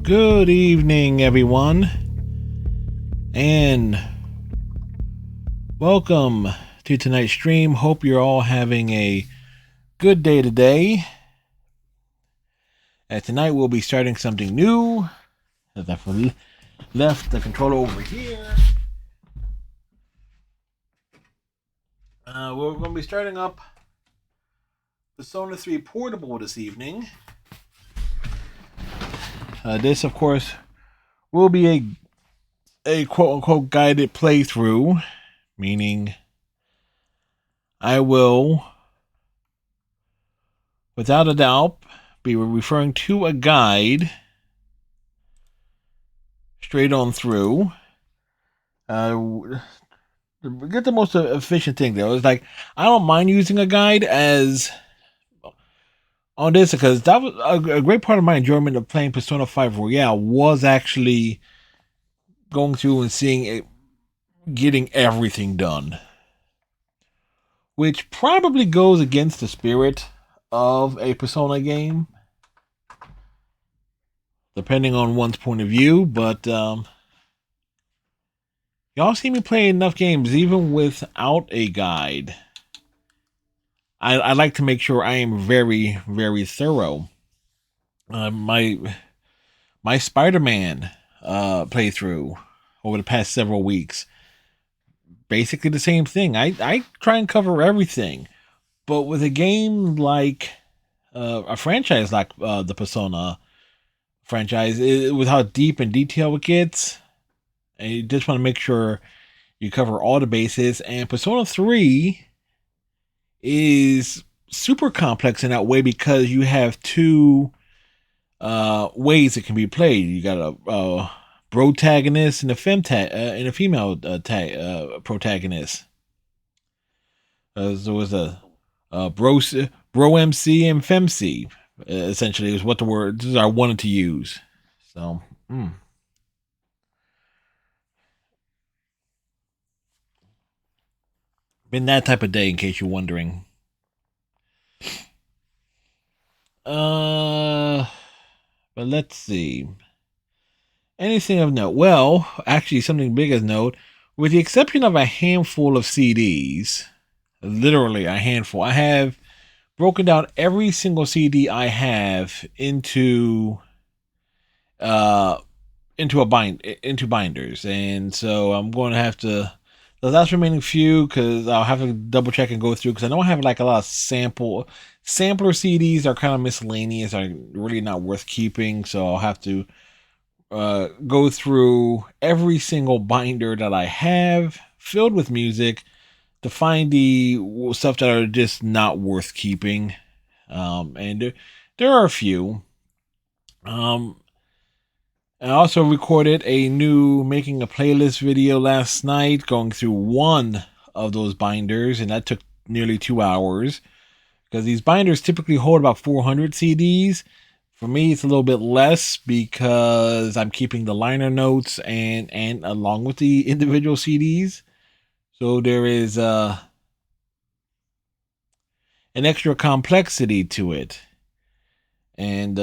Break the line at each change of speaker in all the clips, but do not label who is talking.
Good evening, everyone, and welcome to tonight's stream. Hope you're all having a good day today. Tonight we'll be starting something new. As I left the controller over here. We're going to be starting up Persona 3 Portable this evening. This, of course, will be a quote-unquote guided playthrough, meaning I will, without a doubt, be referring to a guide straight on through. Get the most efficient thing though. It's like I don't mind using a guide as on this because that was a great part of my enjoyment of playing Persona 5 Royale was actually going through and seeing it, getting everything done, which probably goes against the spirit of a Persona game, depending on one's point of view. But y'all see me play enough games even without a guide. I like to make sure I am very, very thorough. My Spider-Man playthrough over the past several weeks, basically the same thing. I try and cover everything, but with a game like a franchise like the Persona franchise, with how deep and detailed it gets, and you just want to make sure you cover all the bases. And Persona 3 is super complex in that way because you have two ways it can be played. You got a protagonist and a female protagonist. So it's a bro MC and femc. Essentially, is what the words I wanted to use. So, been that type of day, in case you're wondering. But let's see. Anything of note? Well, actually, something big of note. With the exception of a handful of CDs, literally a handful, I have broken down every single CD I have into binders, and so I'm going to have to the last remaining few because I'll have to double check and go through because I know I have like a lot of sampler CDs are kind of miscellaneous, are really not worth keeping, so I'll have to go through every single binder that I have filled with music to find the stuff that are just not worth keeping. And there are a few. I also recorded a new making a playlist video last night, going through one of those binders, and that took nearly 2 hours because these binders typically hold about 400 CDs. For me, it's a little bit less because I'm keeping the liner notes and along with the individual CDs. So there is an extra complexity to it. And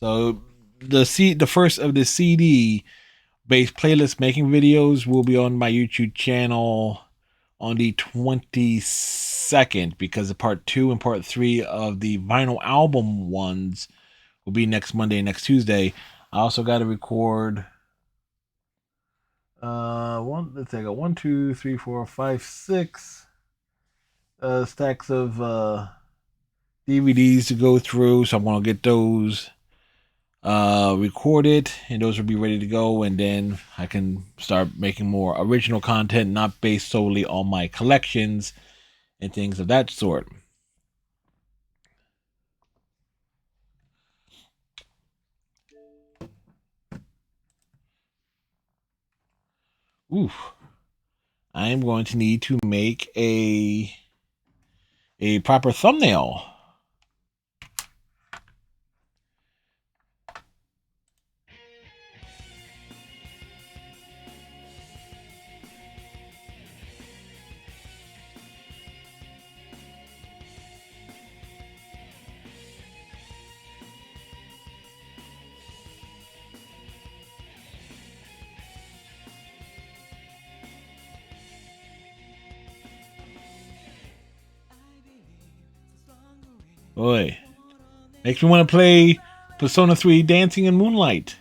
so the first of the CD based playlist making videos will be on my YouTube channel on the 22nd, because the part 2 and part 3 of the vinyl album ones will be next Monday and next Tuesday. I also got to record let's say I got 1, 2, 3, 4, 5, 6 stacks of DVDs to go through, so I'm gonna get those recorded, and those will be ready to go, and then I can start making more original content, not based solely on my collections and things of that sort. Oof. I am going to need to make a proper thumbnail. Boy, makes me want to play Persona 3 Dancing in Moonlight.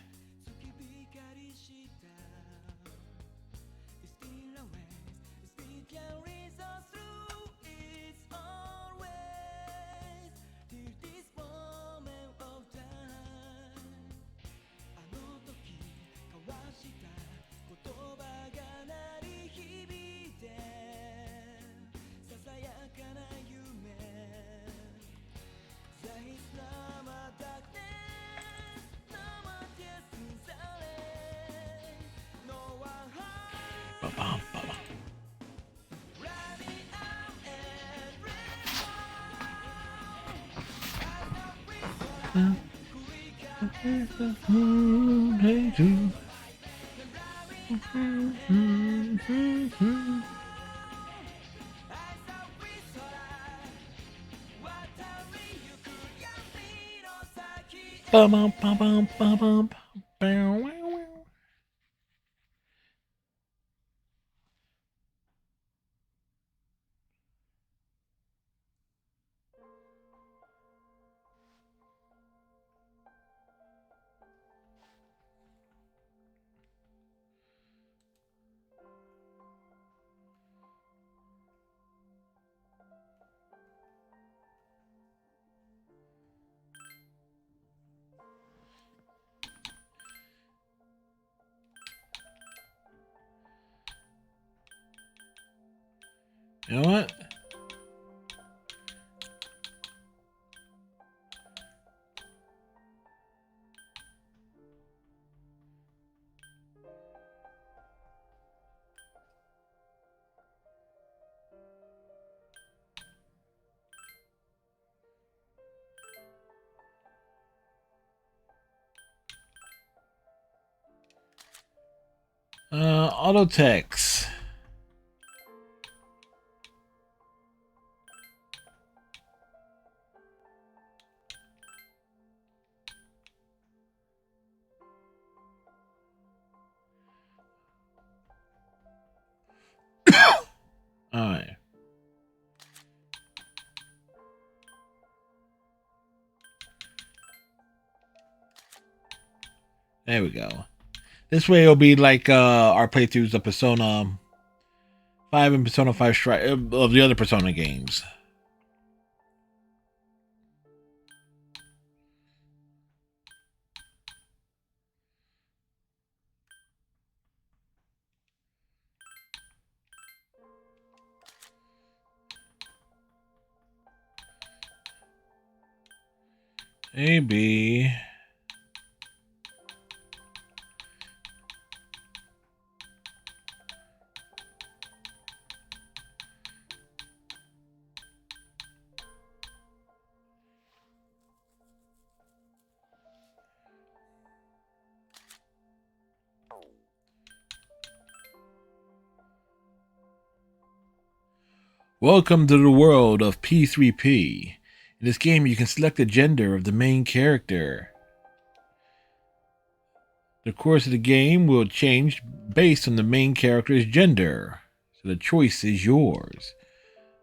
You know what? Auto text. Alright. There we go. This way it'll be like our playthroughs of Persona 5 and Persona 5 Strike of the other Persona games. Maybe. Welcome to the world of P3P. In this game, you can select the gender of the main character. The course of the game will change based on the main character's gender, so the choice is yours.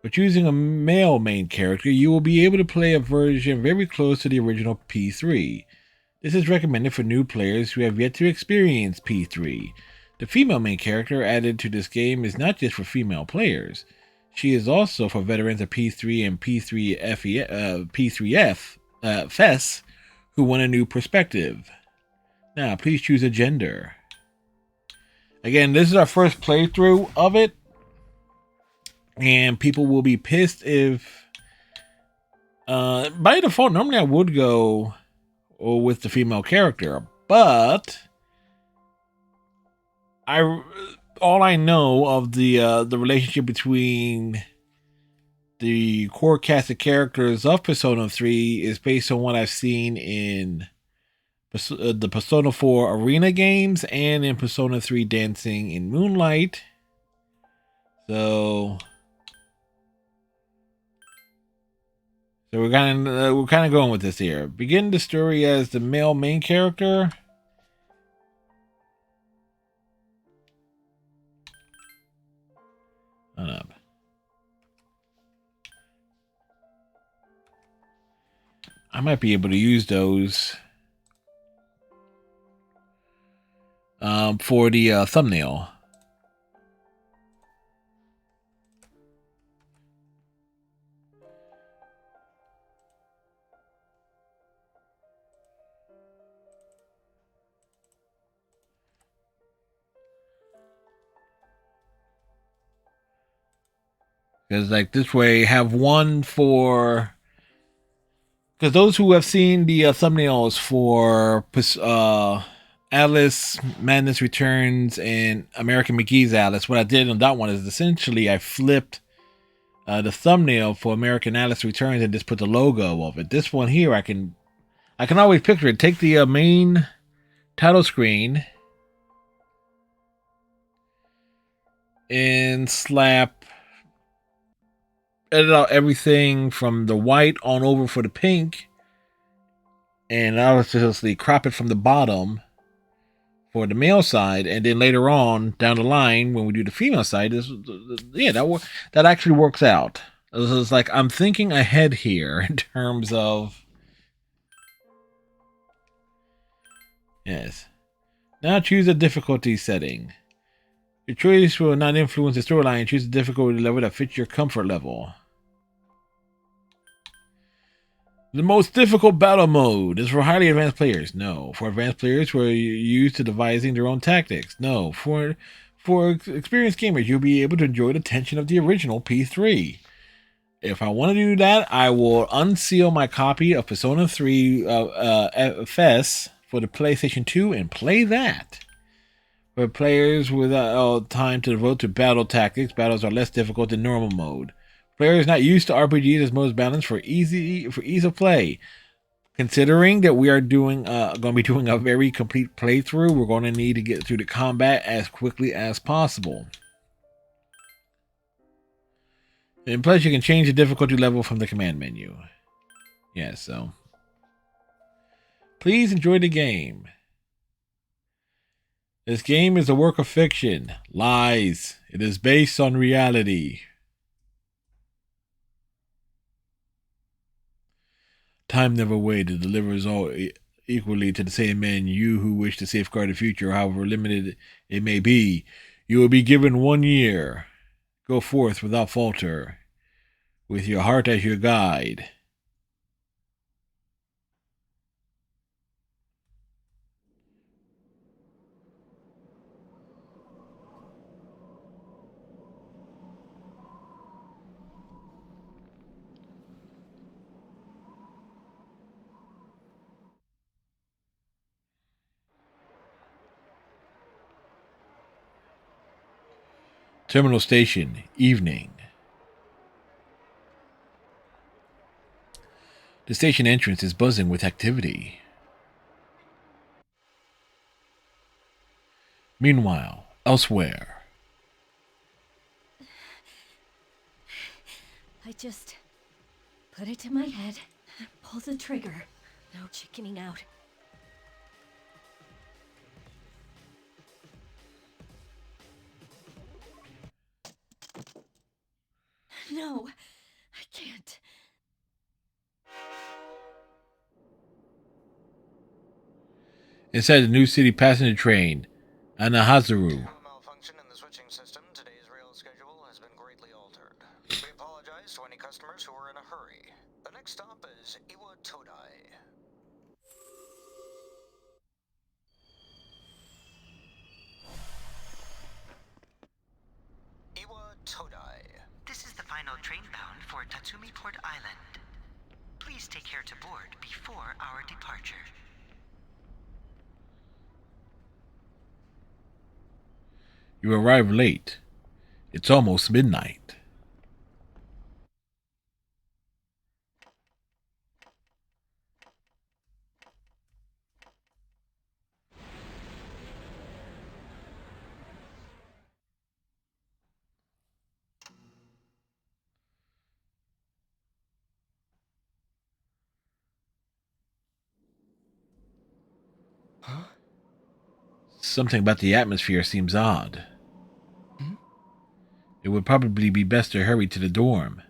By choosing a male main character, you will be able to play a version very close to the original P3. This is recommended for new players who have yet to experience P3. The female main character added to this game is not just for female players. She is also for veterans of P3 and P3F FES who want a new perspective. Now, please choose a gender. Again, this is our first playthrough of it, and people will be pissed if... by default, normally I would go with the female character, but all I know of the relationship between the core cast of characters of Persona 3 is based on what I've seen in the Persona 4 Arena games and in Persona 3 Dancing in Moonlight. So we're kind of going with this here. Begin the story as the male main character. Up. I might be able to use those for the thumbnail. Because like this way, have one for. Because those who have seen the thumbnails for Alice Madness Returns and American McGee's Alice, what I did on that one is essentially I flipped the thumbnail for American Alice Returns and just put the logo of it. This one here, I can always picture it. Take the main title screen and edit out everything from the white on over for the pink, and I'll just crop it from the bottom for the male side, and then later on down the line when we do the female side, that actually works out. It's like I'm thinking ahead here in terms of yes. Now choose a difficulty setting. Your choice will not influence the storyline. Choose a difficulty level that fits your comfort level. The most difficult battle mode is for highly advanced players. No. For advanced players who are used to devising their own tactics. No. For experienced gamers, you'll be able to enjoy the tension of the original P3. If I want to do that, I will unseal my copy of Persona 3 FS for the PlayStation 2 and play that. For players without time to devote to battle tactics, battles are less difficult than normal mode. Players not used to RPGs as most balanced for ease of play. Considering that we are going to be doing a very complete playthrough, we're going to need to get through the combat as quickly as possible. And plus, you can change the difficulty level from the command menu. Yeah, so please enjoy the game. This game is a work of fiction. Lies. It is based on reality. Time never waits. Delivers all equally to the same men. You who wish to safeguard the future, however limited it may be, you will be given 1 year. Go forth without falter, with your heart as your guide. Terminal Station, evening. The station entrance is buzzing with activity. Meanwhile, elsewhere.
I just put it to my head, pull the trigger. No chickening out. No, I can't.
Inside the New City passenger train, Anahazaru.
Malfunction in the switching system. Today's rail schedule has been greatly altered. We apologize to any customers who are in a hurry. The next stop is Iwa Todai. Iwa Todai.
This is the final train bound for Tatsumi Port Island. Please take care to board before our departure.
You arrive late. It's almost midnight.
Huh?
Something about the atmosphere seems odd. It would probably be best to hurry to the dorm.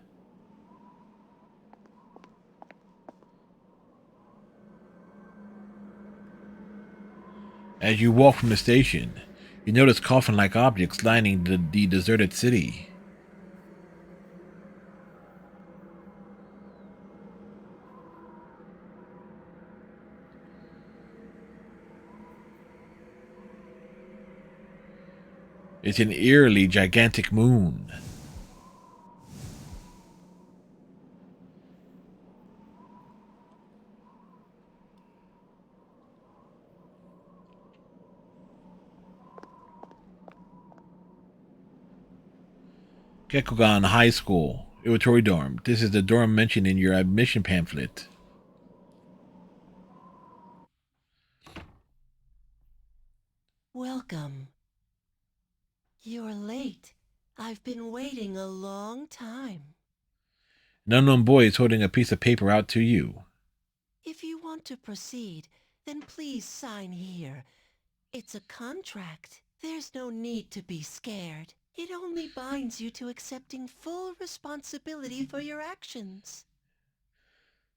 As you walk from the station, you notice coffin-like objects lining the deserted city. It's an eerily gigantic moon. Gekogan High School, Iwatori Dorm. This is the dorm mentioned in your admission pamphlet.
Welcome. You're late. I've been waiting a long time.
An unknown boy is holding a piece of paper out to you.
If you want to proceed, then please sign here. It's a contract. There's no need to be scared. It only binds you to accepting full responsibility for your actions.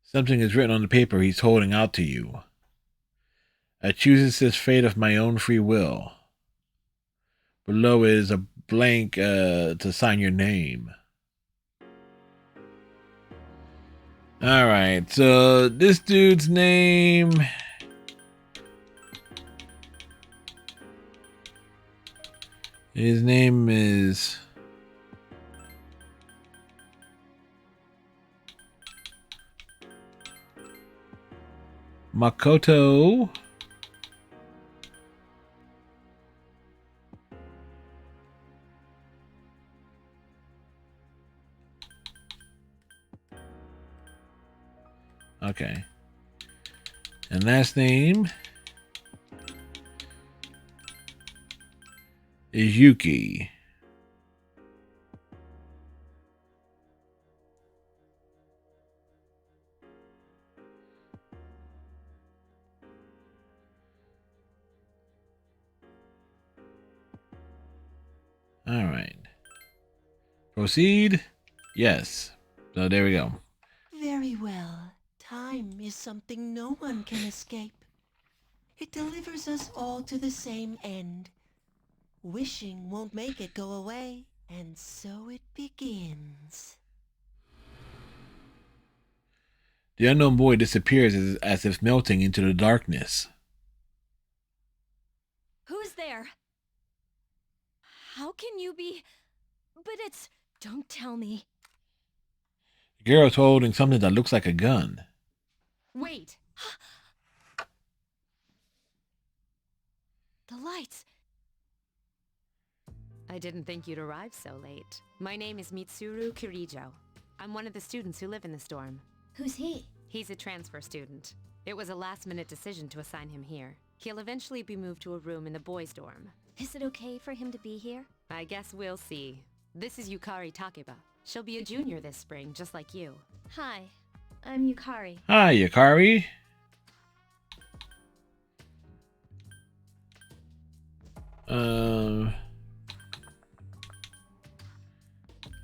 Something is written on the paper he's holding out to you. I choose this fate of my own free will. Below is a blank to sign your name. Alright, so this dude's name... His name is... Makoto. Okay. And last name is Yuki. All right. Proceed? Yes. So there we go.
Very well. Time is something no one can escape. It delivers us all to the same end. Wishing won't make it go away, and so it begins.
The unknown boy disappears as if melting into the darkness.
Who's there? How can you be? But it's... Don't tell me.
The girl is holding something that looks like a gun.
Wait. The lights.
I didn't think you'd arrive so late. My name is Mitsuru Kirijo. I'm one of the students who live in this dorm.
Who's he?
He's a transfer student. It was a last-minute decision to assign him here. He'll eventually be moved to a room in the boys' dorm.
Is it okay for him to be here?
I guess we'll see. This is Yukari Takeba. She'll be a junior this spring, just like you.
Hi, I'm Yukari.
Hi, Yukari.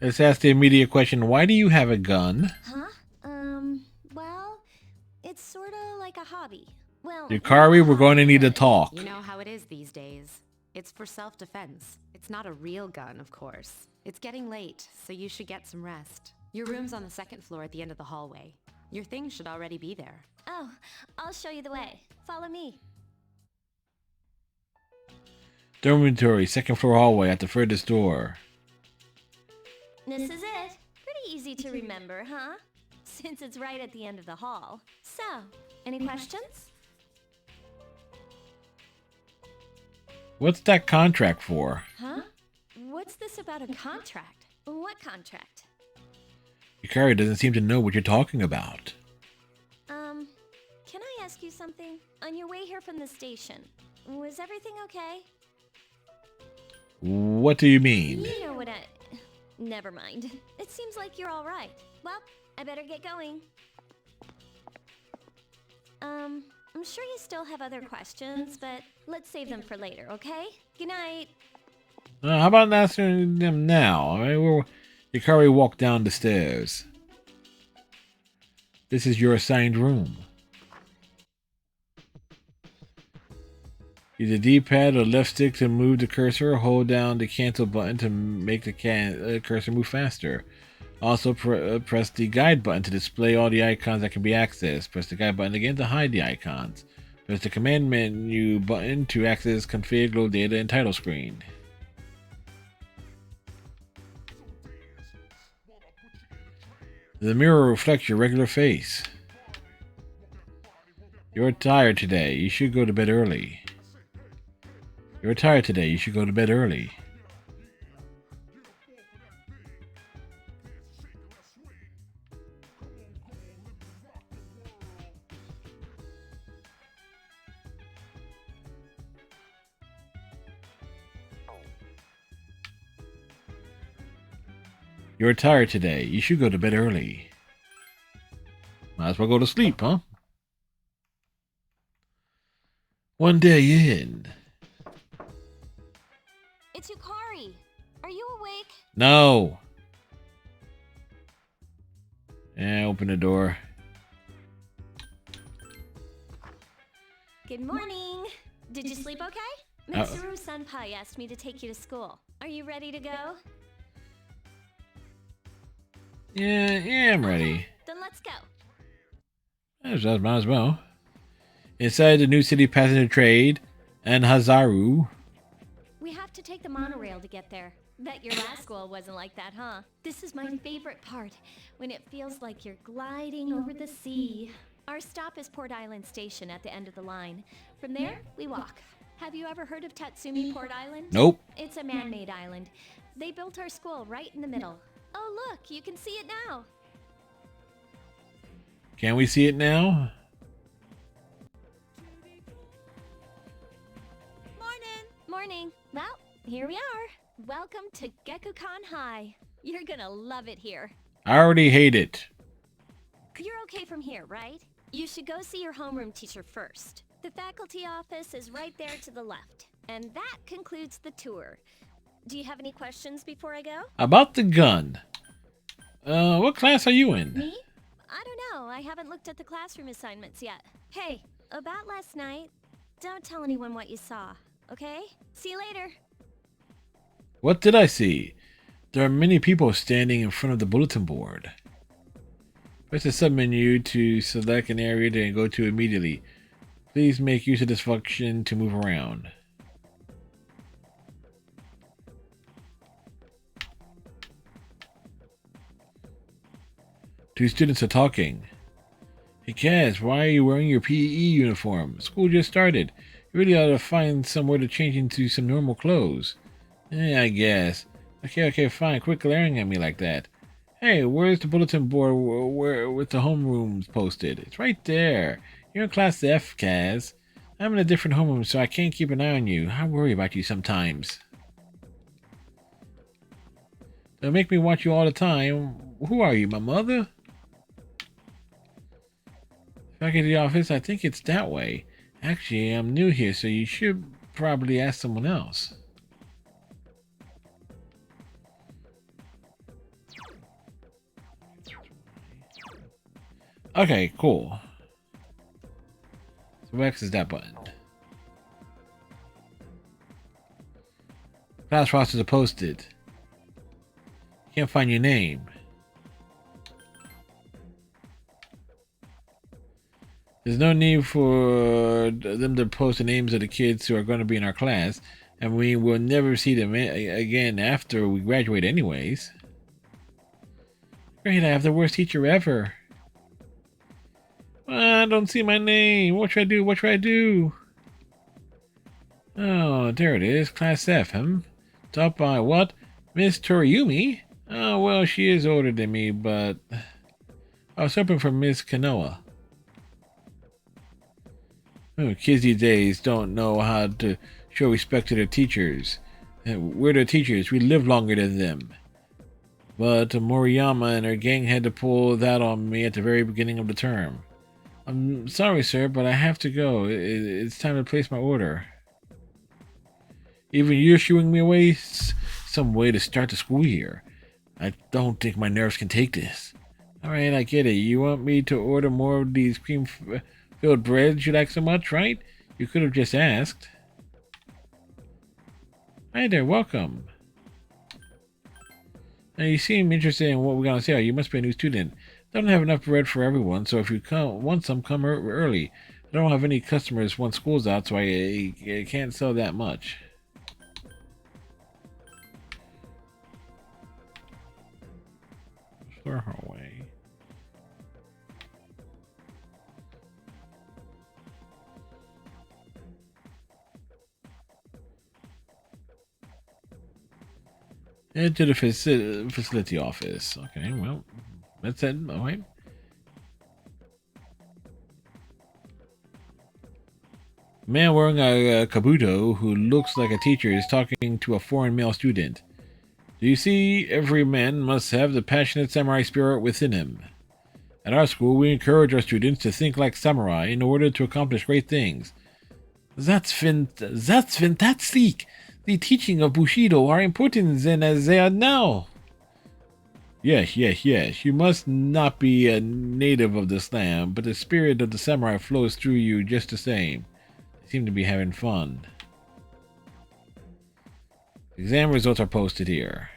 Let's ask the immediate question. Why do you have a gun?
Huh? Well, it's sorta like a hobby. Well,
Yukari, we're going to need to talk.
You know how it is these days. It's for self-defense. It's not a real gun, of course. It's getting late, so you should get some rest. Your room's on the second floor at the end of the hallway. Your things should already be there.
Oh, I'll show you the way. Follow me.
Dormitory, second floor hallway at the furthest door.
This is it. Pretty easy to remember, huh? Since it's right at the end of the hall. So, any questions?
What's that contract for?
Huh? What's this about a contract? What contract?
Yukari doesn't seem to know what you're talking about.
Can I ask you something? On your way here from the station, was everything okay?
What do you mean?
You know what I... Never mind. It seems like you're all right. Well, I better get going. I'm sure you still have other questions, but let's save them for later, okay? Good night.
How about answering them now? All right, Yukari walked down the stairs. This is your assigned room. Use the D-pad or left stick to move the cursor. Hold down the cancel button to make the cursor move faster. Also, press the guide button to display all the icons that can be accessed. Press the guide button again to hide the icons. Press the command menu button to access config, load data, and title screen. The mirror reflects your regular face. You're tired today. You should go to bed early. You're tired today. You should go to bed early. You're tired today. You should go to bed early. Might as well go to sleep, huh? One day in.
It's Yukari. Are you awake?
No. Yeah, open the door.
Good morning. Did you sleep okay? Mitsuru Senpai asked me to take you to school. Are you ready to go?
Yeah, I'm ready.
Then let's go.
Might as well. Inside the New City Passenger Trade and Hazaru.
We have to take the monorail to get there. Bet your last school wasn't like that, huh? This is my favorite part, when it feels like you're gliding over the sea. Our stop is Port Island Station at the end of the line. From there, we walk. Have you ever heard of Tatsumi Port Island?
Nope.
It's a man-made island. They built our school right in the middle. Oh look, you can see it now.
Can we see it now?
Morning. Well, here we are. Welcome to Gekukan High. You're gonna love it here.
I already hate it.
You're okay from here, right? You should go see your homeroom teacher first. The faculty office is right there to the left. And that concludes the tour. Do you have any questions before I go?
About the gun. What class are you in?
Me? I don't know. I haven't looked at the classroom assignments yet. Hey, about last night, don't tell anyone what you saw, okay? See you later.
What did I see? There are many people standing in front of the bulletin board. Press the submenu to select an area to go to immediately. Please make use of this function to move around. Two students are talking. Hey Kaz, why are you wearing your PE uniform? School just started. You really ought to find somewhere to change into some normal clothes. I guess. Okay, fine. Quit glaring at me like that. Hey, where's the bulletin board with the homerooms posted? It's right there. You're in class F, Kaz. I'm in a different homeroom, so I can't keep an eye on you. I worry about you sometimes. Don't make me watch you all the time. Who are you, my mother? Back at the office, I think it's that way. Actually, I'm new here, so you should probably ask someone else. Okay, cool. So X is that button. Class rosters are posted. Can't find your name. There's no need for them to post the names of the kids who are going to be in our class, and we will never see them again after we graduate anyways. Great, I have the worst teacher ever. I don't see my name. What should I do? What should I do? Oh, there it is. Class F, Taught by what? Miss Toriumi? Oh, well, she is older than me, but I was hoping for Miss Kanoa. Oh, kids these days don't know how to show respect to their teachers. We're their teachers. We live longer than them. But Moriyama and her gang had to pull that on me at the very beginning of the term. I'm sorry, sir, but I have to go. It's time to place my order. Even you're shooing me away? Some way to start the school year. I don't think my nerves can take this. Alright, I get it. You want me to order more of these cream-filled breads you like so much, right? You could have just asked. Hi there, welcome. Now you seem interested in what we're gonna say. You must be a new student. Don't have enough bread for everyone, so if you want some, come early. I don't have any customers once school's out, so I can't sell that much. Throw her away. Head to the facility office. Okay, well, that's it. All right. Man wearing a kabuto who looks like a teacher is talking to a foreign male student. Do you see? Every man must have the passionate samurai spirit within him. At our school, we encourage our students to think like samurai in order to accomplish great things. That's fantastic! The teaching of Bushido are important then as they are now. Yes. You must not be a native of this land, but the spirit of the samurai flows through you just the same. They seem to be having fun. Exam results are posted here.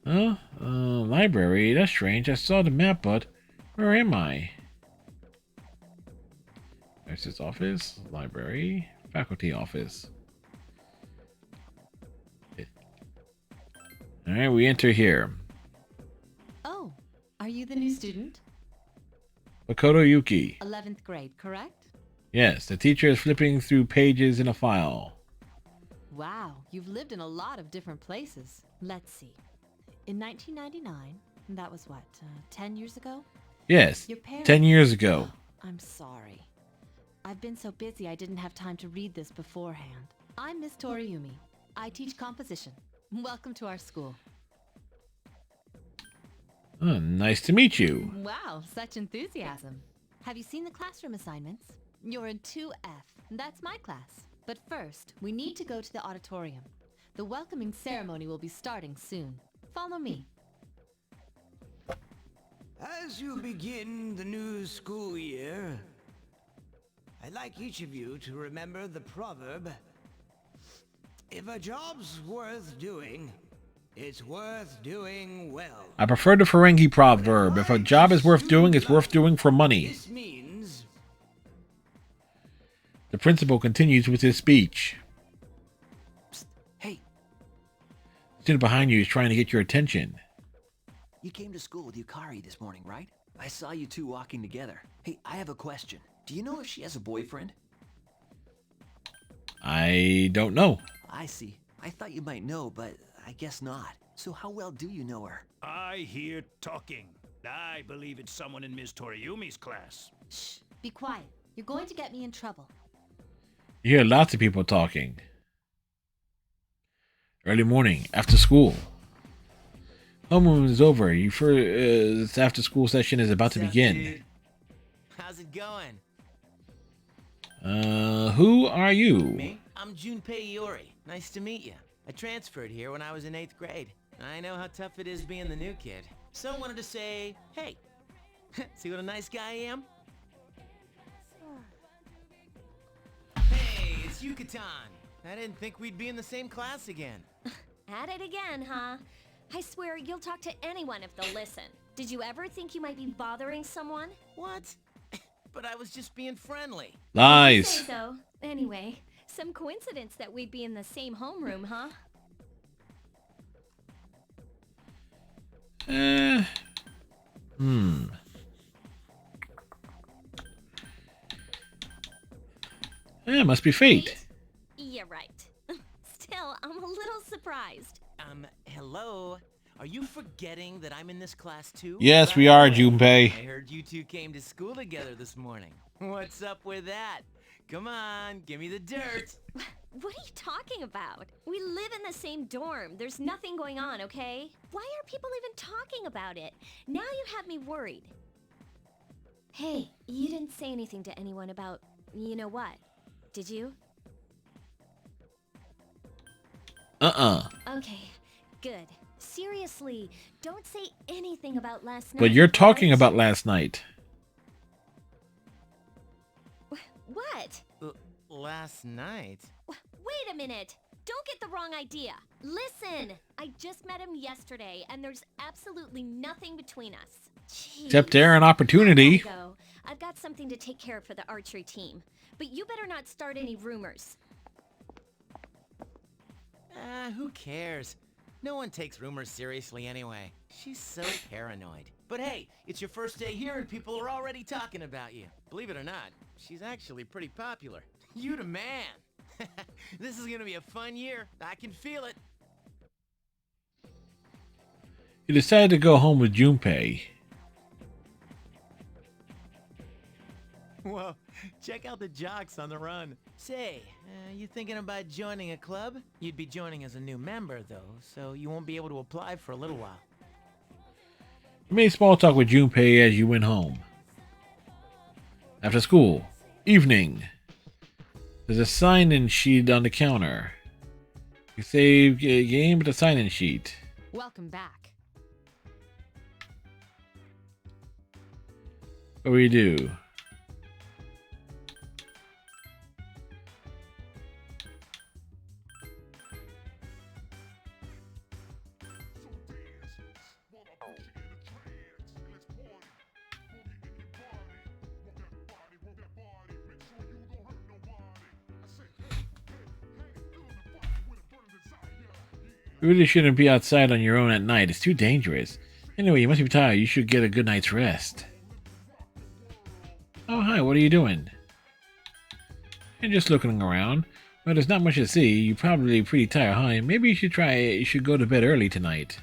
Huh? Library? That's strange. I saw the map, but where am I? Nurse's office, library, faculty office. Alright, we enter here.
Oh, are you the new student?
Makoto Yuki.
11th grade, correct?
Yes, the teacher is flipping through pages in a file.
Wow, you've lived in a lot of different places. Let's see. In 1999, that was what, 10 years ago?
Yes,
Your parents...
10 years ago.
I'm sorry. I've been so busy I didn't have time to read this beforehand. I'm Miss Toriumi. I teach composition. Welcome to our school.
Oh, nice to meet you.
Wow, such enthusiasm. Have you seen the classroom assignments? You're in 2F. That's my class. But first, we need to go to the auditorium. The welcoming ceremony will be starting soon. Follow me.
As you begin the new school year, I'd like each of you to remember the proverb, if a job's worth doing, it's worth doing well.
I prefer the Ferengi proverb. If a job is worth doing, it's worth doing for money.
This means...
The principal continues with his speech.
Psst, hey,
The student behind you is trying to get your attention.
you came to school with Yukari this morning, right? I saw you two walking together. Hey, I have a question. Do you know if she has a boyfriend?
I don't know.
I see. I thought you might know, but I guess not. So how well do you know her?
I hear talking. I believe it's someone in Ms. Toriumi's class.
Shh, be quiet. You're going to get me in trouble.
You hear lots of people talking. Early morning, after school. Homeroom is over. This after school session is about to begin.
How's it going?
Who are you?
Me? I'm Junpei Iori. Nice to meet you. I transferred here when I was in 8th grade. I know how tough it is being the new kid. So I wanted to say, hey, see what a nice guy I am? Hey, it's Yucatan. I didn't think we'd be in the same class again.
At it again, huh? I swear you'll talk to anyone if they'll listen. Did you ever think you might be bothering someone?
What? But I was just being friendly.
Lies.
Say so. Anyway, some coincidence that we'd be in the same homeroom, huh?
Must be fate.
Yeah, right. Still, I'm a little surprised.
Hello? Are you forgetting that I'm in this class too?
Yes, we are, Junpei.
I heard you two came to school together this morning. What's up with that? Come on, give me the dirt.
What are you talking about? We live in the same dorm. There's nothing going on, okay? Why are people even talking about it? Now you have me worried. Hey, you didn't say anything to anyone about, you know what, did you? Okay, good. Seriously, don't say anything about last night.
But you're talking
right?
about last night.
What?
Last night?
Wait a minute! Don't get the wrong idea. Listen! I just met him yesterday, and there's absolutely nothing between us. Jeez.
Except there an opportunity.
Go. I've got something to take care of for the archery team. But you better not start any rumors.
Who cares? No one takes rumors seriously anyway. She's so paranoid. But hey, it's your first day here and people are already talking about you. Believe it or not, she's actually pretty popular. You the man. This is gonna be a fun year. I can feel it.
He decided to go home with Junpei.
Whoa, check out the jocks on the run. Say, you thinking about joining a club? You'd be joining as a new member, though, so you won't be able to apply for a little while.
You made small talk with Junpei as you went home. After school. Evening. There's a sign-in sheet on the counter. You save a game with a sign-in sheet.
Welcome back.
What do we do? You really shouldn't be outside on your own at night. It's too dangerous. Anyway, you must be tired. You should get a good night's rest. Oh, hi. What are you doing? I'm just looking around. Well, there's not much to see. You're probably pretty tired, huh? Maybe you should go to bed early tonight.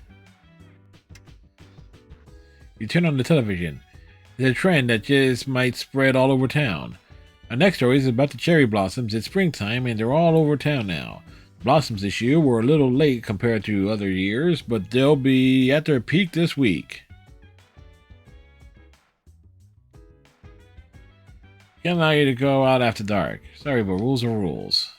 You turn on the television. There's a trend that just might spread all over town. Our next story is about the cherry blossoms. It's springtime and they're all over town now. Blossoms this year were a little late compared to other years, but they'll be at their peak this week. Can't allow you to go out after dark. Sorry, but rules are rules.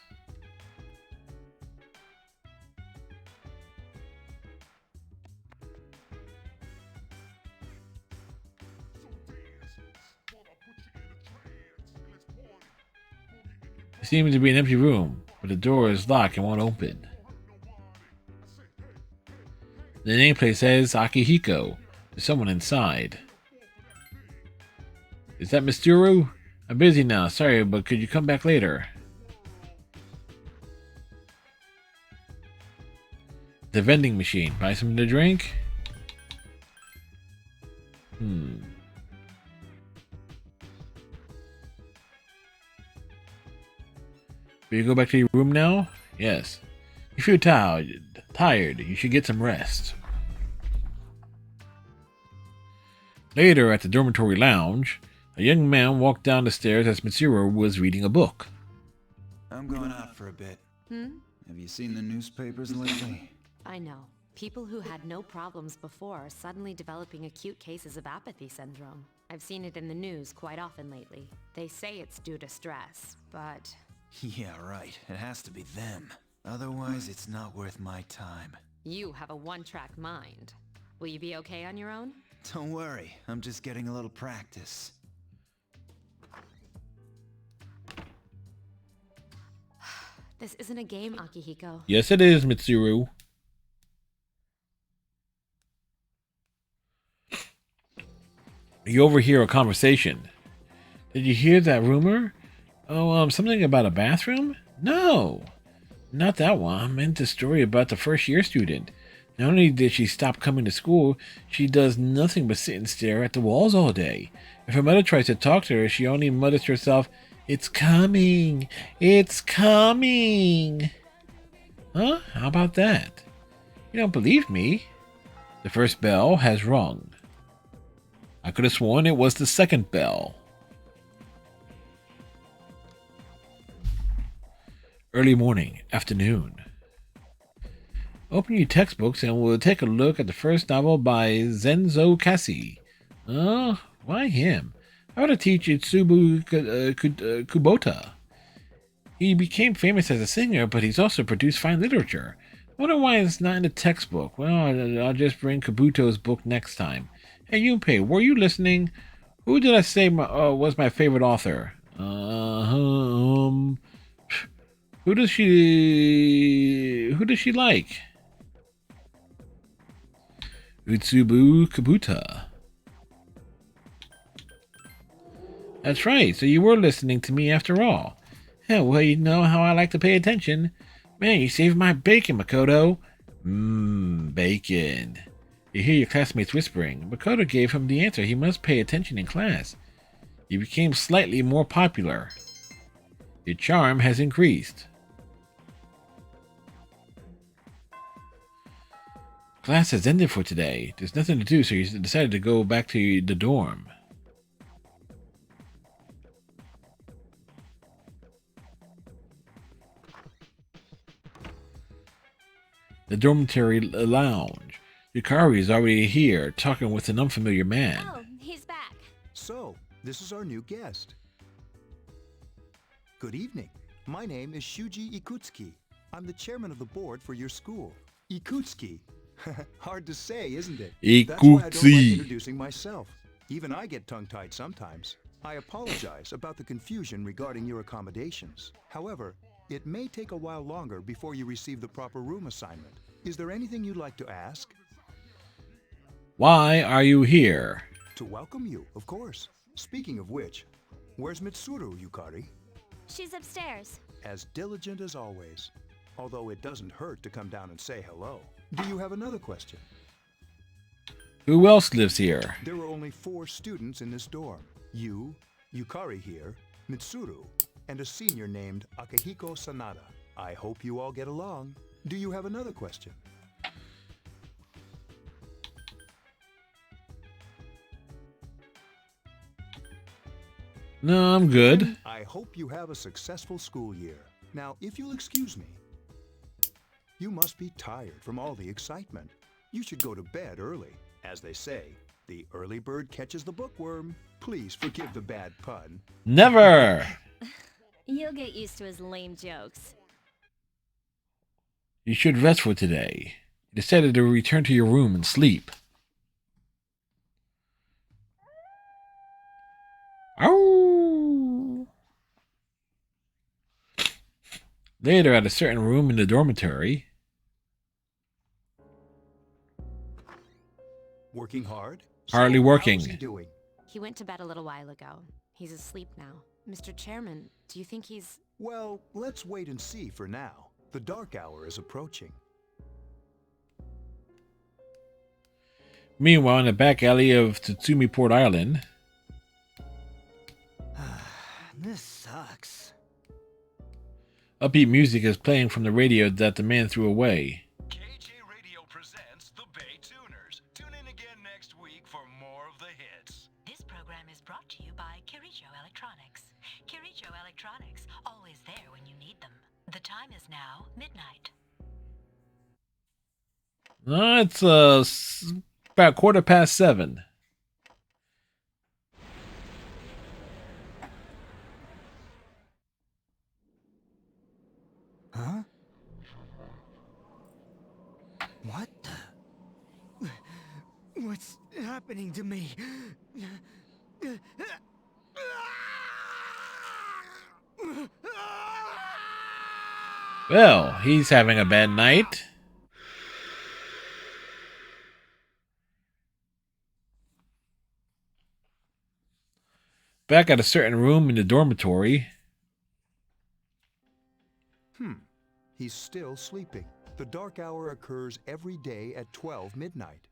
It seems to be an empty room. But the door is locked and won't open. The nameplate says Akihiko. There's someone inside. Is that Mitsuru? I'm busy now. Sorry, but could you come back later? The vending machine. Buy something to drink? Will you go back to your room now? Yes. You feel tired. You should get some rest. Later, at the dormitory lounge, a young man walked down the stairs as Mitsuru was reading a book.
I'm going out for a bit. Have you seen the newspapers lately?
I know. People who had no problems before are suddenly developing acute cases of apathy syndrome. I've seen it in the news quite often lately. They say it's due to stress, but...
Yeah, right. It has to be them. Otherwise, it's not worth my time.
You have a one-track mind. Will you be okay on your own?
Don't worry. I'm just getting a little practice.
This isn't a game, Akihiko.
Yes, it is, Mitsuru. You overhear a conversation. Did you hear that rumor? Oh, something about a bathroom? No, not that one. I meant the story about the first-year student. Not only did she stop coming to school, she does nothing but sit and stare at the walls all day. If her mother tries to talk to her, she only mutters to herself, "It's coming! It's coming!" Huh? How about that? You don't believe me? The first bell has rung. I could have sworn it was the second bell. Early morning, afternoon. Open your textbooks and we'll take a look at the first novel by Zenzo Kasi. Why him? I want to teach Itsubu Kubota. He became famous as a singer, but he's also produced fine literature. I wonder why it's not in the textbook. Well, I'll just bring Kabuto's book next time. Hey, Junpei, were you listening? Who did I say was my favorite author?
Who does she like? Utsubu Kabuta. That's right, so you were listening to me after all. Yeah, well, you know how I like to pay attention. Man, you saved my bacon, Makoto. Bacon. You hear your classmates whispering. Makoto gave him the answer. He must pay attention in class. You became slightly more popular. Your charm has increased. Class has ended for today. There's nothing to do, so you decided to go back to the dorm. The dormitory lounge. Yukari is already here, talking with an unfamiliar man.
Oh, he's back.
So, this is our new guest. Good evening. My name is Shuji Ikutsuki. I'm the chairman of the board for your school. Ikutsuki. Hard to say, isn't it? That's why I don't like introducing myself. Even I get tongue-tied sometimes. I apologize about the confusion regarding your accommodations. However, it may take a while longer before you receive the proper room assignment. Is there anything you'd like to ask?
Why are you here?
To welcome you, of course. Speaking of which, where's Mitsuru, Yukari?
She's upstairs.
As diligent as always. Although it doesn't hurt to come down and say hello. Do you have another question?
Who else lives here?
There are only 4 students in this dorm. You, Yukari here, Mitsuru, and a senior named Akihiko Sanada. I hope you all get along. Do you have another question?
No, I'm good.
I hope you have a successful school year. Now, if you'll excuse me, you must be tired from all the excitement. You should go to bed early. As they say, the early bird catches the bookworm. Please forgive the bad pun.
Never!
You'll get used to his lame jokes.
You should rest for today. You decided to return to your room and sleep. Ow! Later, at a certain room in the dormitory.
Working hard?
Hardly working.
How's he doing?
He went to bed a little while ago. He's asleep now. Mr. Chairman, do you think he's...
Well, let's wait and see for now. The dark hour is approaching.
Meanwhile, in the back alley of Tatsumi Port Island.
This sucks.
Upbeat music is playing from the radio that the man threw away.
KJ Radio presents the Bay Tuners. Tune in again next week for more of the hits.
This program is brought to you by Kirijo Electronics. Kirijo Electronics, always there when you need them. The time is now midnight.
It's about 7:15.
Huh? What the... What's happening to me?
Well, he's having a bad night. Back at a certain room in the dormitory.
He's still sleeping. The dark hour occurs every day at 12 midnight.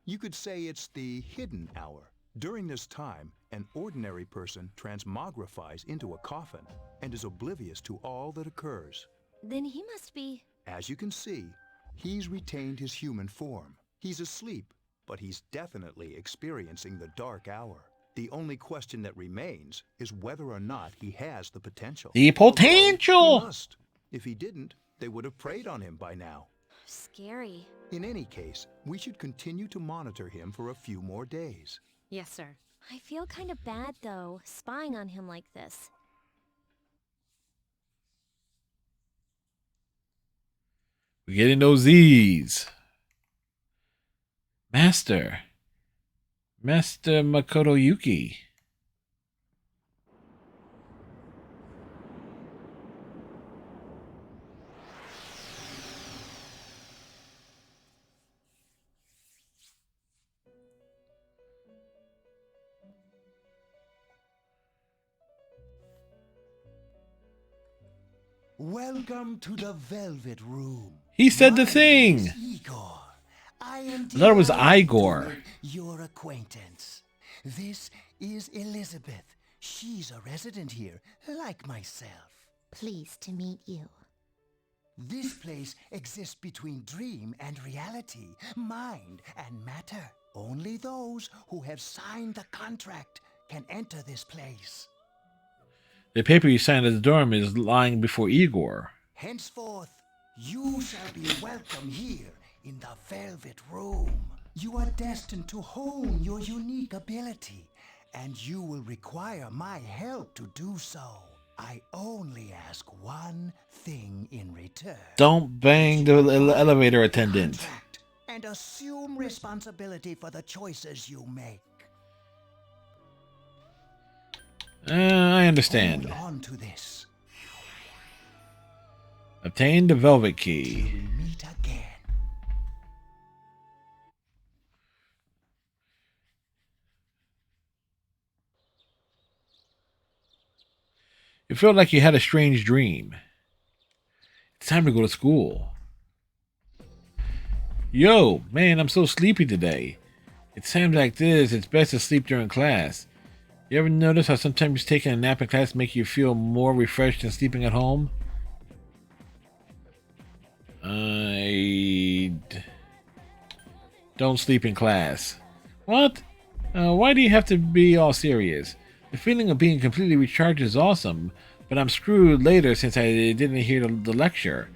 You could say it's the hidden hour. During this time, an ordinary person transmogrifies into a coffin and is oblivious to all that occurs.
Then he must be...
As you can see, he's retained his human form. He's asleep, but he's definitely experiencing the dark hour. The only question that remains is whether or not he has the potential.
The potential!
Although he must. If he didn't, they would have preyed on him by now.
Scary.
In any case, we should continue to monitor him for a few more days.
Yes, sir.
I feel kind of bad, though, spying on him like this.
We're getting those Z's. Master Makoto Yuki.
Welcome to the Velvet Room.
He said the thing.
Igor. I am
I thought it was
delighted
Igor.
to make your acquaintance. This is Elizabeth. She's a resident here, like myself.
Pleased to meet you.
This place exists between dream and reality, mind and matter. Only those who have signed the contract can enter this place.
The paper you signed at the dorm is lying before Igor.
Henceforth, you shall be welcome here in the Velvet Room. You are destined to hone your unique ability, and you will require my help to do so. I only ask one thing in return.
Don't bang the elevator attendant.
And assume responsibility for the choices you make.
I understand.
Hold on to this.
Obtain the velvet key.
Till we meet again.
You felt like you had a strange dream. It's time to go to school. Yo, man, I'm so sleepy today. At times like this, it's best to sleep during class. You ever notice how sometimes taking a nap in class make you feel more refreshed than sleeping at home? Don't sleep in class. What? Why do you have to be all serious? The feeling of being completely recharged is awesome, but I'm screwed later since I didn't hear the lecture.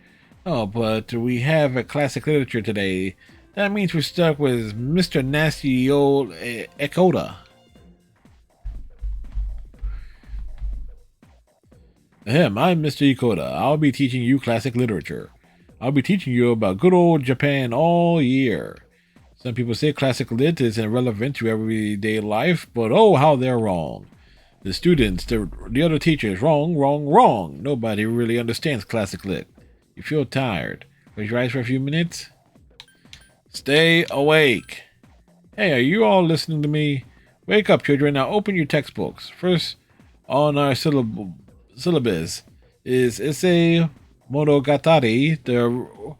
Oh, but we have a classic literature today. That means we're stuck with Mr. Nasty Old Ikoda. I'm Mr. Ikoda. I'll be teaching you classic literature. I'll be teaching you about good old Japan all year. Some people say classic lit is irrelevant to everyday life, but oh, how they're wrong. The students, the other teachers, wrong. Nobody really understands classic lit. You feel tired. Close your eyes for a few minutes. Stay awake. Hey, are you all listening to me? Wake up, children. Now open your textbooks. First on our syllabus is Issei Monogatari.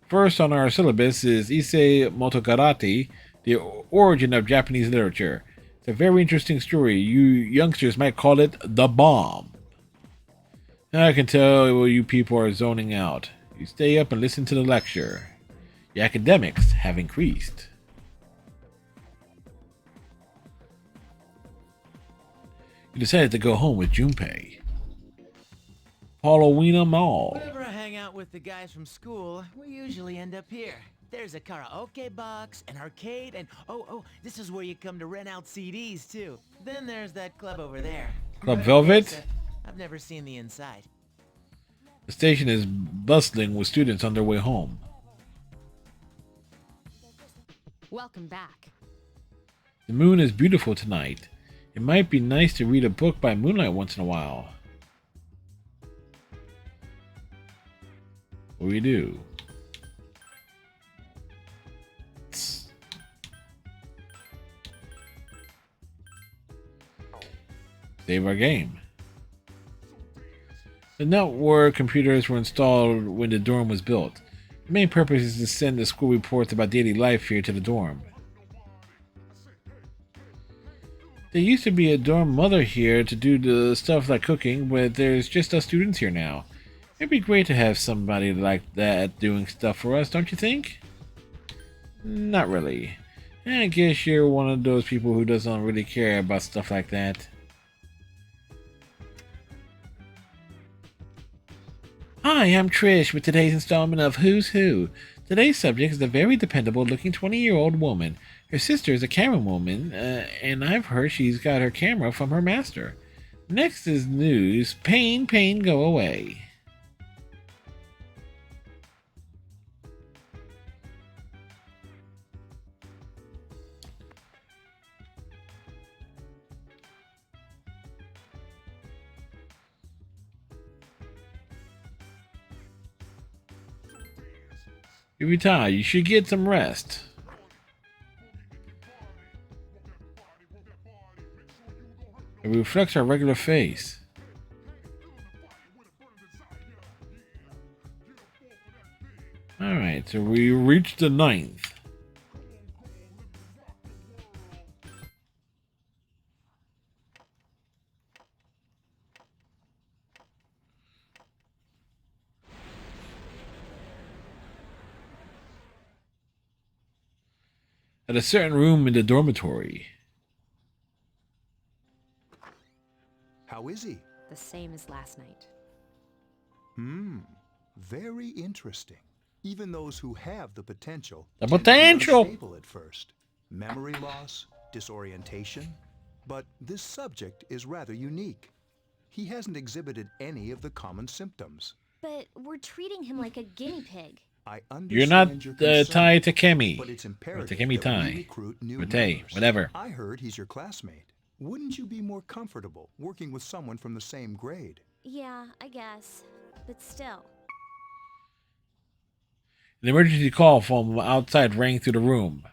First on our syllabus is Issei Monogatari, the origin of Japanese literature. It's a very interesting story. You youngsters might call it the bomb. Now I can tell you people are zoning out. You stay up and listen to the lecture. Your academics have increased. You decided to go home with Junpei. Halloween Mall.
Whenever I hang out with the guys from school, we usually end up here. There's a karaoke box, an arcade, and oh, this is where you come to rent out CDs too. Then there's that club over there.
Club Velvet?
I've never seen the inside.
The station is bustling with students on their way home.
Welcome back.
The moon is beautiful tonight. It might be nice to read a book by moonlight once in a while. What do we do? Save our game. The network computers were installed when the dorm was built. The main purpose is to send the school reports about daily life here to the dorm. There used to be a dorm mother here to do the stuff like cooking, but there's just us students here now. It'd be great to have somebody like that doing stuff for us, don't you think? Not really. I guess you're one of those people who doesn't really care about stuff like that. Hi, I'm Trish with today's installment of Who's Who. Today's subject is a very dependable looking 20-year-old woman. Her sister is a camerawoman, and I've heard she's got her camera from her master. Next is news. Pain, go away. You're retired. You should get some rest. It reflects our regular face.
Alright, so we reached the 9th. At a certain room in the dormitory.
How is he?
The same as last night.
Very interesting. Even those who have the potential
The
tend to be
potential!
unstable at first. Memory loss, disorientation. But this subject is rather unique. He hasn't exhibited any of the common symptoms.
But we're treating him like a guinea pig.
I
You're not
understand your concern,
Tai Takemi.
but it's
Or
imperative
Takemi
that we
Tai.
recruit new
Mate,
members.
whatever.
I heard he's your classmate. Wouldn't you be more comfortable working with someone from the same grade?
Yeah, I guess. But still.
An emergency call from outside rang through the room.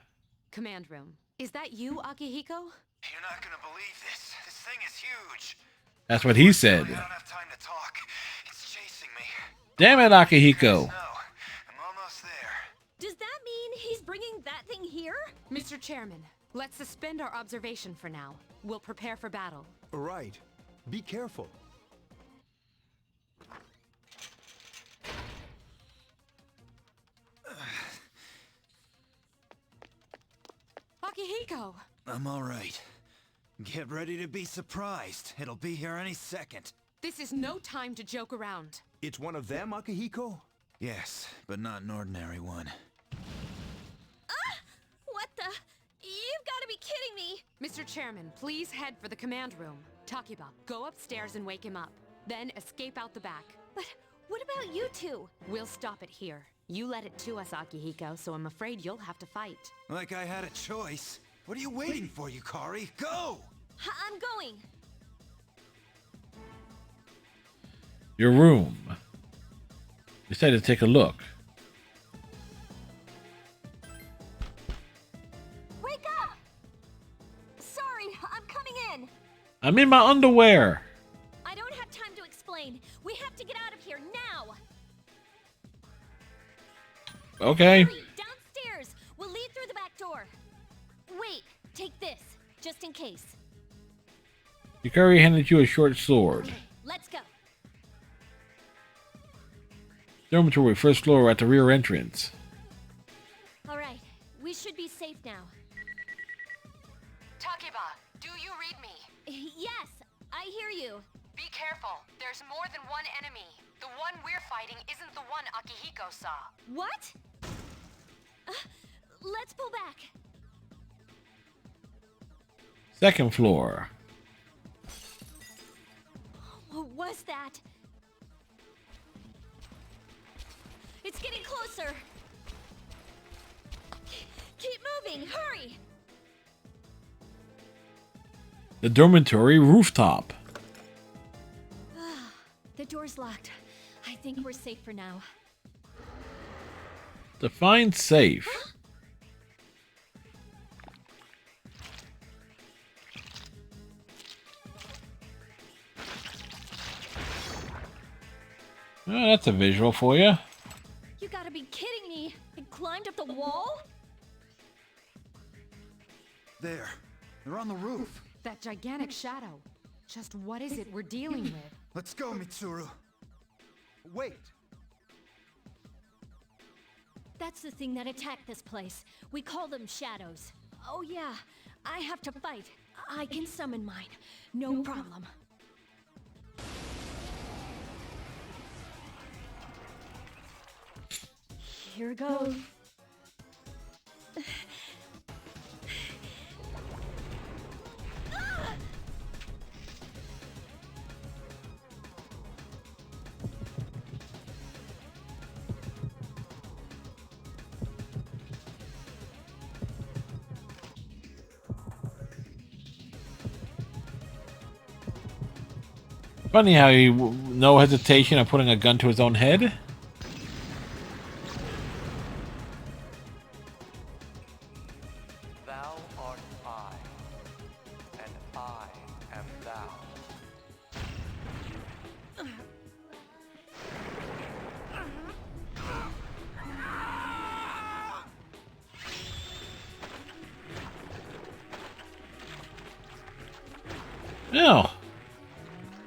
Command room. Is that you, Akihiko?
You're not gonna believe this. This thing is huge.
That's what he said.
I don't have time to talk. It's chasing me.
Damn it, Akihiko.
I'm almost there.
Does that mean he's bringing that thing here?
Mr. Chairman, let's suspend our observation for now. We'll prepare for battle.
Right. Be careful.
Akihiko!
I'm alright. Get ready to be surprised. It'll be here any second.
This is no time to joke around.
It's one of them, Akihiko?
Yes, but not an ordinary one.
What the? You've got to be kidding me!
Mr. Chairman, please head for the command room. Takiba, go upstairs and wake him up. Then escape out the back.
But what about you two?
We'll stop it here. You led it to us, Akihiko, so I'm afraid you'll have to fight.
Like I had a choice. What are you waiting for, Yukari? Go!
I'm going.
Your room. Decided to take a look.
Wake up! Sorry, I'm coming in.
I'm in my underwear.
I don't have time to explain. We have to get out of here now.
Okay.
Hurry, downstairs. We'll lead through the back door. Wait, take this, just in case.
Yukari handed you a short sword.
Let's go.
Dormitory, first floor at the rear entrance.
All right, we should be safe now.
Takiba, do you read me?
Yes, I hear you.
Be careful. There's more than one enemy. The one we're fighting isn't the one Akihiko saw.
What? Let's pull back.
Second floor.
What was that? It's getting closer. Keep moving, hurry!
The dormitory rooftop.
The door's locked. I think we're safe for now.
Define safe. Oh, that's a visual for you.
You gotta be kidding me! It climbed up the wall?
There. They're on the roof.
That gigantic shadow. Just what is it we're dealing with?
Let's go, Mitsuru.
Wait.
That's the thing that attacked this place. We call them shadows. Oh yeah, I have to fight. I can summon mine. No problem. Here goes.
Funny how he no hesitation of putting a gun to his own head.
Thou art I, and I am thou.
Oh,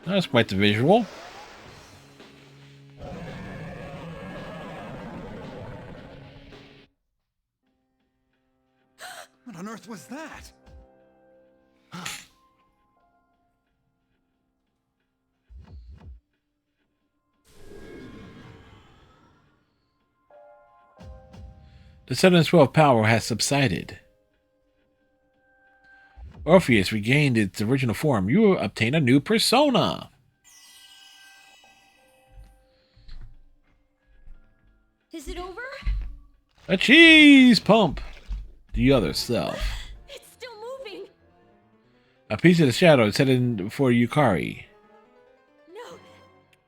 that's quite the visual.
What on earth was that?
The sudden swell of power has subsided. Orpheus regained its original form. You obtain a new persona.
Is it over?
A cheese pump. The other self.
It's still moving.
A piece of the shadow is headed for Yukari.
No,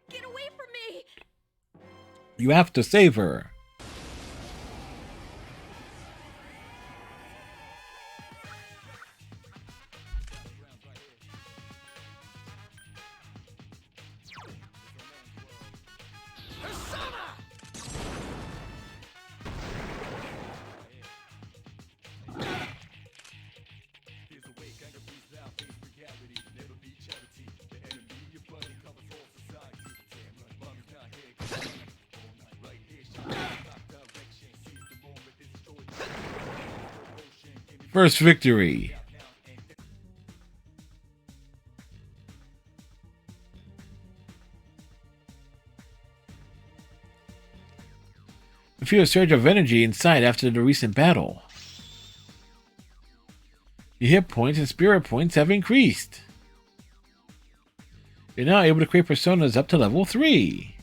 get away from me.
You have to save her. First victory. You feel a surge of energy inside after the recent battle. Your hit points and spirit points have increased. You're now able to create personas up to level 3.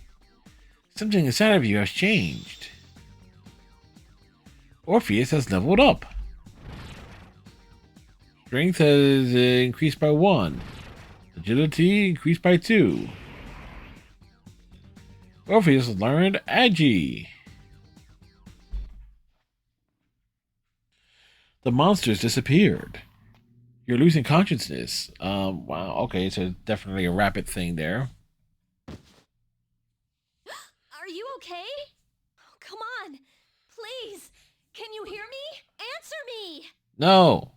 Something inside of you has changed. Orpheus has leveled up. Strength has increased by 1. Agility increased by 2. Orpheus learned Agi. The monsters disappeared. You're losing consciousness. Wow, okay, so definitely a rapid thing there.
Are you okay? Oh, come on. Please. Can you hear me? Answer me.
No.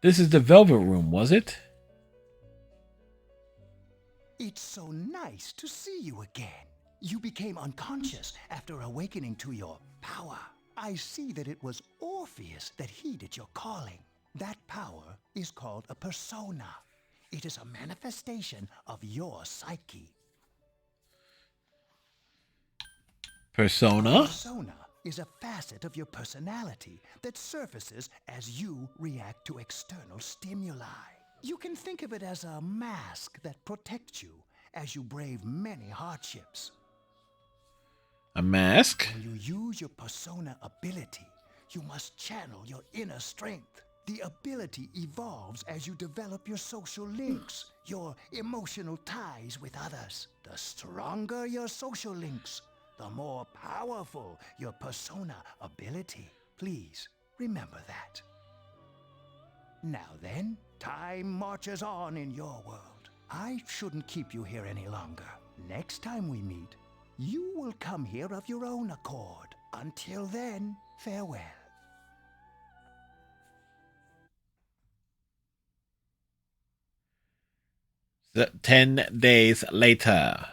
This is the Velvet Room, was it?
It's so nice to see you again. You became unconscious after awakening to your power. I see that it was Orpheus that heeded your calling. That power is called a persona. It is a manifestation of your psyche.
Persona?
Persona is a facet of your personality that surfaces as you react to external stimuli. You can think of it as a mask that protects you as you brave many hardships.
A mask?
When you use your persona ability, you must channel your inner strength. The ability evolves as you develop your social links, your emotional ties with others. The stronger your social links, the more powerful your persona ability. Please remember that. Now then, time marches on in your world. I shouldn't keep you here any longer. Next time we meet, you will come here of your own accord. Until then, farewell.
The 10 days later.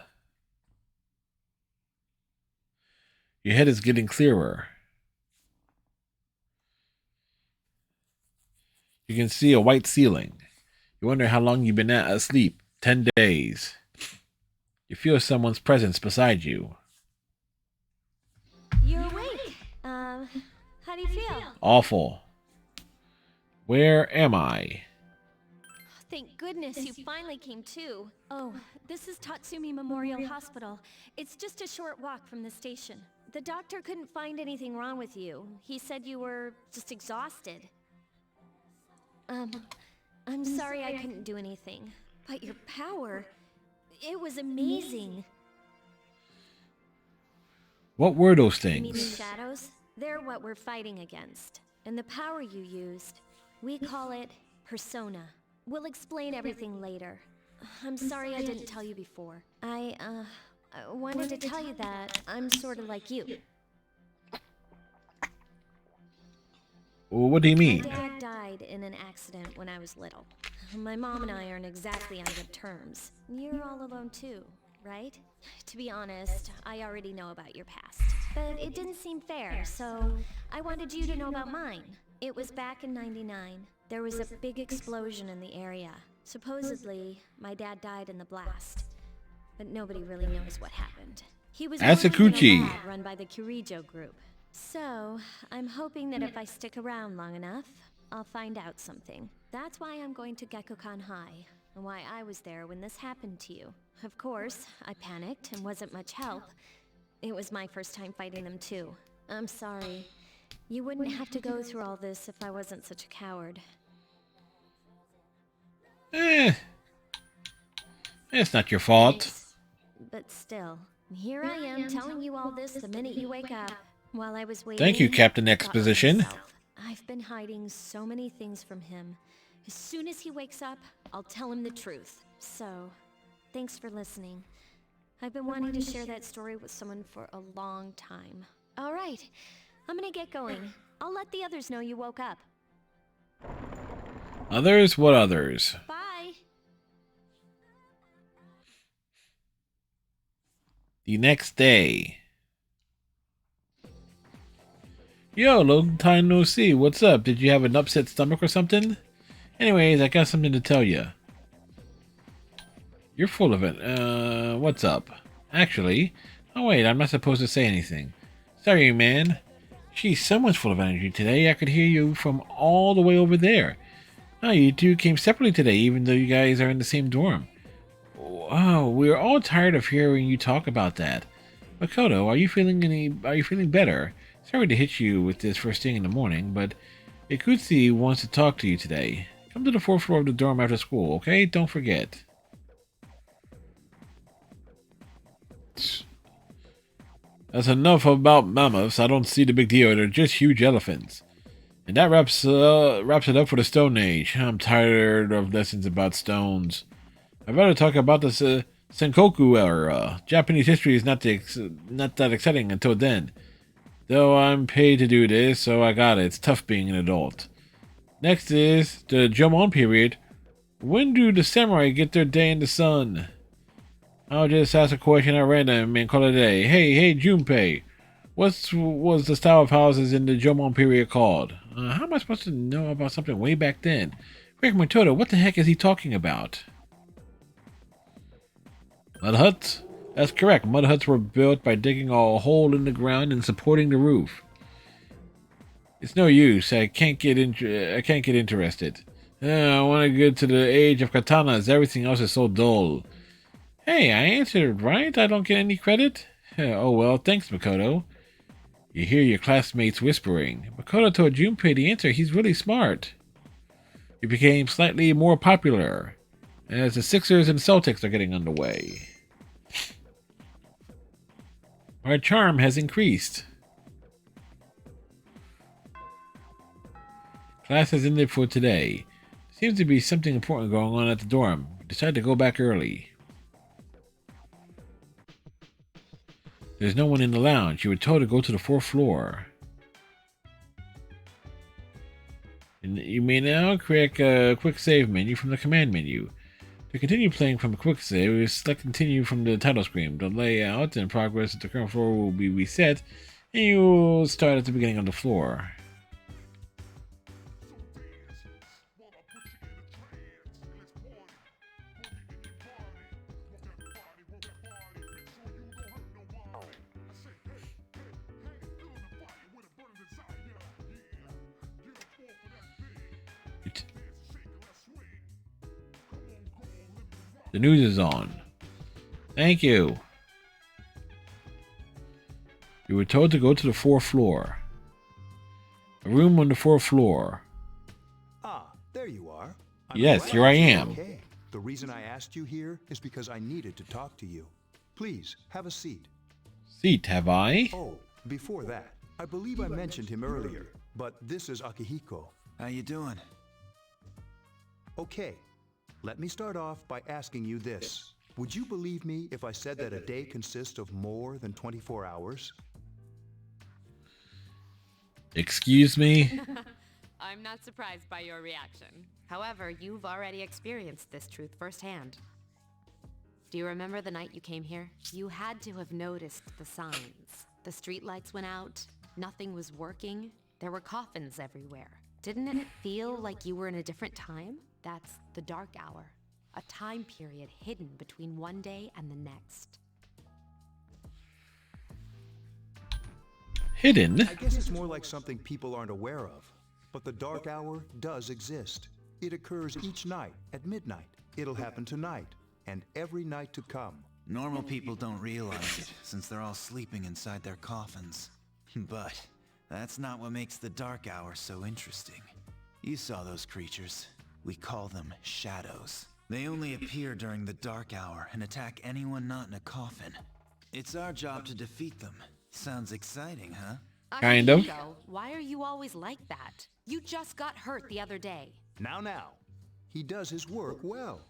Your head is getting clearer. You can see a white ceiling. You wonder how long you've been asleep. 10 days. You feel someone's presence beside you.
You're awake. How do you feel?
Awful. Where am I?
Thank goodness you finally came to. Oh, this is Tatsumi Memorial Hospital. It's just a short walk from the station. The doctor couldn't find anything wrong with you. He said you were just exhausted. I'm sorry I couldn't do anything. But your power, it was amazing.
What were those
You mean the
things?
shadows? They're what we're fighting against. And the power you used, we call it persona. We'll explain everything later. I'm sorry I didn't tell you before. I wanted to tell you that I'm sort of like you.
What do you mean?
My dad died in an accident when I was little. My mom and I aren't exactly on good terms. You're all alone too, right? To be honest, I already know about your past. But it didn't seem fair, so I wanted you to know about mine. It was back in '99. There was a big explosion in the area. Supposedly, my dad died in the blast. But nobody really knows what happened. He was
Asakuchi.
in a lab run by the Kirijo group. So, I'm hoping that if I stick around long enough, I'll find out something. That's why I'm going to Gekkoukan High, and why I was there when this happened to you. Of course, I panicked and wasn't much help. It was my first time fighting them too. I'm sorry. You wouldn't have to go through all this if I wasn't such a coward.
It's not your fault.
Thanks. But still, here I am telling you all this the minute you wake up. While I was waiting,
Thank you, Captain
I thought to
Exposition.
myself, I've been hiding so many things from him. As soon as he wakes up, I'll tell him the truth. So, thanks for listening. I've been wanting to share that story with someone for a long time. All right, I'm gonna get going. I'll let the others know you woke up.
Others? What others?
Bye.
The next day. Yo, long time no see. What's up? Did you have an upset stomach or something? Anyways, I got something to tell you. You're full of it. What's up? Actually, oh wait, I'm not supposed to say anything. Sorry, man. Geez, someone's full of energy today. I could hear you from all the way over there. Oh, you two came separately today, even though you guys are in the same dorm. Oh, we're all tired of hearing you talk about that. Makoto, are you feeling better? Sorry to hit you with this first thing in the morning, but Ikutsu wants to talk to you today. Come to the 4th floor of the dorm after school, okay? Don't forget. That's enough about mammoths. I don't see the big deal. They're just huge elephants. And that wraps it up for the Stone Age. I'm tired of lessons about stones. I'd rather talk about the Sengoku era. Japanese history is not that exciting until then. Though I'm paid to do this, so I got it. It's tough being an adult. Next is the Jomon period. When do the samurai get their day in the sun? I'll just ask a question at random and call it a day. Hey, Junpei. What was the style of houses in the Jomon period called? How am I supposed to know about something way back then? Rick Matoto, what the heck is he talking about? Mud huts? That's correct. Mud huts were built by digging a hole in the ground and supporting the roof. It's no use. I can't get interested. I want to get to the age of katanas. Everything else is so dull. Hey, I answered right. I don't get any credit. Oh well, thanks, Makoto. You hear your classmates whispering. Makoto told Junpei the answer. He's really smart. You became slightly more popular as the Sixers and Celtics are getting underway. Our charm has increased. Class has ended for today. Seems to be something important going on at the dorm. Decided to go back early. There's no one in the lounge. You were told to go to the 4th floor. And you may now create a quick save menu from the command menu. To continue playing from a quick save, select continue from the title screen. The layout and progress at the current floor will be reset, and you will start at the beginning of the floor. The news is on. Thank you. You were told to go to the 4th floor. A room on the 4th floor.
Ah, there you are.
Yes, here I am.
Okay. The reason I asked you here is because I needed to talk to you. Please, have a seat.
Seat, have I?
Oh, before that, I believe I mentioned him earlier, but this is Akihiko.
How you doing?
Okay, let me start off by asking you this. Would you believe me if I said that a day consists of more than 24 hours?
Excuse me?
I'm not surprised by your reaction. However, you've already experienced this truth firsthand. Do you remember the night you came here? You had to have noticed the signs. The streetlights went out, nothing was working, there were coffins everywhere. Didn't it feel like you were in a different time? That's the Dark Hour, a time period hidden between one day and the next.
Hidden?
I guess it's more like something people aren't aware of. But the Dark Hour does exist. It occurs each night at midnight. It'll happen tonight and every night to come.
Normal people don't realize it, since they're all sleeping inside their coffins. But that's not what makes the Dark Hour so interesting. You saw those creatures. We call them shadows. They only appear during the Dark Hour and attack anyone not in a coffin. It's our job to defeat them. Sounds exciting, huh?
Kind of.
Akihiko, why are you always like that? You just got hurt the other day.
Now. He does his work well.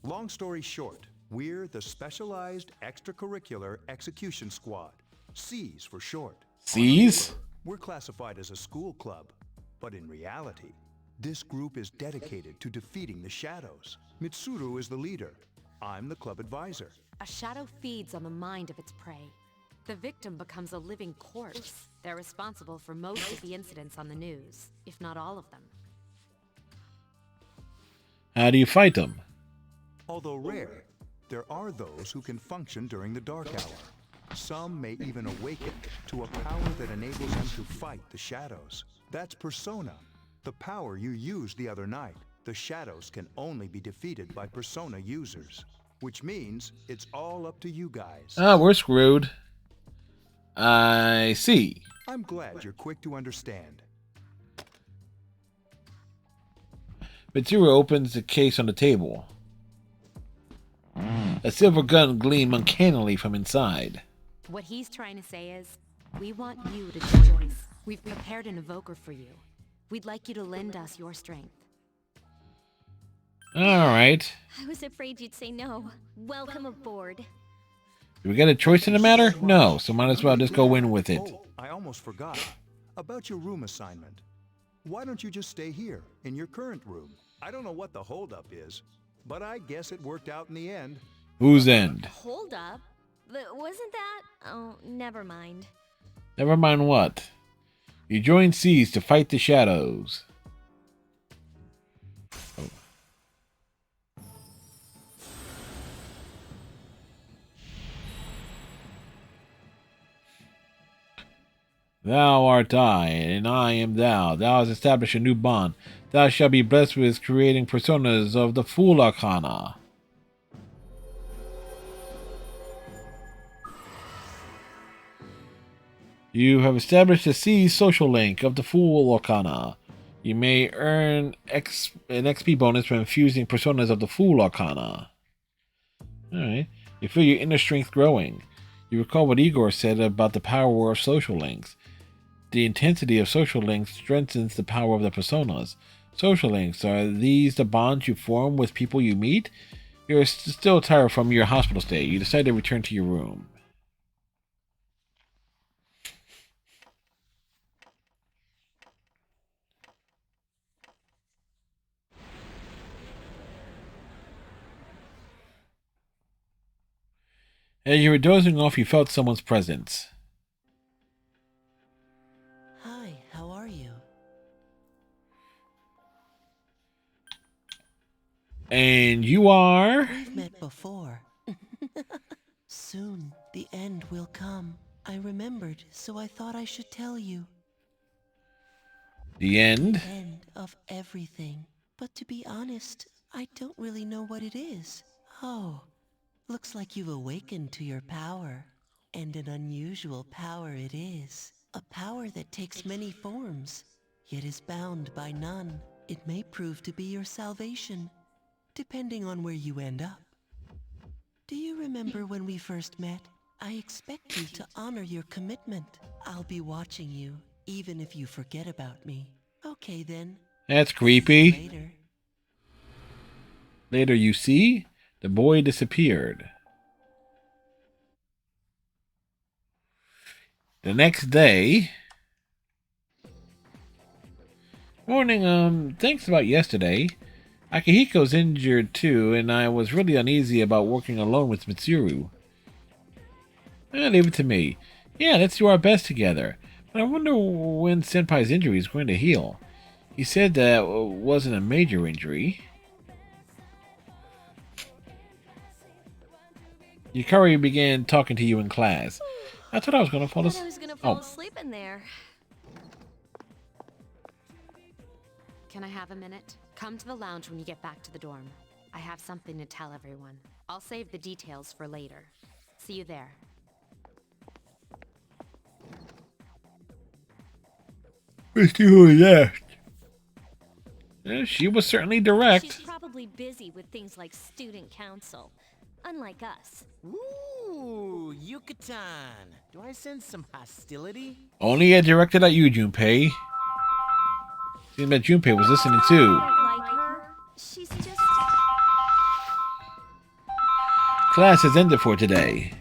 Long story short, we're the Specialized Extracurricular Execution Squad. SEAS for short.
SEAS?
We're classified as a school club, but in reality, this group is dedicated to defeating the shadows. Mitsuru is the leader. I'm the club advisor.
A shadow feeds on the mind of its prey. The victim becomes a living corpse. They're responsible for most of the incidents on the news, if not all of them.
How do you fight them?
Although rare, there are those who can function during the Dark Hour. Some may even awaken to a power that enables them to fight the shadows. That's Persona, the power you used the other night. The shadows can only be defeated by Persona users, which means it's all up to you guys.
Ah, we're screwed. I see.
I'm glad you're quick to understand.
Mitsuru opens the case on the table. A silver gun gleams uncannily from inside.
What he's trying to say is, we want you to join us. We've prepared an evoker for you. We'd like you to lend us your strength.
Alright.
I was afraid you'd say no. Welcome aboard.
Do we get a choice in the matter? No, so might as well just go in with it.
Oh, I almost forgot. About your room assignment. Why don't you just stay here, in your current room? I don't know what the holdup is, but I guess it worked out in the end.
Whose end?
Hold up. Wasn't that? Oh, never mind.
Never mind what. You join SEAS to fight the shadows. Oh. Thou art I, and I am thou. Thou hast established a new bond. Thou shalt be blessed with creating personas of the Fool Arcana. You have established a SEAS social link of the Fool Arcana. You may earn an XP bonus for infusing personas of the Fool Arcana. Alright. You feel your inner strength growing. You recall what Igor said about the power of social links. The intensity of social links strengthens the power of the personas. Social links, are these the bonds you form with people you meet? You're still tired from your hospital stay. You decide to return to your room. As you were dozing off, you felt someone's presence.
Hi, how are you?
And you are?
We've met before. Soon, the end will come. I remembered, so I thought I should tell you.
The end?
The end of everything. But to be honest, I don't really know what it is. Oh, looks like you've awakened to your power. And an unusual power it is. A power that takes many forms, yet is bound by none. It may prove to be your salvation, depending on where you end up. Do you remember when we first met? I expect you to honor your commitment. I'll be watching you, even if you forget about me. Okay then.
That's creepy.
Later.
Later, you see, the boy disappeared. The next day,
Morning, thanks about yesterday. Akihiko's injured too, and I was really uneasy about working alone with Mitsuru. Leave it to me. Yeah, let's do our best together. But I wonder when Senpai's injury is going to heal. He said that wasn't a major injury. Yukari began talking to you in class. I thought I was going to fall
asleep in there.
Can I have a minute? Come to the lounge when you get back to the dorm. I have something to tell everyone. I'll save the details for later. See you there.
Let's see who left. She was certainly direct.
She's probably busy with things like student council, unlike us.
Ooh, Yucatan. Do I sense some hostility?
Only directed at you, Junpei. Seemed that Junpei was listening too.
Like her, she's just...
Class has ended for today.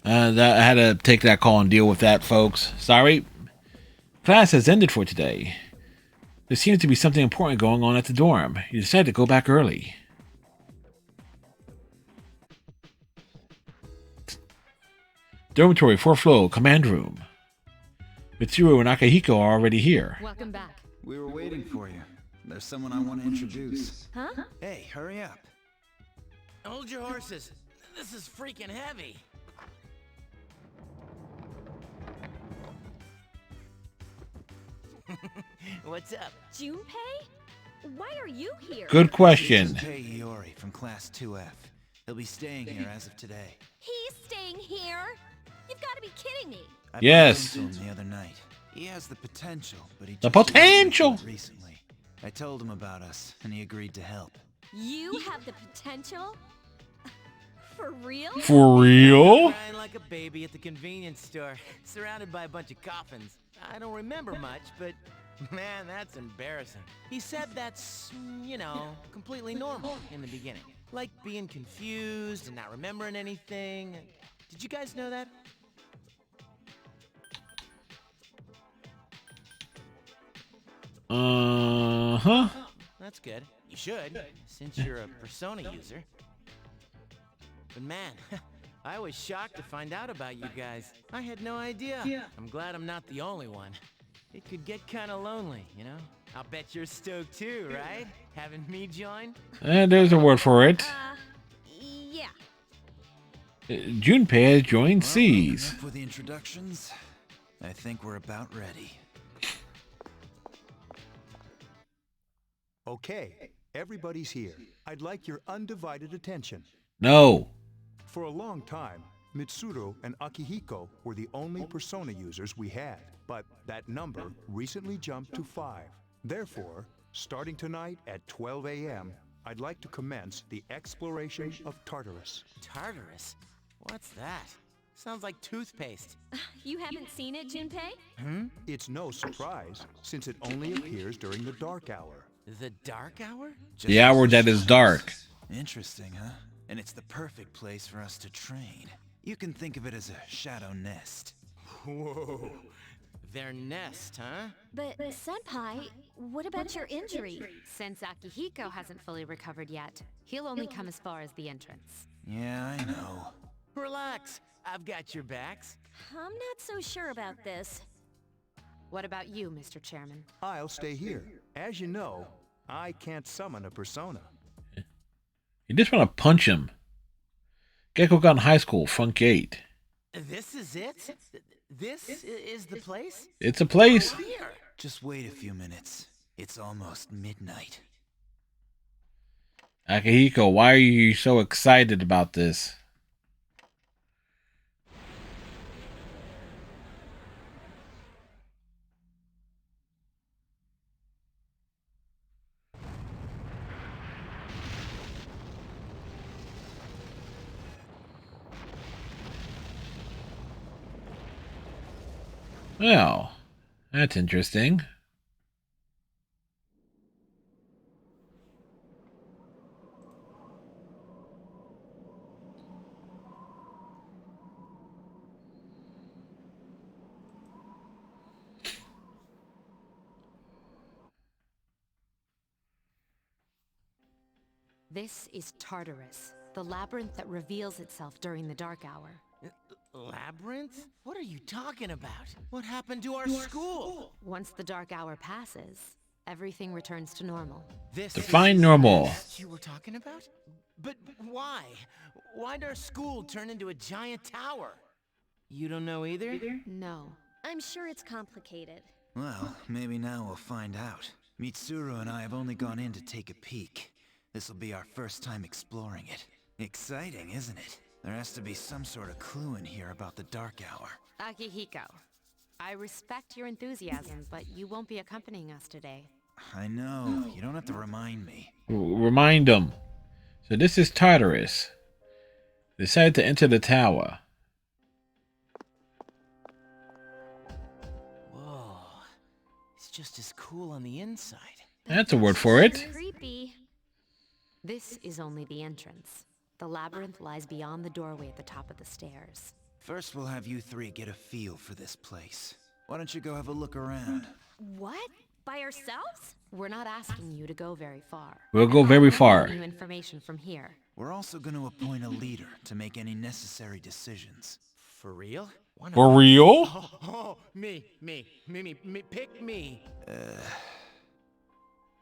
I had to take that call and deal with that, folks. Sorry. Class has ended for today. There seems to be something important going on at the dorm. You decided to go back early. Dormitory, 4th floor, command room. Mitsuru and Akihiko are already here.
Welcome back.
We were waiting for you. There's someone I want to introduce.
Huh?
Hey, hurry up.
Hold your horses. This is freaking heavy. What's up?
Junpei? Why are you here?
Good question.
Junpei Iori from Class 2F. He'll be staying here as of today.
He's staying here? You've got to be kidding me.
I
Yes.
bumped into him the other night. He has the potential, but he
The
just
potential!
wasn't recently. I told him about us, and he agreed to help.
You have the potential? For real?
For real?
Crying like a baby at the convenience store, surrounded by a bunch of coffins. I don't remember much, but man, that's embarrassing. He said that's, you know, completely normal in the beginning. Like being confused and not remembering anything. Did you guys know that?
Uh-huh.
That's good. You should, since you're a Persona user. But man, I was shocked to find out about you guys. I had no idea. I'm glad I'm not the only one. It could get kinda lonely, you know? I'll bet you're stoked too, right? Having me join?
And there's a word for it.
Yeah.
Junpei has joined C's.
Enough with the introductions. I think we're about ready.
Okay, everybody's here. I'd like your undivided attention.
No.
For a long time, Mitsuru and Akihiko were the only Persona users we had, but that number recently jumped to 5. Therefore, starting tonight at 12 a.m., I'd like to commence the exploration of Tartarus.
Tartarus? What's that? Sounds like toothpaste.
You haven't seen it, Junpei?
It's no surprise, since it only appears during the dark hour.
The dark hour?
The hour that is dark.
Interesting, huh? And it's the perfect place for us to train. You can think of it as a shadow nest.
Whoa. Their nest, huh?
But, Senpai, what about your injury?
Since Akihiko hasn't fully recovered yet, he'll only come as far as the entrance.
Yeah, I know.
Relax. I've got your backs.
I'm not so sure about this.
What about you, Mr. Chairman?
I'll stay here. As you know, I can't summon a Persona.
You just want to punch him. Gekogan High School, front gate.
This is it? This is the place?
It's a place.
Here.
Just wait a few minutes. It's almost midnight.
Akihiko, why are you so excited about this? Well, that's interesting.
This is Tartarus, the labyrinth that reveals itself during the dark hour.
Labyrinth? What are you talking about? What happened to our school?
Once the dark hour passes, everything returns to normal.
This
Define normal.
You were talking about? But why? Why'd our school turn into a giant tower? You don't know either?
No.
I'm sure it's complicated.
Well, maybe now we'll find out. Mitsuru and I have only gone in to take a peek. This'll be our first time exploring it. Exciting, isn't it? There has to be some sort of clue in here about the dark hour.
Akihiko, I respect your enthusiasm, but you won't be accompanying us today.
I know. You don't have to remind me.
Remind them. So this is Tartarus. Decided to enter the tower.
Whoa. It's just as cool on the inside.
That's a word for it.
Creepy.
This is only the entrance. The labyrinth lies beyond the doorway at the top of the stairs.
First, we'll have you three get a feel for this place. Why don't you go have a look around?
What? By ourselves?
We're not asking you to go very far.
We'll go very far.
New information from here.
We're also going to appoint a leader to make any necessary decisions.
For real?
For real?
Oh, me, pick me.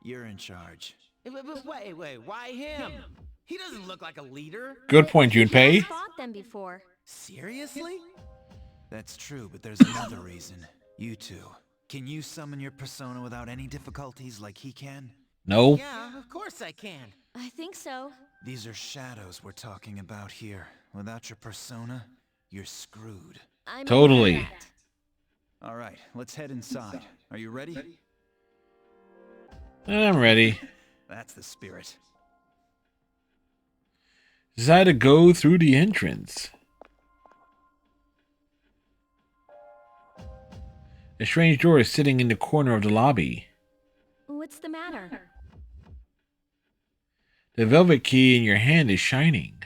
You're in charge.
Wait, why him? He doesn't look like a leader.
Good point, Junpei.
I've fought them before.
Seriously?
That's true, but there's another reason. You two. Can you summon your persona without any difficulties like he can?
No.
Yeah, of course I can.
I think so.
These are shadows we're talking about here. Without your persona, you're screwed.
I'm
Totally.
aware of that.
All right, let's head inside. Are you ready?
I'm ready.
That's the spirit.
Decided to go through the entrance. A strange door is sitting in the corner of the lobby.
What's the matter?
The velvet key in your hand is shining.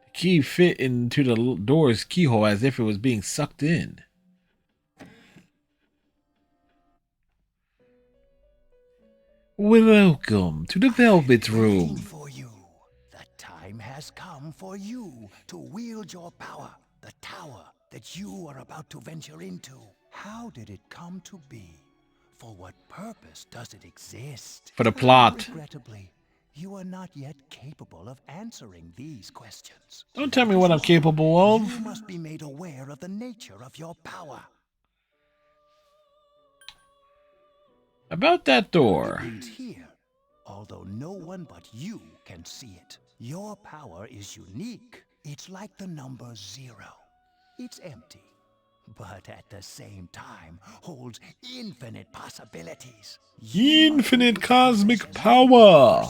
The key fit into the door's keyhole as if it was being sucked in. Welcome to the Velvet Room.
For you. The time has come for you to wield your power, the tower that you are about to venture into. How did it come to be? For what purpose does it exist?
For the plot.
Regrettably, you are not yet capable of answering these questions.
Don't tell me what I'm capable of.
You must be made aware of the nature of your power.
About that door.
It's here, although no one but you can see it. Your power is unique. It's like the number 0. It's empty, but at the same time holds infinite possibilities.
Infinite cosmic power.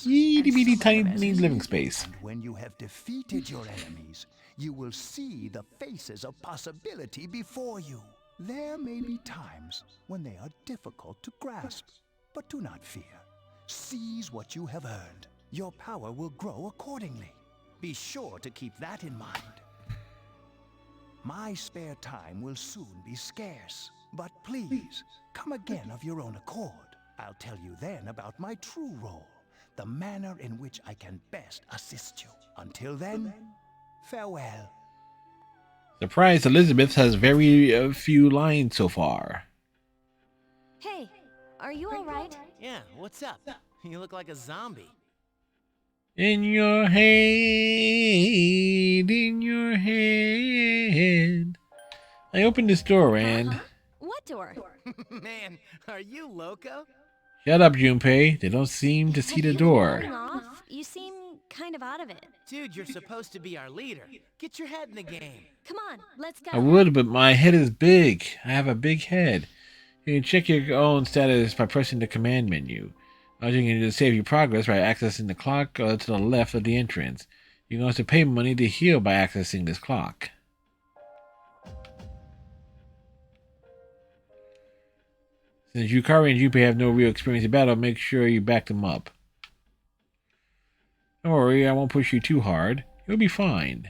Itty bitty tiny living space.
And when you have defeated your enemies, you will see the faces of possibility before you. There may be times when they are difficult to grasp, but do not fear. Seize what you have earned. Your power will grow accordingly. Be sure to keep that in mind. My spare time will soon be scarce, but please, come again of your own accord. I'll tell you then about my true role, the manner in which I can best assist you. Until then, farewell.
Surprise, Elizabeth has very few lines so far.
Hey, are you alright?
Yeah, what's up? You look like a zombie.
In your head, in your head. I opened this door and...
What door?
Man, are you loco?
Shut up, Junpei. They don't seem to see the door.
Off? You seem kind of out of it.
Dude, you're supposed to be our leader. Get your head in the game.
Come on, let's go.
I would, but my head is big. I have a big head. You can check your own status by pressing the command menu. Also, you can do to save your progress by accessing the clock to the left of the entrance. You can also pay money to heal by accessing this clock. Since Yukari and Junpei have no real experience in battle, make sure you back them up. Don't worry, I won't push you too hard. You'll be fine.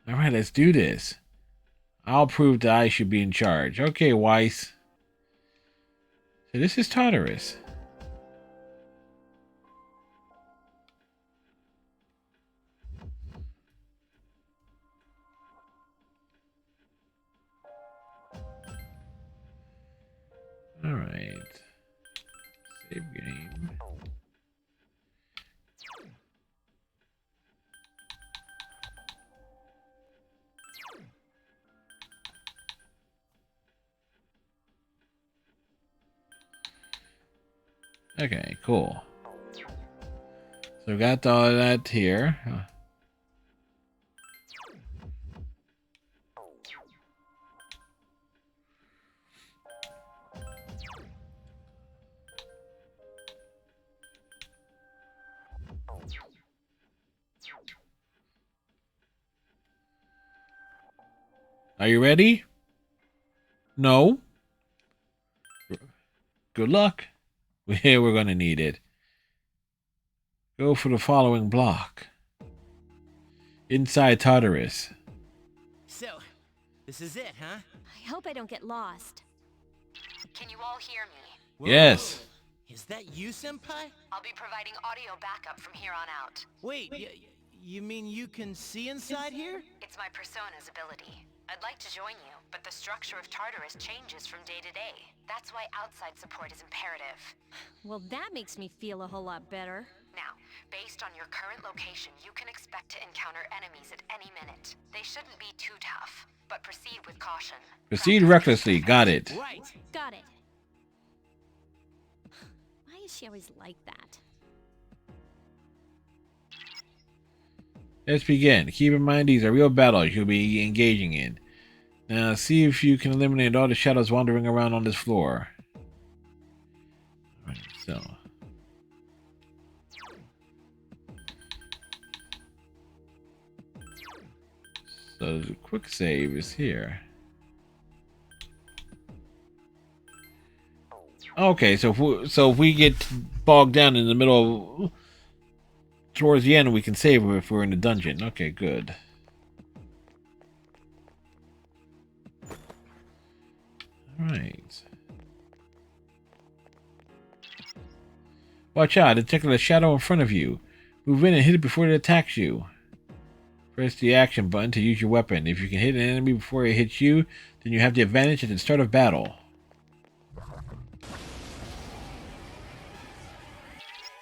Alright, let's do this. I'll prove that I should be in charge. Okay, Weiss. So this is Tartarus. Alright. Save game. Okay, cool. So we got all that here. Are you ready? No? Good luck. We're gonna need it. Go for the following block. Inside Tartarus.
So, this is it, huh?
I hope I don't get lost.
Can you all hear me?
Whoa.
Yes.
Is that you, Senpai?
I'll be providing audio backup from here on out.
Wait, you mean you can see inside here?
It's my persona's ability. I'd like to join you, but the structure of Tartarus changes from day to day. That's why outside support is imperative.
Well, that makes me feel a whole lot better.
Now, based on your current location, you can expect to encounter enemies at any minute. They shouldn't be too tough, but proceed with caution.
Proceed recklessly. Got it.
Right.
Got it. Why is she always like that?
Let's begin. Keep in mind these are real battles you'll be engaging in. Now see if you can eliminate all the shadows wandering around on this floor. Alright, so. So the quick save is here. Okay, so if we get bogged down in the middle towards the end, we can save if we're in the dungeon. Okay, good. Alright. Watch out, detect a shadow in front of you. Move in and hit it before it attacks you. Press the action button to use your weapon. If you can hit an enemy before it hits you, then you have the advantage at the start of battle.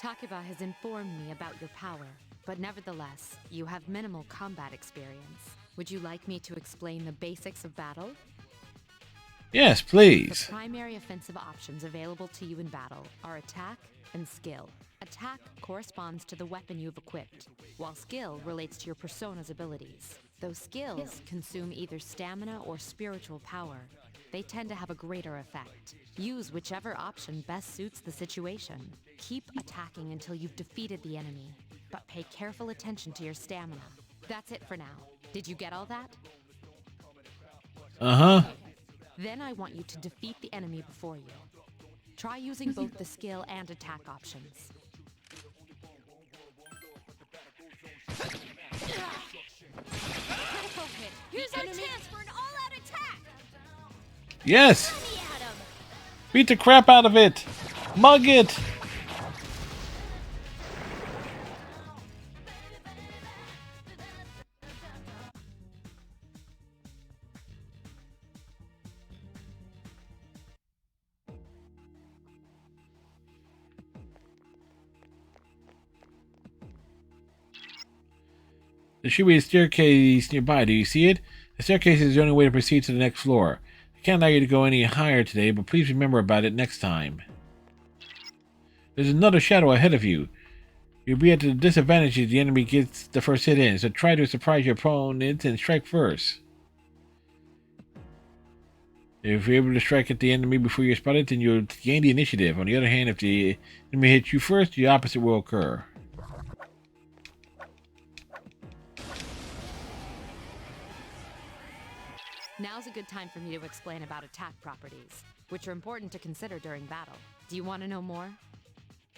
Takeba has informed me about your power, but nevertheless, you have minimal combat experience. Would you like me to explain the basics of battle?
Yes,
The
please.
primary offensive options available to you in battle are attack and skill. Attack corresponds to the weapon you've equipped, while skill relates to your persona's abilities. Those skills consume either stamina or spiritual power. They tend to have a greater effect. Use whichever option best suits the situation. Keep attacking until you've defeated the enemy, but pay careful attention to your stamina. That's it for now. Did you get all that?
Uh-huh.
Then I want you to defeat the enemy before you. Try using both the skill and attack options.
Critical hit. Here's our chance for an all-out attack.
Yes.
Enemy at him.
Beat the crap out of it. Mug it. There should be a staircase nearby. Do you see it? The staircase is the only way to proceed to the next floor. I can't allow you to go any higher today, but please remember about it next time. There's another shadow ahead of you. You'll be at a disadvantage if the enemy gets the first hit in, so try to surprise your opponent and strike first. If you're able to strike at the enemy before you're spotted, then you'll gain the initiative. On the other hand, if the enemy hits you first, the opposite will occur.
Now's a good time for me to explain about attack properties, which are important to consider during battle. Do you want to know more?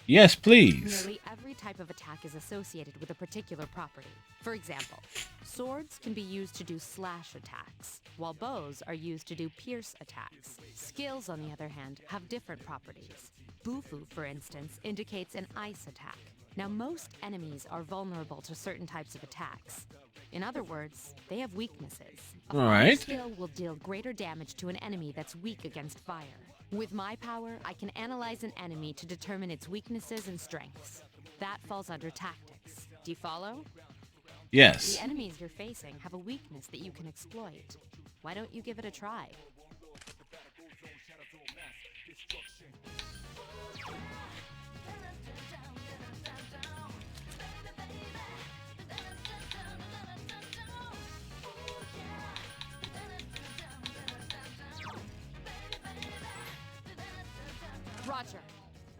Yes, please.
Nearly every type of attack is associated with a particular property. For example, swords can be used to do slash attacks, while bows are used to do pierce attacks. Skills, on the other hand, have different properties. Bufu, for instance, indicates an ice attack. Now, most enemies are vulnerable to certain types of attacks. In other words, they have weaknesses. A
All
fire
right.
skill will deal greater damage to an enemy that's weak against fire. With my power, I can analyze an enemy to determine its weaknesses and strengths. That falls under tactics. Do you follow?
Yes.
The enemies you're facing have a weakness that you can exploit. Why don't you give it a try? Roger.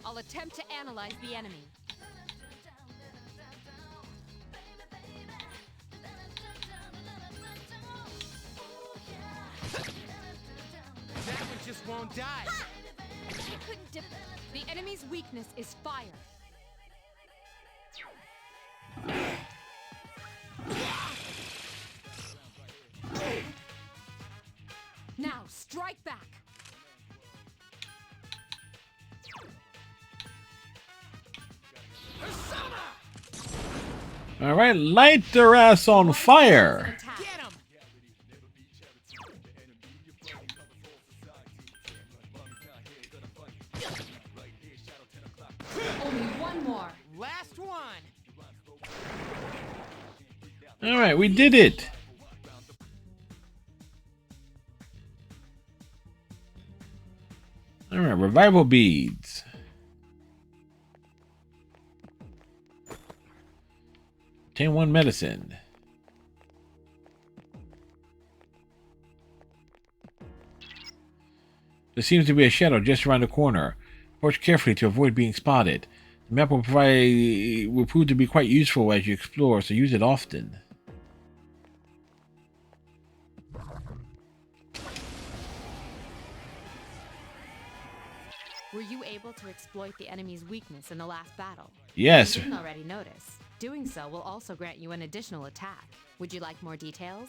I'll attempt to analyze the enemy.
That one just won't die.
You couldn't the enemy's weakness is fire. Now, strike back.
All right, light their ass on fire.
Only one more.
Last one.
All right, we did it. All right, revival beads. Obtain 1 medicine. There seems to be a shadow just around the corner. Approach carefully to avoid being spotted. The map will prove to be quite useful as you explore, so use it often.
Were you able to exploit the enemy's weakness in the last battle?
Yes.
You didn't already notice. Doing so will also grant you an additional attack. Would you like more details?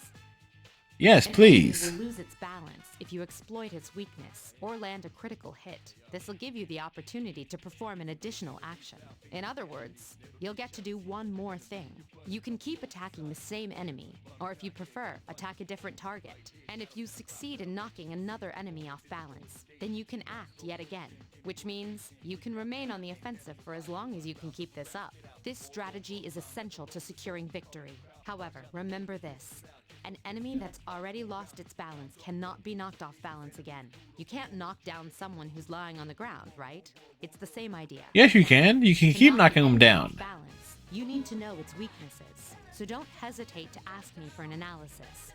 Yes,
An
please.
enemy will lose its balance if you exploit its weakness or land a critical hit. This will give you the opportunity to perform an additional action. In other words, you'll get to do one more thing. You can keep attacking the same enemy, or if you prefer, attack a different target. And if you succeed in knocking another enemy off balance, then you can act yet again, which means you can remain on the offensive for as long as you can keep this up. This strategy is essential to securing victory. However, remember this. An enemy that's already lost its balance cannot be knocked off balance again. You can't knock down someone who's lying on the ground, right? It's the same idea.
Yes, you can. You can keep knocking them down.
Balance. You need to know its weaknesses, so don't hesitate to ask me for an analysis.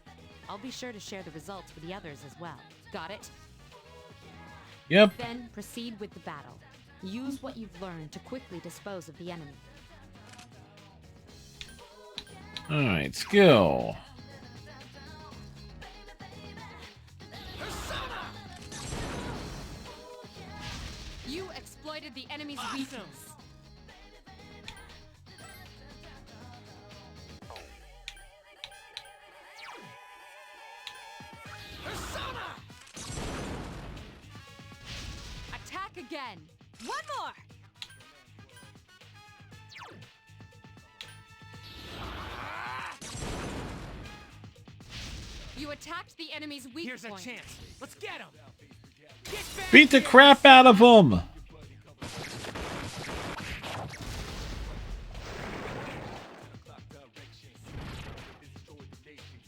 I'll be sure to share the results with the others as well. Got it?
Yep.
Then proceed with the battle. Use what you've learned to quickly dispose of the enemy.
Alright, skill.
You exploited the enemy's weakness. Attack again. One more. You attacked the enemy's weak point. Here's a chance. Let's get him.
Beat the crap out of them.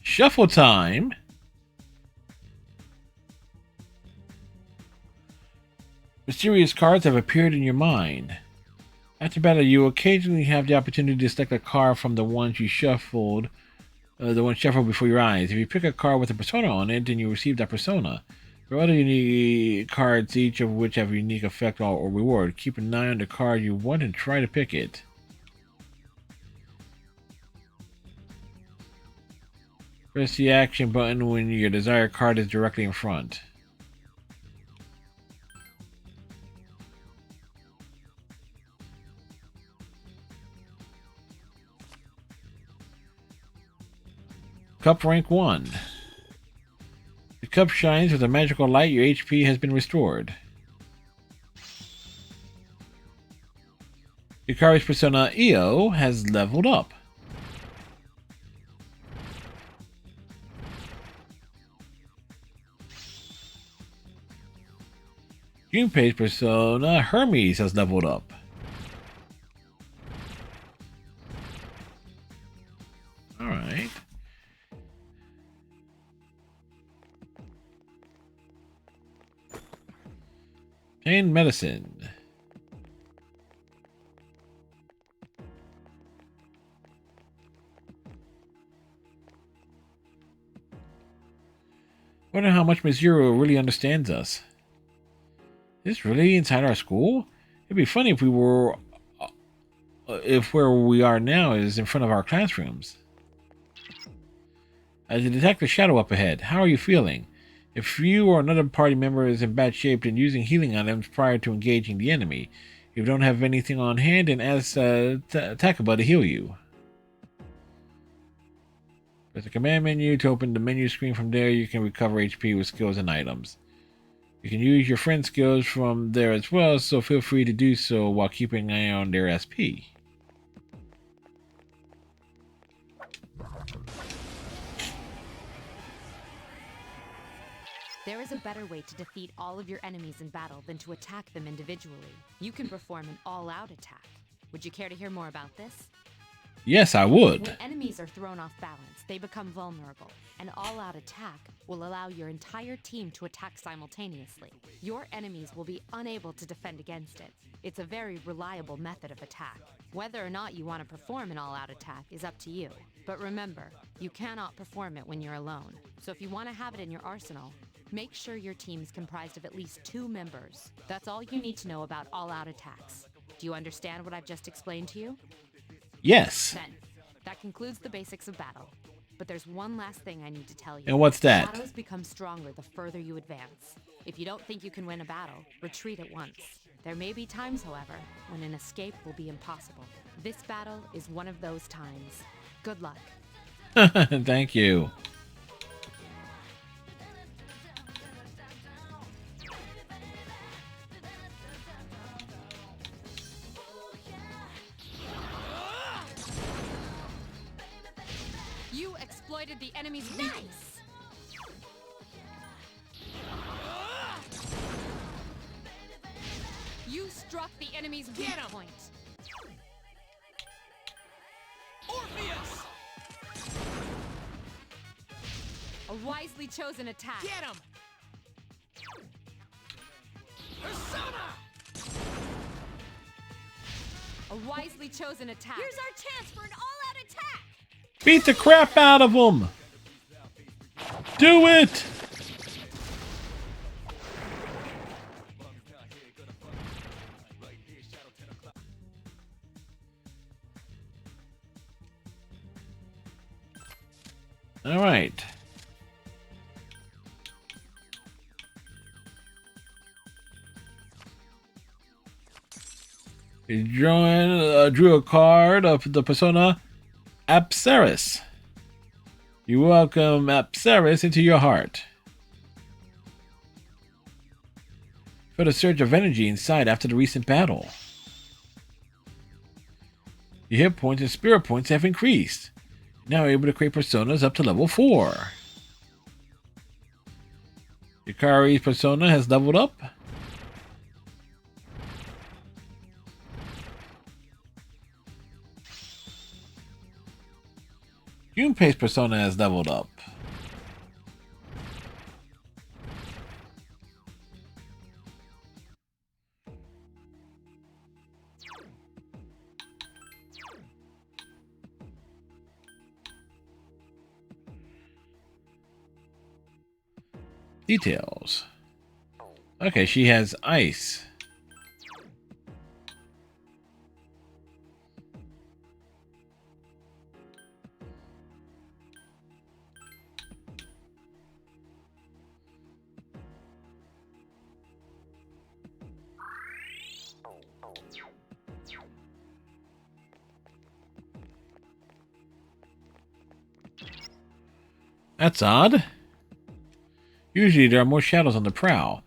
Shuffle time. Mysterious cards have appeared in your mind. After battle, you occasionally have the opportunity to select a card from the ones you shuffled, shuffled before your eyes. If you pick a card with a persona on it, then you receive that persona. There are other unique cards, each of which have a unique effect or reward. Keep an eye on the card you want and try to pick it. Press the action button when your desired card is directly in front. Cup rank 1. The cup shines with a magical light. Your HP has been restored. Yukari's persona Io has leveled up. Junpei's persona Hermes has leveled up. Alright. Pain medicine. Wonder how much Miss Zero really understands us. Is this really inside our school? It'd be funny if we were... if where we are now is in front of our classrooms. As you detect a shadow up ahead, how are you feeling? If you or another party member is in bad shape, then using healing items prior to engaging the enemy. If you don't have anything on hand, then ask Takaba to heal you. Press the command menu to open the menu screen. From there, you can recover HP with skills and items. You can use your friend's skills from there as well, so feel free to do so while keeping an eye on their SP.
There is a better way to defeat all of your enemies in battle than to attack them individually. You can perform an all-out attack. Would you care to hear more about this?
Yes, I would.
When enemies are thrown off balance, they become vulnerable. An all-out attack will allow your entire team to attack simultaneously. Your enemies will be unable to defend against it. It's a very reliable method of attack. Whether or not you want to perform an all-out attack is up to you. But remember, you cannot perform it when you're alone. So if you want to have it in your arsenal, make sure your team's comprised of at least 2 members. That's all you need to know about all-out attacks. Do you understand what I've just explained to you?
Yes.
Then, that concludes the basics of battle. But there's one last thing I need to tell you.
And what's that?
Battles become stronger the further you advance. If you don't think you can win a battle, retreat at once. There may be times, however, when an escape will be impossible. This battle is one of those times. Good luck.
Thank you.
You exploited the enemy's weakness. You struck the enemy's weak point.
Orpheus!
A wisely chosen attack.
Get him! Persona!
A wisely chosen attack.
Here's our chance for an all-out attack.
Beat the crap out of him. Do it. All right. You drew a card of the persona Apsaris. You welcome Apsaris into your heart. Felt a surge of energy inside after the recent battle. Your hit points and spirit points have increased. Now able to create personas up to level 4. Yukari's persona has leveled up. Junpei's persona has leveled up. Details. Okay, she has ice. That's odd. Usually there are more shadows on the prowl.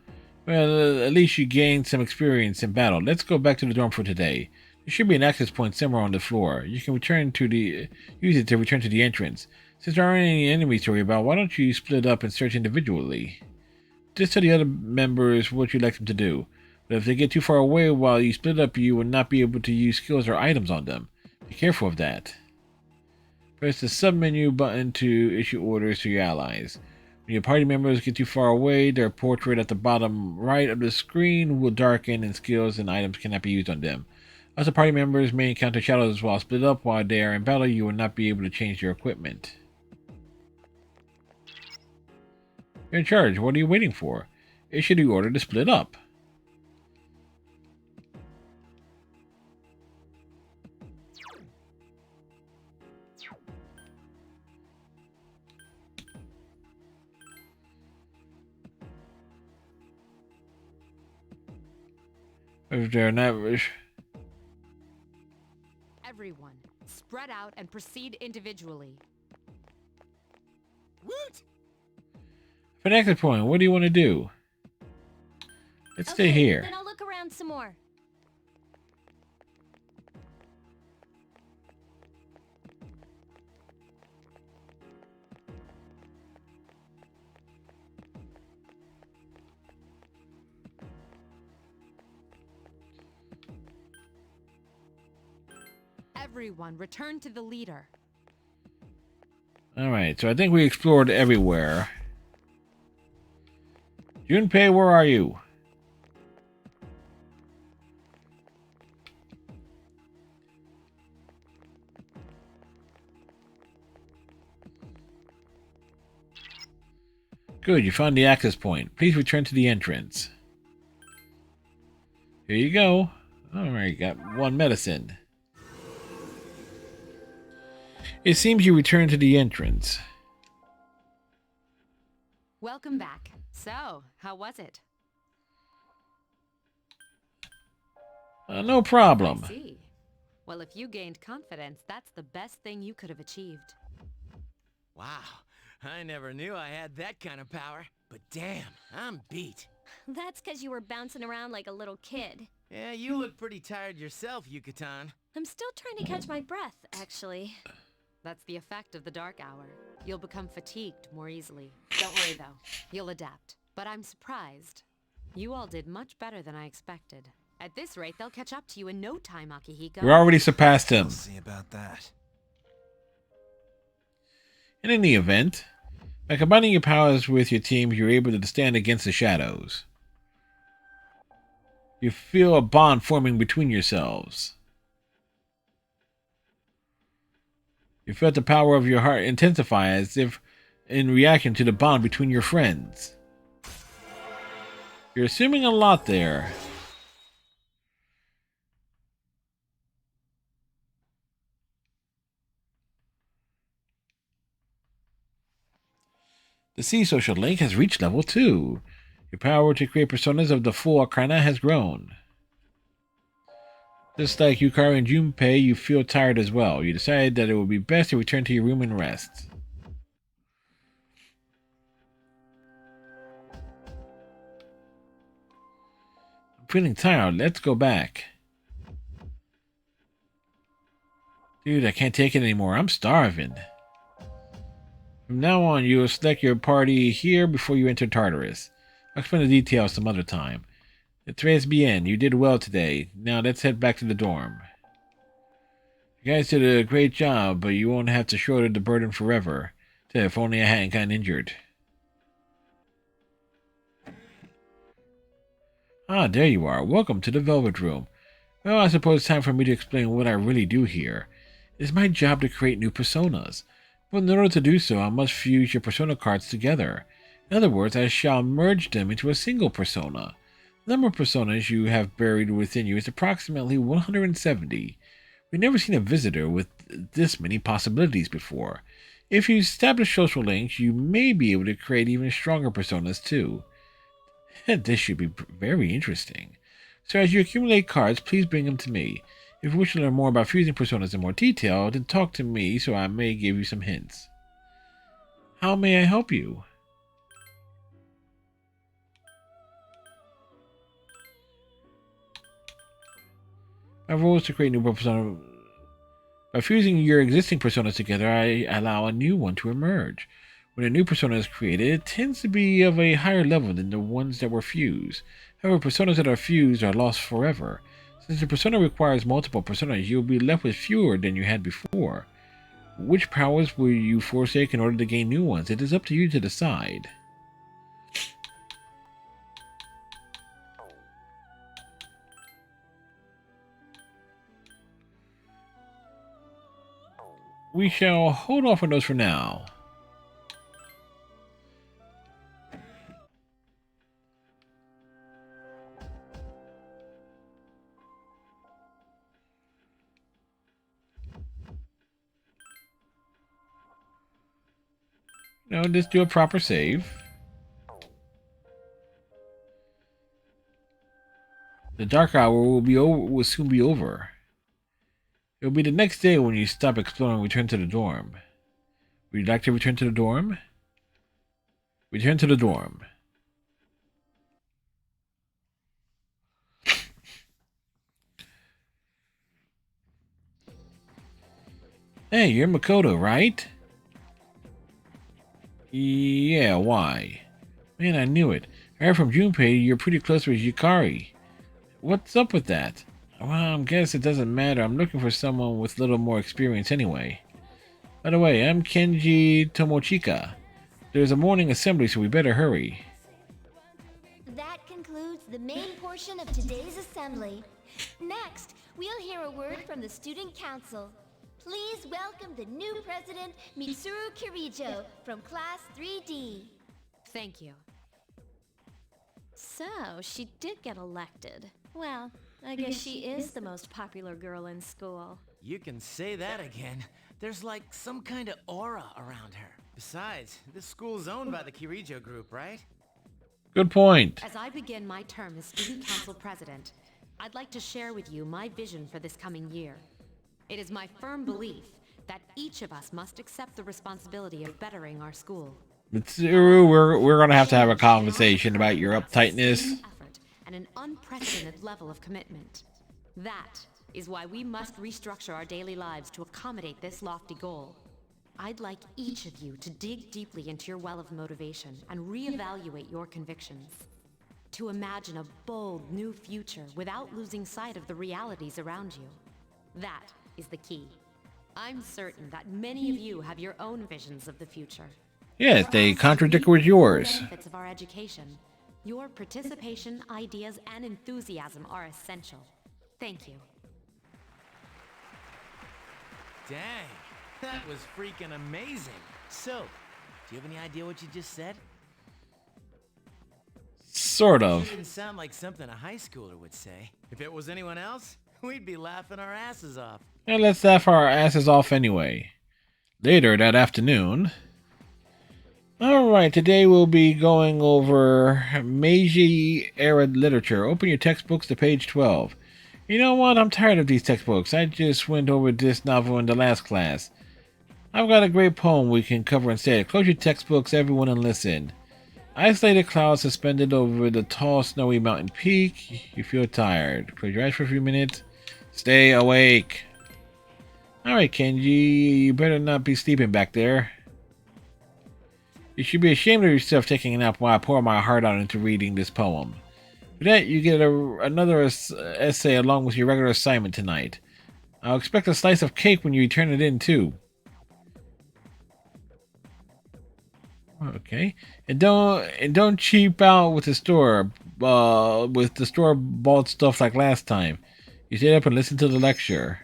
Well, at least you gained some experience in battle. Let's go back to the dorm for today. There should be an access point somewhere on the floor. You can use it to return to the entrance. Since there aren't any enemies to worry about, why don't you split up and search individually? Just tell the other members what you'd like them to do. But if they get too far away while you split up, you will not be able to use skills or items on them. Be careful of that. Press the sub-menu button to issue orders to your allies. When your party members get too far away, their portrait at the bottom right of the screen will darken and skills and items cannot be used on them. Also, party members may encounter shadows while split up. While they are in battle, you will not be able to change your equipment. You're in charge. What are you waiting for? Issue the order to split up. If they're not...
Everyone, spread out and proceed individually.
Woot!
For an exit point, what do you want to do? Let's stay here.
Then I'll look around some more.
Everyone, return to the leader.
Alright, so I think we explored everywhere. Junpei, where are you? Good, you found the access point. Please return to the entrance. Here you go. Alright, got one medicine. It seems you returned to the entrance.
Welcome back. So, how was it?
No problem.
I see. Well, if you gained confidence, that's the best thing you could have achieved.
Wow, I never knew I had that kind of power. But damn, I'm beat.
That's because you were bouncing around like a little kid.
Yeah, you look pretty tired yourself, Yucatan.
I'm still trying to catch my breath, actually.
That's the effect of the dark hour. You'll become fatigued more easily. Don't worry though, you'll adapt. But I'm surprised. You all did much better than I expected. At this rate, they'll catch up to you in no time, Akihiko.
We already surpassed him.
We'll see about that.
In any event,
By combining your powers with your team, you're able to stand against the shadows. You feel a bond forming between yourselves. You felt the power of your heart intensify as if in reaction to the bond between your friends. You're assuming a lot there. The Sea Social Link has reached level 2. Your power to create personas of the full Arcana has grown. Just like Yukari and Junpei, you feel tired as well. You decide that it would be best to return to your room and rest. I'm feeling tired. Let's go back. Dude, I can't take it anymore. I'm starving. From now on, you will select your party here before you enter Tartarus. I'll explain the details some other time. Tres bien, you did well today. Now let's head back to the dorm. You guys did a great job, but you won't have to shoulder the burden forever. If only I hadn't gotten injured. Ah, there you are. Welcome to the Velvet Room. Well, I suppose it's time for me to explain what I really do here. It is my job to create new personas. But in order to do so, I must fuse your persona cards together. In other words, I shall merge them into a single persona. The number of personas you have buried within you is approximately 170. We've never seen a visitor with this many possibilities before. If you establish social links, you may be able to create even stronger personas too. This should be very interesting. So as you accumulate cards, please bring them to me. If you wish to learn more about fusing personas in more detail, then talk to me so I may give you some hints. How may I help you? My role is to create new persona. By fusing your existing personas together, I allow a new one to emerge. When a new persona is created, it tends to be of a higher level than the ones that were fused. However, personas that are fused are lost forever. Since the persona requires multiple personas, you will be left with fewer than you had before. Which powers will you forsake in order to gain new ones? It is up to you to decide. We shall hold off on those for now. No, just do a proper save. The dark hour will soon be over. It will be the next day when you stop exploring and return to the dorm. Would you like to return to the dorm? Return to the dorm. Hey, you're Makoto, right? Yeah, why? Man, I knew it. I heard from Junpei you're pretty close with Yukari. What's up with that? Well, I guess it doesn't matter. I'm looking for someone with a little more experience anyway. By the way, I'm Kenji Tomochika. There's a morning assembly, so we better hurry.
That concludes the main portion of today's assembly. Next, we'll hear a word from the Student Council. Please welcome the new president, Mitsuru Kirijo, from Class 3D.
Thank you.
So, she did get elected. Well, I guess she is the most popular girl in school.
You can say that again. There's like some kind of aura around her. Besides, this school's owned by the Kirijo group, right?
Good point.
As I begin my term as Student Council President, I'd like to share with you my vision for this coming year. It is my firm belief that each of us must accept the responsibility of bettering our school.
Mitsuru, we're gonna have to have a conversation about your uptightness.
Effort and an unprecedented level of commitment. That is why we must restructure our daily lives to accommodate this lofty goal. I'd like each of you to dig deeply into your well of motivation and reevaluate your convictions. To imagine a bold new future without losing sight of the realities around you. That is the key. I'm certain that many of you have your own visions of the future.
Yes, they contradict with yours.
Benefits of our education. Your participation, ideas, and enthusiasm are essential. Thank you.
Dang, that was freaking amazing. So, do you have any idea what you just said?
Sort of.
It didn't sound like something a high schooler would say. If it was anyone else, we'd be laughing our asses off.
And let's laugh our asses off anyway. Later that afternoon. Alright, today we'll be going over Meiji era literature. Open your textbooks to page 12. You know what? I'm tired of these textbooks. I just went over this novel in the last class. I've got a great poem we can cover instead. Close your textbooks, everyone, and listen. Isolated clouds suspended over the tall, snowy mountain peak. You feel tired. Close your eyes for a few minutes. Stay awake. Alright, Kenji. You better not be sleeping back there. You should be ashamed of yourself taking a nap while I pour my heart out into reading this poem. For that, you get another essay along with your regular assignment tonight. I'll expect a slice of cake when you turn it in, too. Okay, and don't cheap out with the store bought stuff like last time. You stay up and listen to the lecture.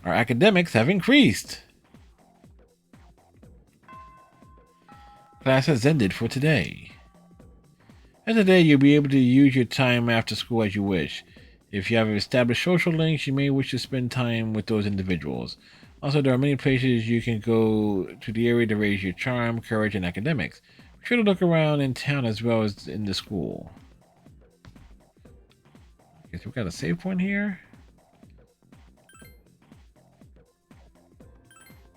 Our academics have increased. Class has ended for today. And today you'll be able to use your time after school as you wish. If you have established social links, you may wish to spend time with those individuals. Also, there are many places you can go to the area to raise your charm, courage, and academics. Be sure to look around in town as well as in the school. Okay, so we got a save point here.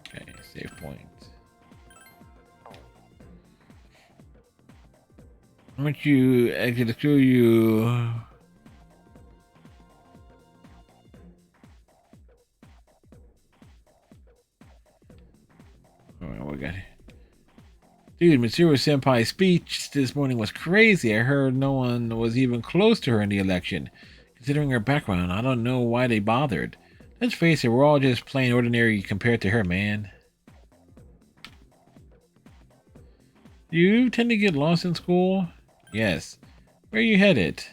Okay, save point. Once you exit the school, you... Alright, we got it. Dude, Mitsuru Senpai's speech this morning was crazy. I heard no one was even close to her in the election. Considering her background, I don't know why they bothered. Let's face it, we're all just plain ordinary compared to her, man. You tend to get lost in school? Yes. Where are you headed?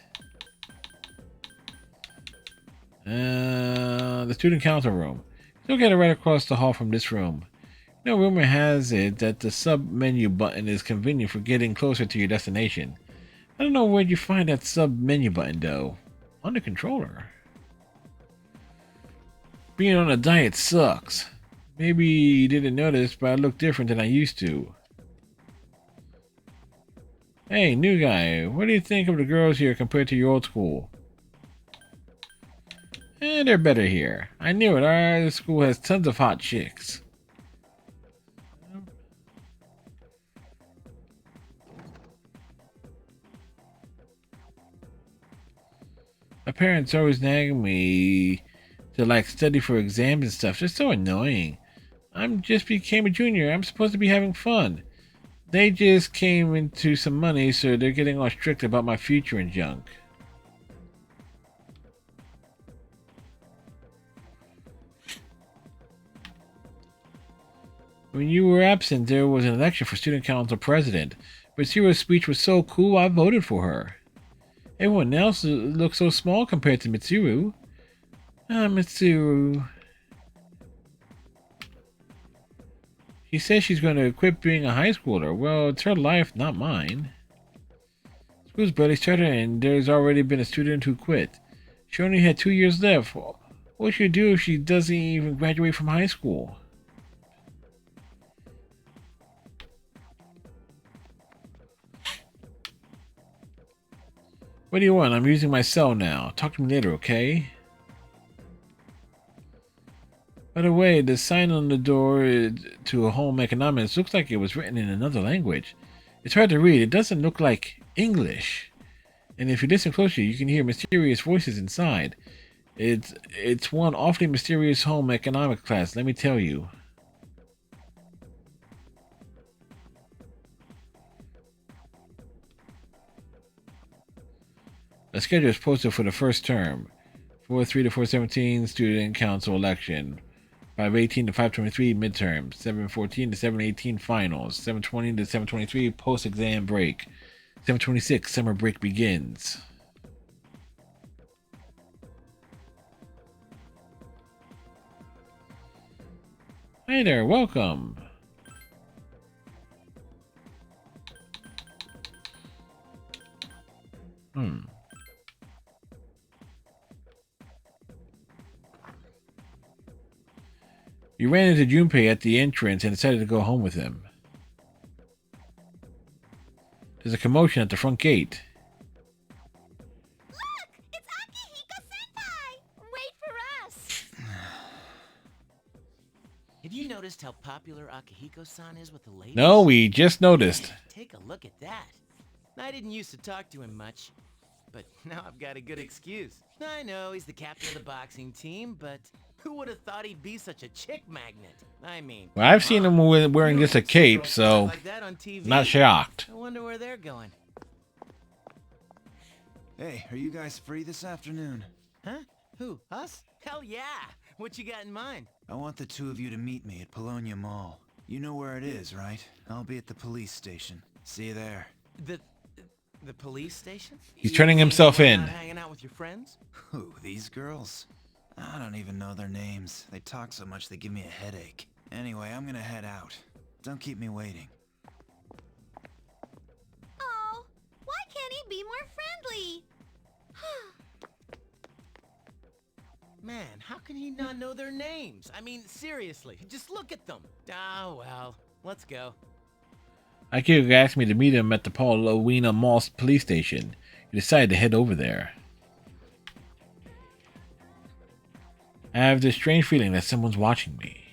The student council room. It's located right across the hall from this room. No, rumor has it that the sub-menu button is convenient for getting closer to your destination. I don't know where'd you find that sub-menu button, though. On the controller. Being on a diet sucks. Maybe you didn't notice, but I look different than I used to. Hey, new guy, what do you think of the girls here compared to your old school? They're better here. I knew it. Our school has tons of hot chicks. My parents always nag me to like study for exams and stuff. They're so annoying. I'm just became a junior. I'm supposed to be having fun. They just came into some money, so they're getting all strict about my future and junk. When you were absent, there was an election for student council president. But Mitsuru's speech was so cool, I voted for her. Everyone else looks so small compared to Mitsuru. Mitsuru. She says she's going to quit being a high schooler. Well, it's her life, not mine. School's barely started and there's already been a student who quit. She only had 2 years left. What should she do if she doesn't even graduate from high school? What do you want? I'm using my cell now. Talk to me later, okay? By the way, the sign on the door to home economics looks like it was written in another language. It's hard to read. It doesn't look like English. And if you listen closely, you can hear mysterious voices inside. It's one awfully mysterious home economics class, let me tell you. A schedule is posted for the first term. 4-3 to 417 student council election.
518 to 523 midterms. 714 to 718 finals. 720 to 723 post-exam break. 726 summer break begins. Hey there, welcome. You ran into Junpei at the entrance and decided to go home with him. There's a commotion at the front gate.
Look! It's Akihiko-senpai! Wait for us!
Have you noticed how popular Akihiko-san is with the ladies?
No, we just noticed.
Take a look at that. I didn't used to talk to him much, but now I've got a good excuse. I know he's the captain of the boxing team, but who would have thought he'd be such a chick magnet? I mean,
Well, I've seen him wearing just a cape, so
like that on TV.
not shocked.
I wonder where they're going.
Hey, are you guys free this afternoon?
Huh? Who? Us? Hell yeah! What you got in mind?
I want the two of you to meet me at Polonia Mall. You know where it is, right? I'll be at the police station. See you there.
The police station?
He's turning himself in.
Not hanging out with your friends?
Who, these girls? I don't even know their names. They talk so much they give me a headache. Anyway, I'm gonna head out. Don't keep me waiting.
Oh, why can't he be more friendly?
Man, how can he not know their names? I mean, seriously, just look at them. Ah, well, let's go.
Akihiko asked me to meet him at the Paulownia Mall police station. He decided to head over there. I have this strange feeling that someone's watching me.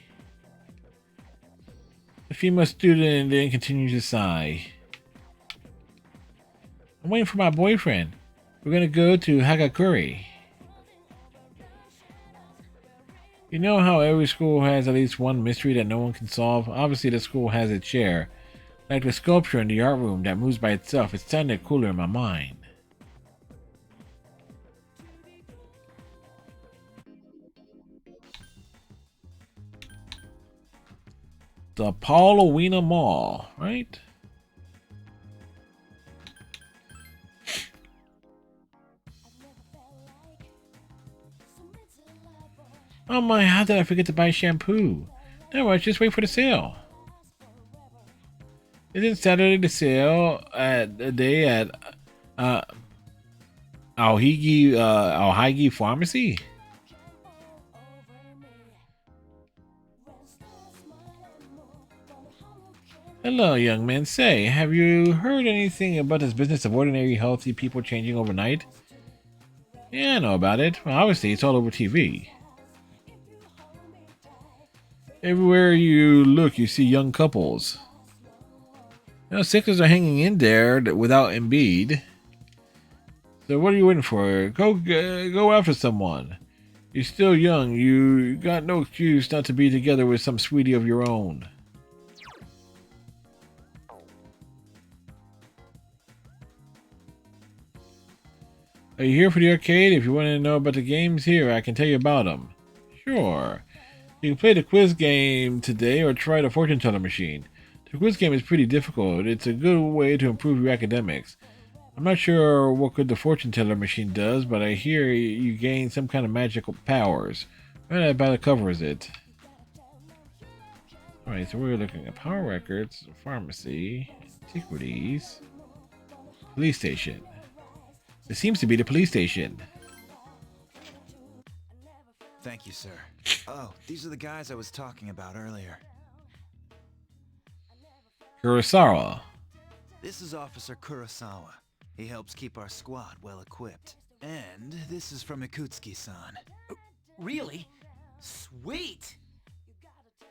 The female student then continues to sigh. I'm waiting for my boyfriend. We're gonna go to Hagakure. You know how every school has at least one mystery that no one can solve? Obviously the school has its share. Like the sculpture in the art room that moves by itself, it's sounded cooler in my mind. The Paulownia Mall, right? Oh my, how did I forget to buy shampoo? No, I just wait for the sale. Isn't Saturday the sale at the day at Aohigi Pharmacy? Hello, young man. Say, have you heard anything about this business of ordinary healthy people changing overnight? Yeah, I know about it. Well, obviously, it's all over TV. Everywhere you look, you see young couples. Now, Sixers are hanging in there without Embiid. So what are you waiting for? Go after someone. You're still young. You got no excuse not to be together with some sweetie of your own. Are you here for the arcade? If you want to know about the games here, I can tell you about them. Sure. You can play the quiz game today or try the fortune teller machine. The quiz game is pretty difficult. It's a good way to improve your academics. I'm not sure what good the fortune teller machine does, but I hear you gain some kind of magical powers. Right, that about covers it. Alright, so we're looking at power records, pharmacy, antiquities, police station. This seems to be the police station.
Thank you, sir. Oh, these are the guys I was talking about earlier.
Kurosawa.
This is Officer Kurosawa. He helps keep our squad well equipped. And this is from Ikutsuki-san.
Really? Sweet!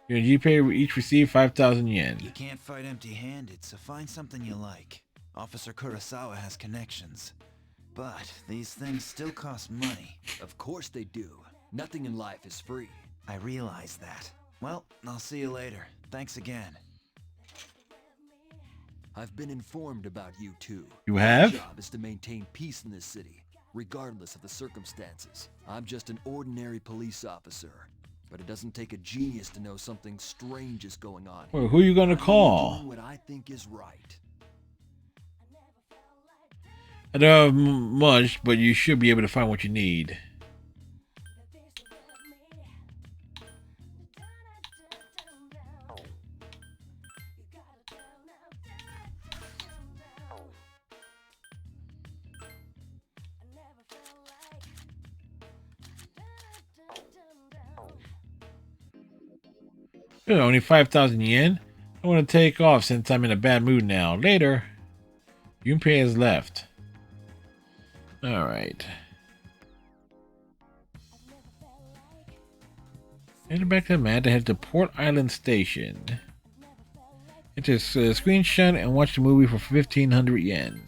You and Junpei each receive 5,000 yen.
You can't fight empty-handed, so find something you like. Officer Kurosawa has connections. But these things still cost money.
Of course they do. Nothing in life is free.
I realize that. Well, I'll see you later. Thanks again.
I've been informed about you two.
You have?
My job is to maintain peace in this city, regardless of the circumstances. I'm just an ordinary police officer. but it doesn't take a genius to know something strange is going on.
Well, who are you gonna call?
I'm doing what I think is right.
I don't have much, but you should be able to find what you need. Only 5,000 yen? I want to take off since I'm in a bad mood now. Later. Junpei has left. Alright. Head back to the mat to head to Port Island Station. Enter a screenshot and watch the movie for 1,500 yen.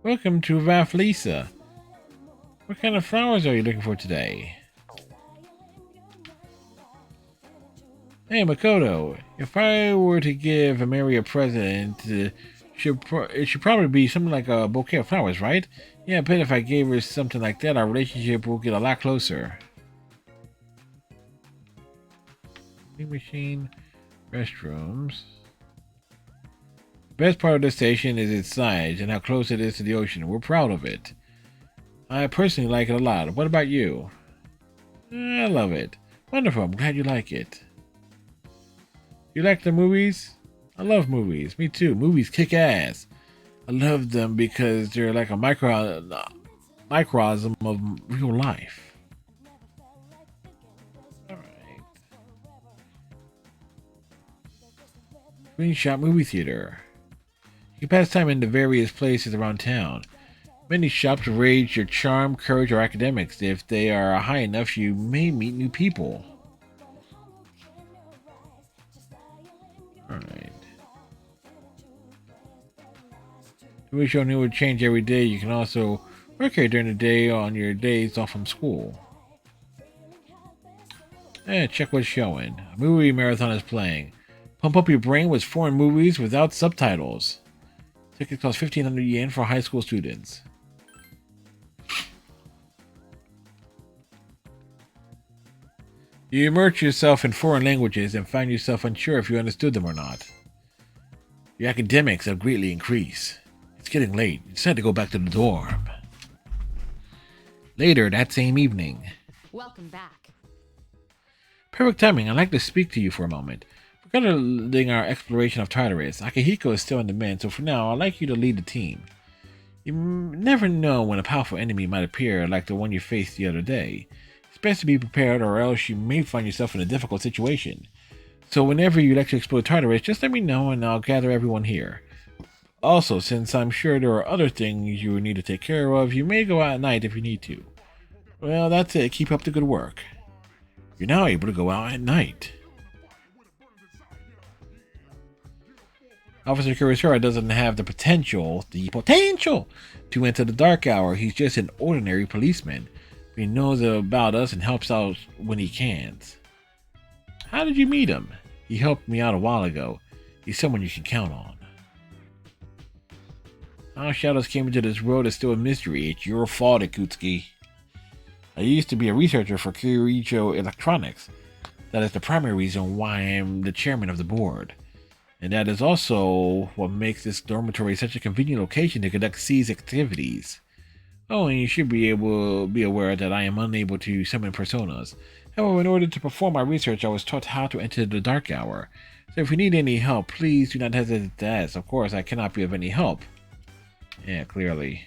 Welcome to Vaflisa. What kind of flowers are you looking for today? Hey Makoto, if I were to give Mary a present, it should probably be something like a bouquet of flowers, right? Yeah, I bet if I gave her something like that, our relationship will get a lot closer. Machine, restrooms. The best part of this station is its size and how close it is to the ocean. We're proud of it. I personally like it a lot. What about you? I love it. Wonderful. I'm glad you like it. You like the movies? I love movies. Me too. Movies kick ass. I love them because they're like a microcosm of real life. Alright. Screenshot movie theater. You can pass time in the various places around town. Many shops rage your charm, courage, or academics. If they are high enough, you may meet new people. Alright. To wish your new would change every day, you can also work here during the day on your days off from school. Check what's showing. A movie marathon is playing. Pump up your brain with foreign movies without subtitles. Tickets cost 1,500 yen for high school students. You immerse yourself in foreign languages and find yourself unsure if you understood them or not. Your academics have greatly increased. It's getting late. You decide to go back to the dorm. Later that same evening.
Welcome back.
Perfect timing. I'd like to speak to you for a moment. Regarding our exploration of Tartarus, Akihiko is still in demand, so for now, I'd like you to lead the team. You never know when a powerful enemy might appear like the one you faced the other day. It's best to be prepared or else you may find yourself in a difficult situation. So whenever you'd like to explore Tartarus, just let me know and I'll gather everyone here. Also, since I'm sure there are other things you will need to take care of, you may go out at night if you need to. Well, that's it. Keep up the good work. You're now able to go out at night. Officer Kuroshira doesn't have the potential to enter the dark hour. He's just an ordinary policeman. He knows about us and helps out when he can. How did you meet him? He helped me out a while ago. He's someone you can count on. How Shadows came into this world is still a mystery. It's your fault, Ikutsuki. I used to be a researcher for Kirijo Electronics. That is the primary reason why I'm the chairman of the board. And that is also what makes this dormitory such a convenient location to conduct SEAS activities. Oh, and you should be aware that I am unable to summon personas. However, in order to perform my research, I was taught how to enter the dark hour. So if you need any help, please do not hesitate to ask. Of course, I cannot be of any help. Yeah, clearly.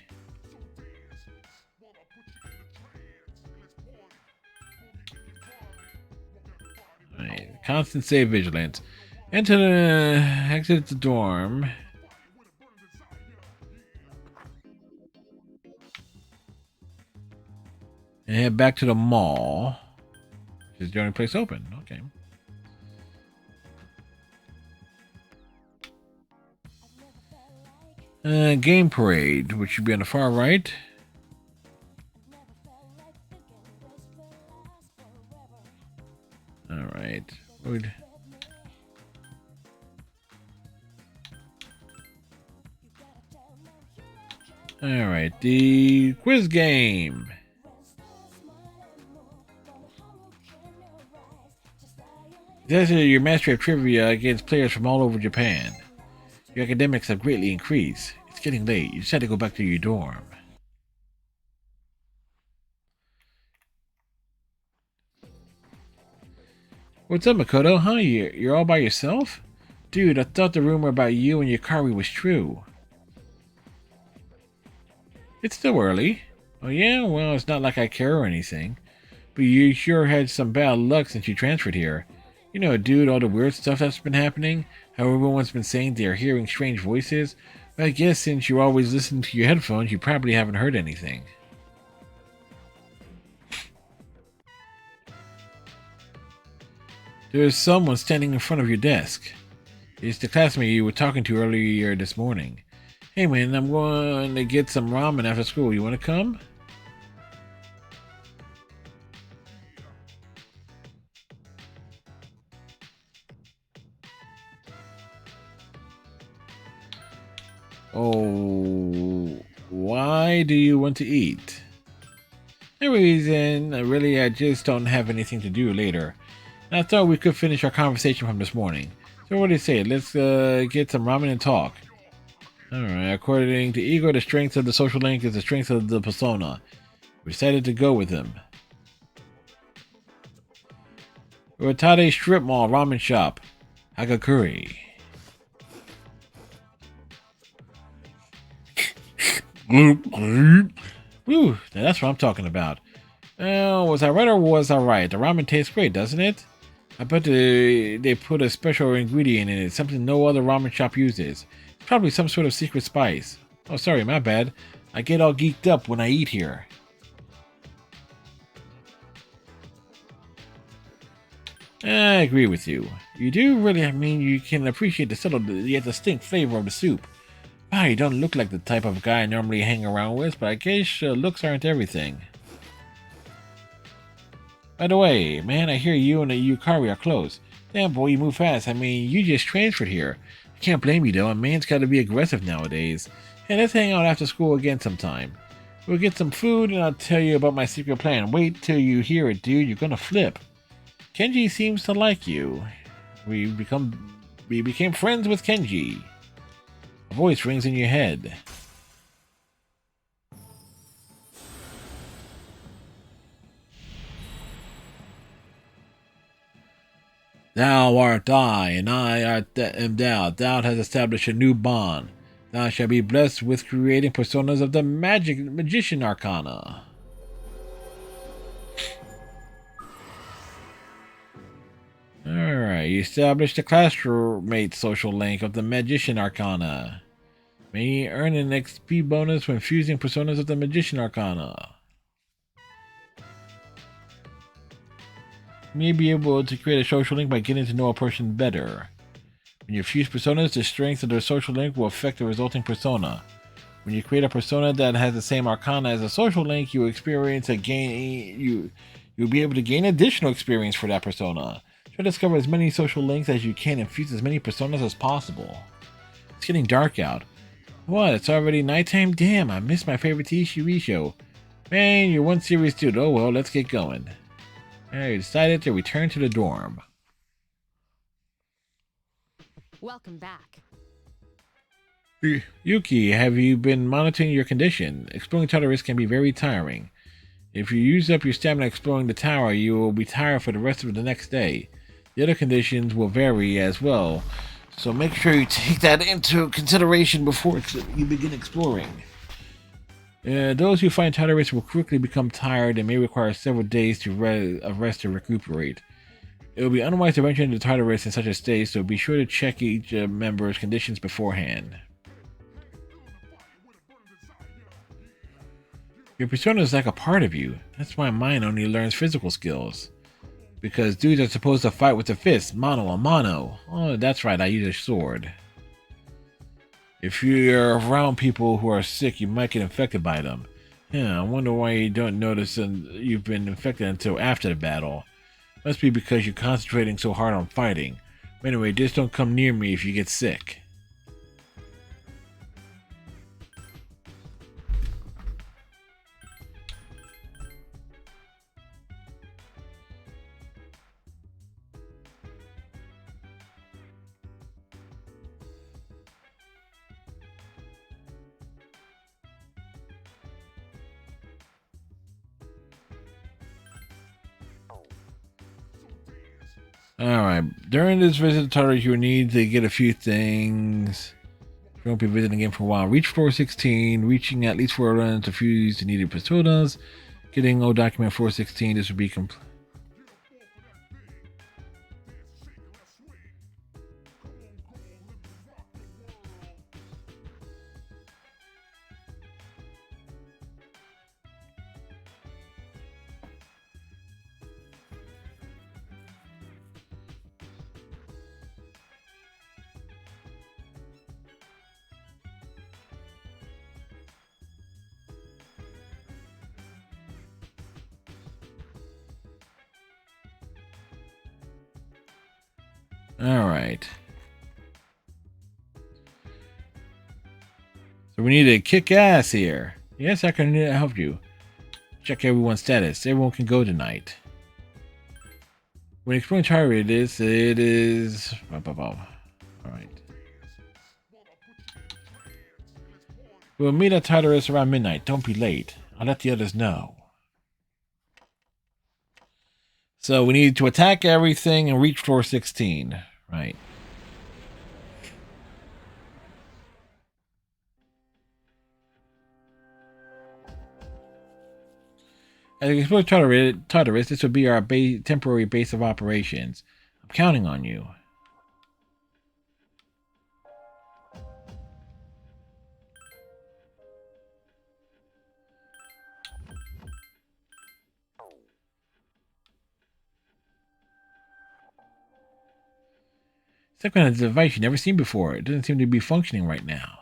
Alright, constant save vigilance. Exit the dorm. And head back to the mall. Which is the only place open. Okay. Game Parade, which should be on the far right. Alright.
Alright, the quiz game. Test your mastery of trivia against players from all over Japan. Your academics have greatly increased. It's getting late. You decide to go back to your dorm. What's up, Makoto? Huh? You're all by yourself? Dude, I thought the rumor about you and Yukari was true. It's still early. Oh yeah? Well, it's not like I care or anything. But you sure had some bad luck since you transferred here. You know, dude, all the weird stuff that's been happening? How everyone's been saying they're hearing strange voices? But I guess since you always listen to your headphones, you probably haven't heard anything. There's someone standing in front of your desk. It's the classmate you were talking to earlier this morning. Hey man, I'm going to get some ramen after school. You want to come? Oh, why do you want to eat? No reason. Really, I just don't have anything to do later. And I thought we could finish our conversation from this morning. So what do you say? Let's get some ramen and talk. Alright, according to Igor, the strength of the social link is the strength of the persona. We decided to go with him. Uetade Strip Mall Ramen Shop. Hagakure. Whew, that's what I'm talking about. Was I right or was I right? The ramen tastes great, doesn't it? I bet they put a special ingredient in it, something no other ramen shop uses. It's probably some sort of secret spice. Oh, sorry, my bad. I get all geeked up when I eat here. I agree with you. You do really, you can appreciate the subtle yet distinct flavor of the soup. Wow, you don't look like the type of guy I normally hang around with, but I guess looks aren't everything. By the way, man, I hear you and the Yukari are close. Damn, boy, you move fast. You just transferred here. I can't blame you, though. A man's gotta be aggressive nowadays. Hey, let's hang out after school again sometime. We'll get some food, and I'll tell you about my secret plan. Wait till you hear it, dude. You're gonna flip. Kenji seems to like you. We became friends with Kenji. A voice rings in your head. Thou art I, and I am thou. Thou has established a new bond. Thou shalt be blessed with creating personas of the magician arcana. Alright, you established a classmate social link of the magician arcana. May earn an XP bonus when fusing personas of the magician arcana. You may be able to create a social link by getting to know a person better. When you fuse personas, the strength of their social link will affect the resulting persona. When you create a persona that has the same arcana as a social link, you'll be able to gain additional experience for that persona. Try to discover as many social links as you can and fuse as many personas as possible. It's getting dark out. What? It's already nighttime? Damn, I missed my favorite TV show. Man, you're one serious dude. Oh well, let's get going. I decided to return to the dorm.
Welcome back.
Yuki, have you been monitoring your condition? Exploring Tartarus can be very tiring. If you use up your stamina exploring the tower, you will be tired for the rest of the next day. The other conditions will vary as well, so make sure you take that into consideration before you begin exploring. Those who find Tartarus will quickly become tired and may require several days of rest to recuperate. It will be unwise to venture into Tartarus in such a state, so be sure to check each member's conditions beforehand. Your persona is like a part of you. That's why mine only learns physical skills. Because dudes are supposed to fight with the fist, mano a mano. Oh, that's right, I use a sword. If you're around people who are sick, you might get infected by them. Yeah, I wonder why you don't notice you've been infected until after the battle. Must be because you're concentrating so hard on fighting. But anyway, just don't come near me if you get sick. Alright, during this visit to Tartarus, you will need to get a few things. You won't be visiting again for a while. Reach floor 16, reaching at least 4 runs to fuse the needed personas. Getting old document 416, this will be complete. Alright. So we need to kick ass here. Yes, I can help you. Check everyone's status. Everyone can go tonight. When exploring Tartarus, it is... Alright. We'll meet at Tartarus around midnight. Don't be late. I'll let the others know. So we need to attack everything and reach floor 16. Right. As we explore Tartarus, this will be our temporary base of operations. I'm counting on you. Second, a device you've never seen before. It doesn't seem to be functioning right now.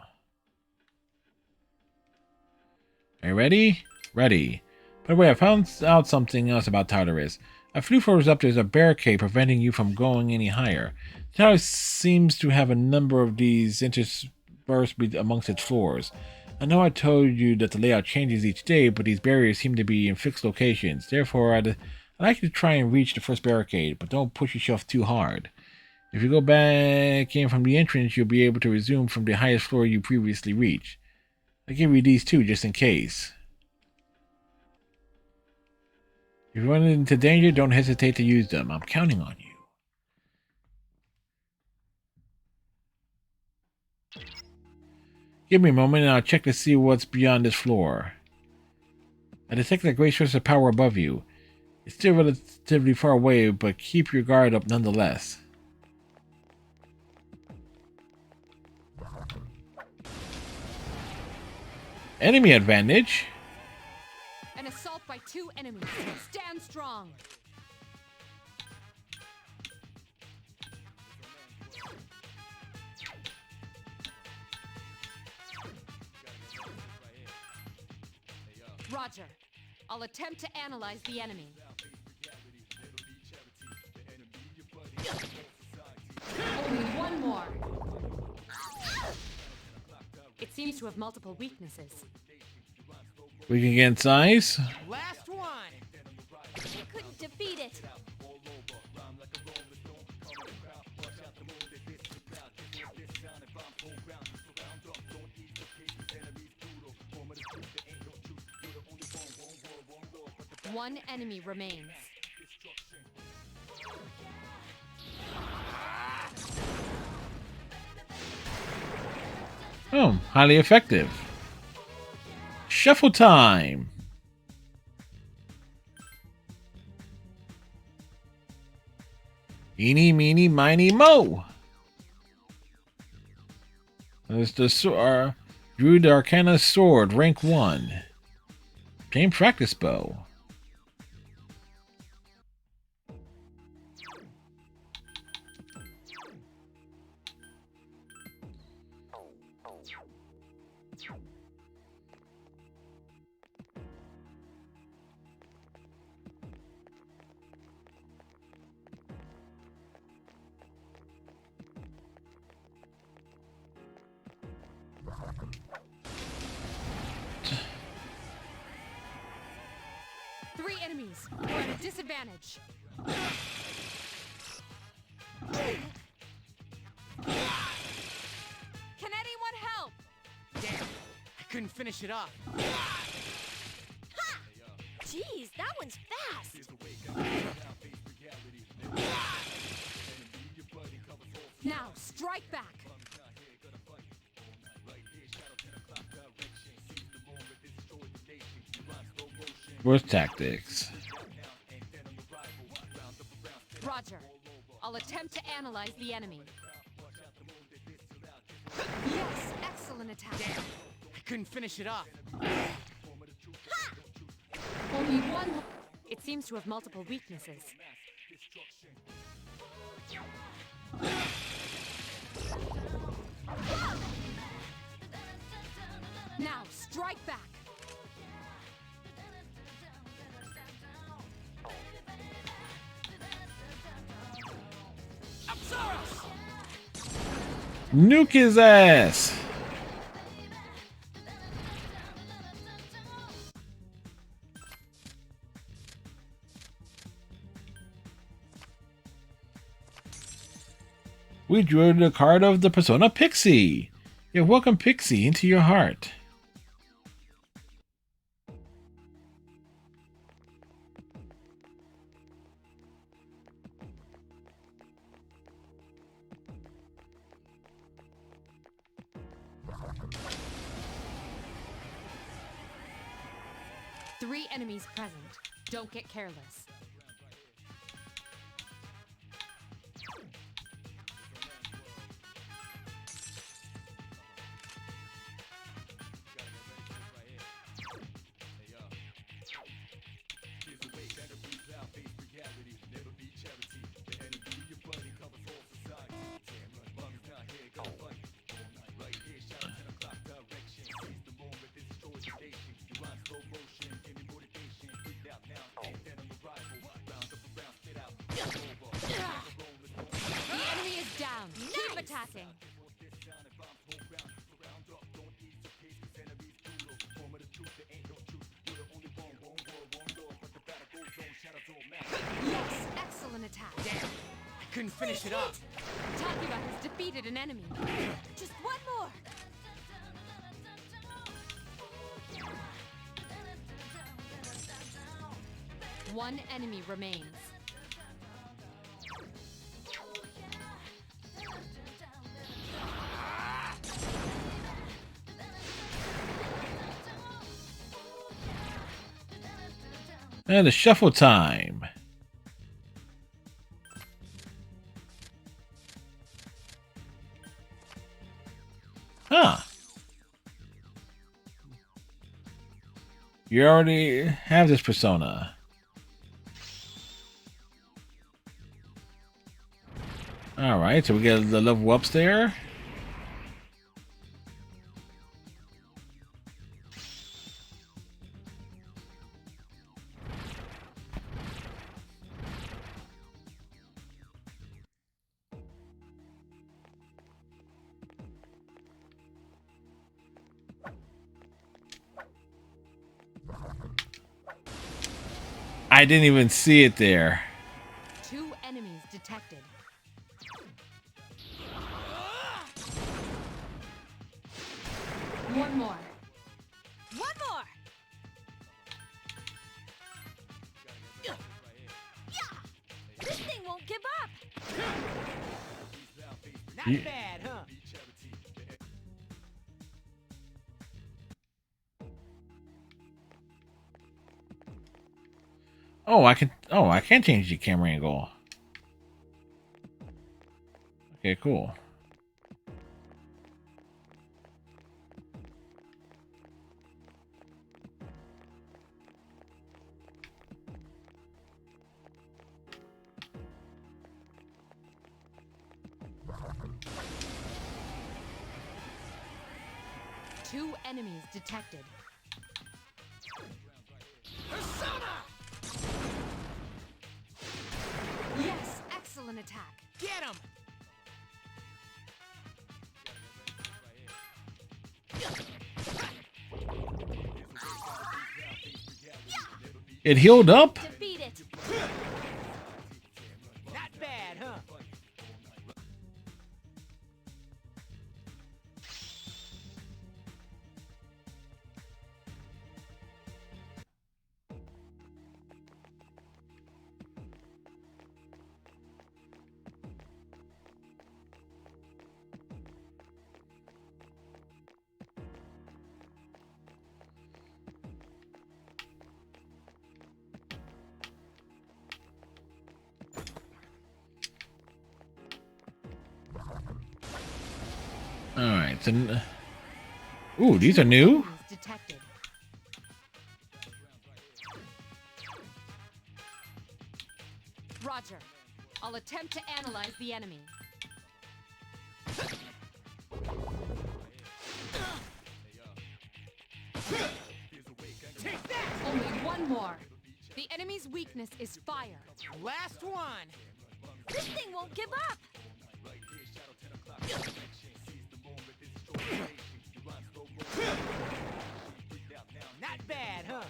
Are you ready? Ready. By the way, I found out something else about Tartarus. A few floors up there's a barricade preventing you from going any higher. Tartarus seems to have a number of these interspersed amongst its floors. I know I told you that the layout changes each day, but these barriers seem to be in fixed locations. Therefore, I'd like you to try and reach the first barricade, but don't push yourself too hard. If you go back in from the entrance, you'll be able to resume from the highest floor you previously reached. I'll give you these too, just in case. If you run into danger, don't hesitate to use them. I'm counting on you. Give me a moment and I'll check to see what's beyond this floor. I detect a great source of power above you. It's still relatively far away, but keep your guard up nonetheless. Enemy advantage.
An assault by 2 enemies. Stand strong. Roger. I'll attempt to analyze the enemy. Only one more. It seems to have multiple weaknesses.
Weak against ice.
Last one.
You couldn't defeat it.
One enemy remains.
Oh, highly effective. Shuffle time. Eeny, meeny, miny, mo. There's the Druid Arcana Sword, rank 1. Game practice bow.
Enemies, you're at a disadvantage. Can anyone help?
Damn, I couldn't finish it off.
Ha! Jeez, that one's fast.
Now, strike back!
Worst tactics.
Roger. I'll attempt to analyze the enemy. Yes, excellent attack.
Damn, I couldn't finish it off.
Only one.
It seems to have multiple weaknesses.
Now, strike back!
Nuke his ass! We drew the card of the Persona Pixie. Yeah, welcome Pixie into your heart.
Three enemies present. Don't get careless. Attacking. Yes, excellent attack.
Damn, I couldn't finish it off.
Takuba has defeated an enemy. Just one more. One enemy remains.
And it's shuffle time. Huh. You already have this persona. Alright, so we get the level ups there. I didn't even see it there.
Two enemies detected. One more. One more. Yeah. This thing won't give up.
Not
Yeah.
bad, huh?
Oh, I can change the camera angle. Okay, cool.
Two enemies detected.
Persona!
Yes, excellent attack.
Get him!
It healed up?
Defeat it.
Not bad, huh?
Alright, so... Ooh, these are new?
Detected. Roger. I'll attempt to analyze the enemy. Take that! Only one more. The enemy's weakness is fire.
Last one!
This thing won't give up!
Not bad, huh?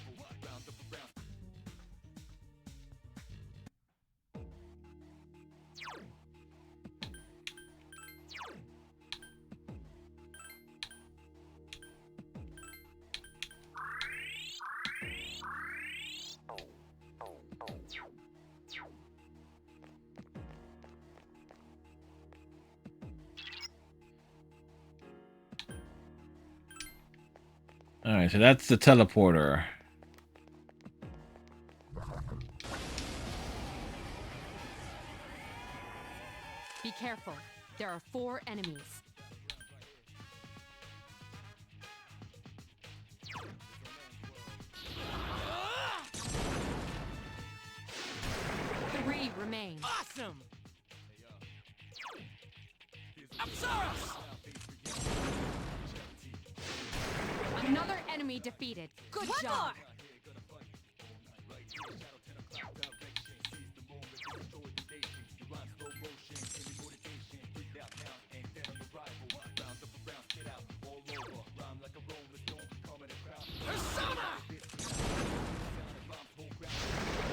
Alright, so that's the teleporter.
Be careful. There are 4 enemies. Three remain.
Awesome! Apsaros!
Another enemy defeated. Good job.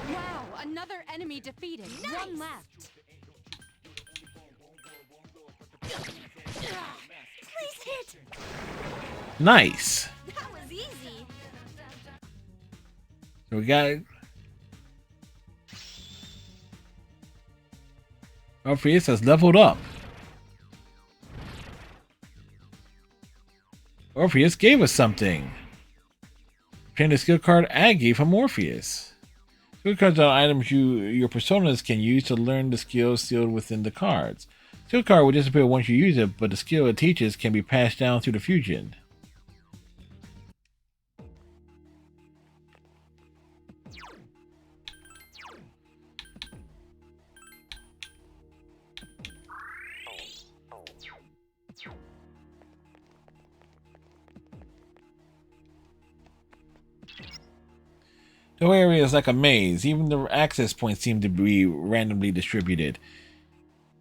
Wow, another enemy defeated.
Nice.
One left.
Please hit!
Nice.
That was easy.
So we got... Orpheus has leveled up. Orpheus gave us something. Obtain the skill card Aggie from Orpheus. Skill cards are items your personas can use to learn the skills sealed within the cards. Skill card will disappear once you use it, but the skill it teaches can be passed down through the fusion. The whole area is like a maze. Even the access points seem to be randomly distributed.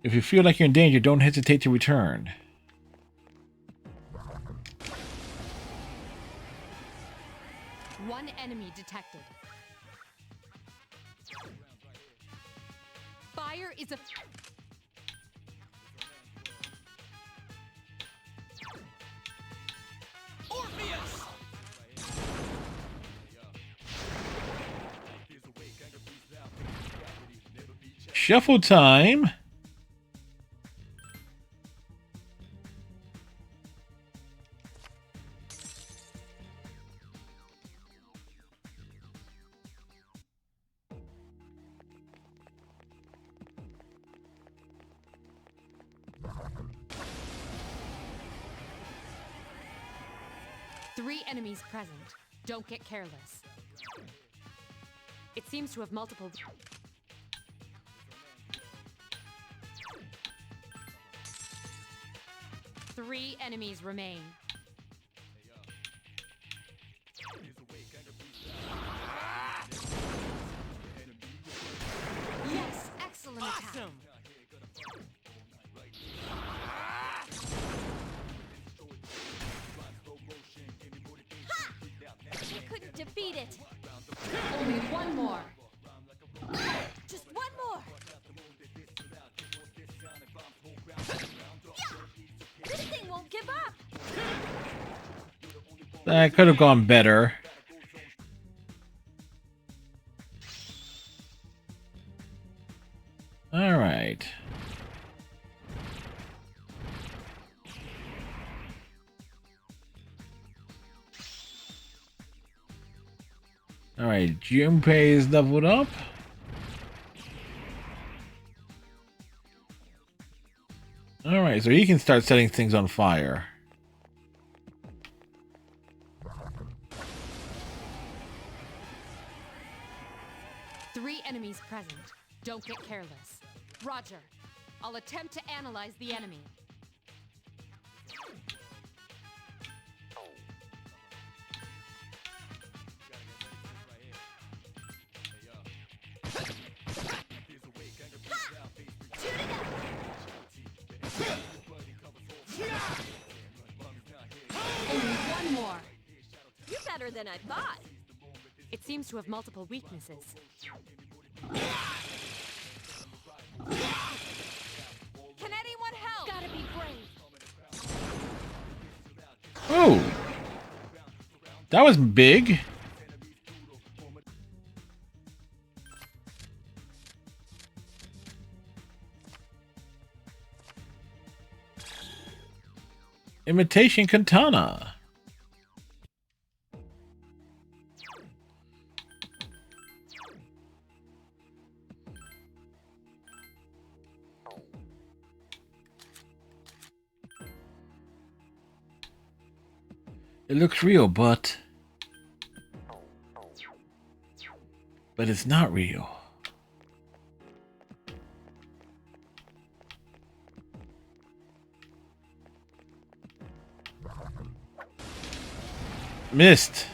If you feel like you're in danger, don't hesitate to return.
One enemy detected. Fire is a...
Orpheus!
Shuffle time.
Three enemies present. Don't get careless. It seems to have multiple... Three enemies remain. Yes, excellent attack.
Awesome!
You couldn't defeat it.
Only one more.
Just one more. This thing won't give up.
That could have gone better. All right. All right, Junpei is leveled up. All right, so he can start setting things on fire.
enemies present. Don't get careless. Roger. I'll attempt to analyze the enemy. Only one more.
You're better than I thought.
It seems to have multiple weaknesses. Can anyone help? Gotta be brave.
Oh, that was big. Imitation katana. It looks real, but it's not real. Missed.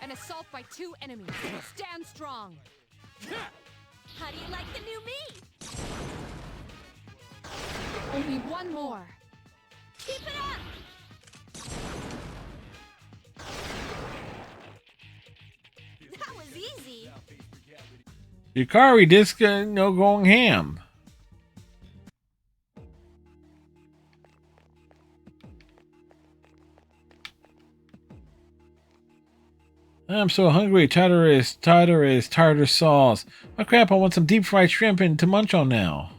An assault by 2 enemies. Stand strong.
How do you like the new me?
Only one more.
Keep it up! That was easy.
Yukari disc no going ham. I'm so hungry. Tartar sauce. Oh crap, I want some deep fried shrimp and to munch on now.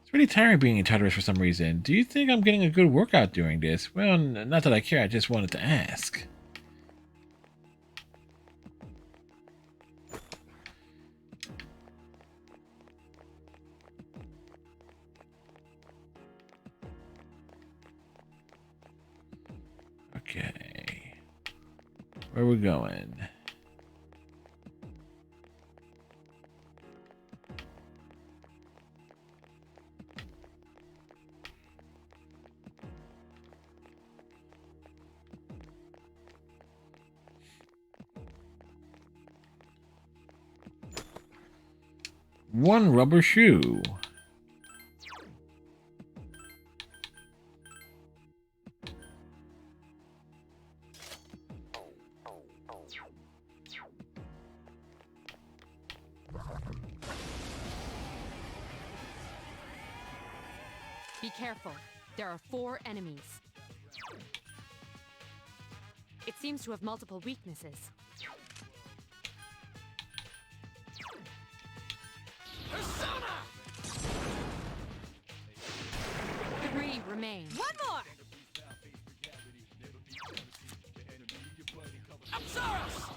It's really tiring being a Tartarus for some reason. Do you think I'm getting a good workout doing this? Well, not that I care, I just wanted to ask. Okay. Where are we going? One rubber shoe.
Be careful. There are 4 enemies. It seems to have multiple weaknesses.
Persona!
3 remain.
One more!
Apsaros!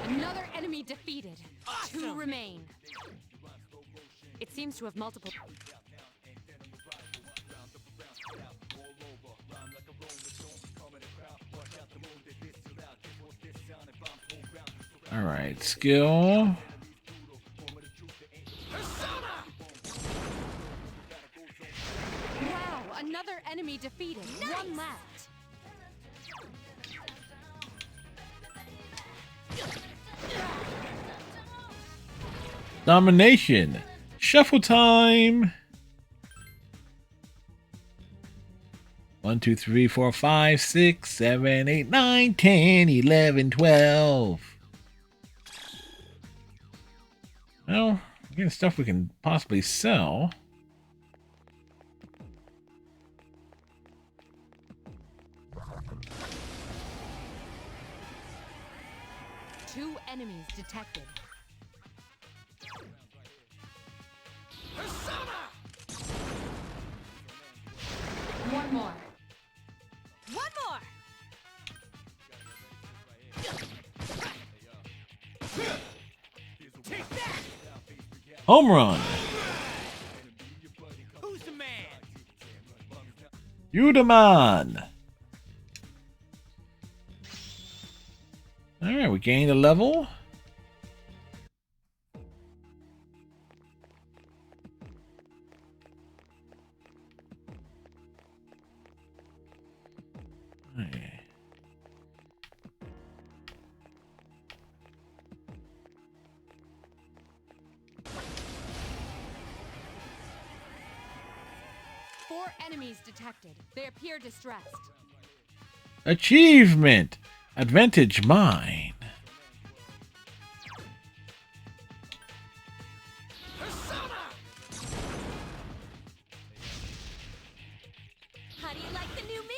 Another enemy defeated.
Awesome.
2 remain. It seems to have multiple...
Alright, skill.
Wow, another enemy defeated.
Nice.
1 left.
Domination. Shuffle time. 1, 2, 3, 4, 5, 6, 7, 8, 9, 10, 11, 12. Well, getting stuff we can possibly sell.
Two enemies detected.
Persona!
One more.
One more!
Take that!
Home run.
Who's the man?
You the man. Alright, we gained a level. Alright.
Four enemies detected. They appear distressed.
Achievement! Advantage mine.
How do you like the new me?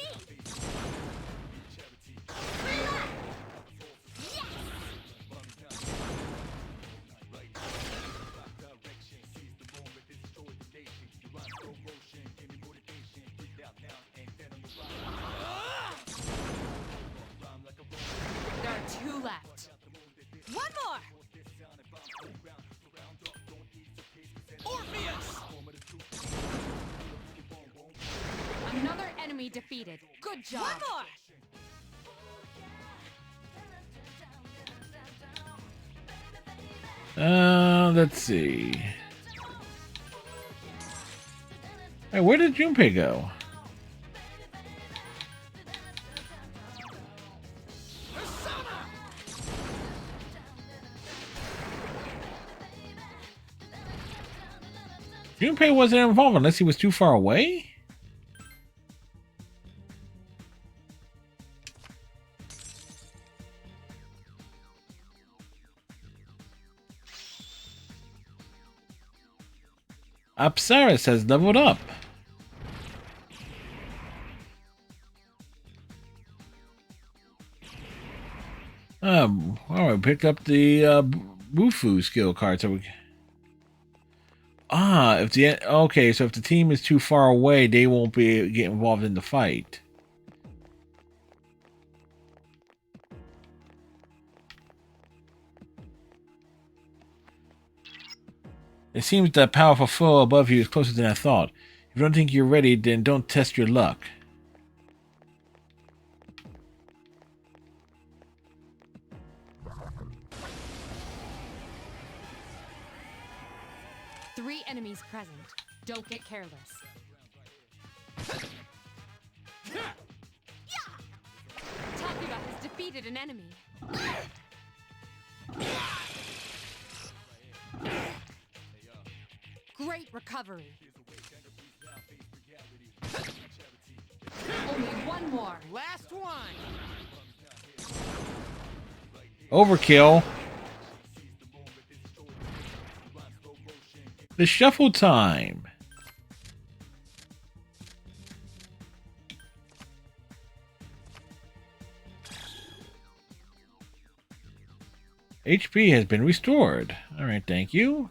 There are two left.
One more!
Another enemy defeated. Good job.
One more!
Let's see. Hey, where did Junpei go? Junpei wasn't involved unless he was too far away? Apsaris has leveled up. Well, we picked up the Bufu skill card, so we. If the okay, so if the team is too far away, they won't get involved in the fight. It seems that powerful foe above you is closer than I thought. If you don't think you're ready, then don't test your luck.
Three enemies present. Don't get careless. Takuba has defeated an enemy. Great recovery. Only one more.
Last one.
Overkill. The shuffle time. HP has been restored. All right, thank you.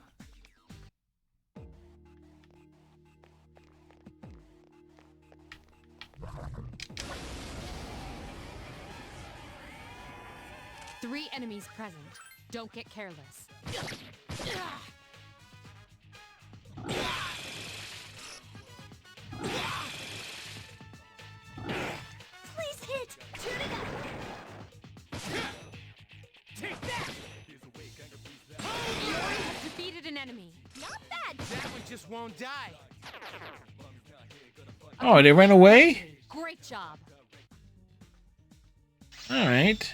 Three enemies present. Don't get careless.
Please hit! Tuning up!
Take that!
Yuri has defeated an enemy.
Not bad!
That one just won't die.
Oh, they ran away?
Great job.
All right.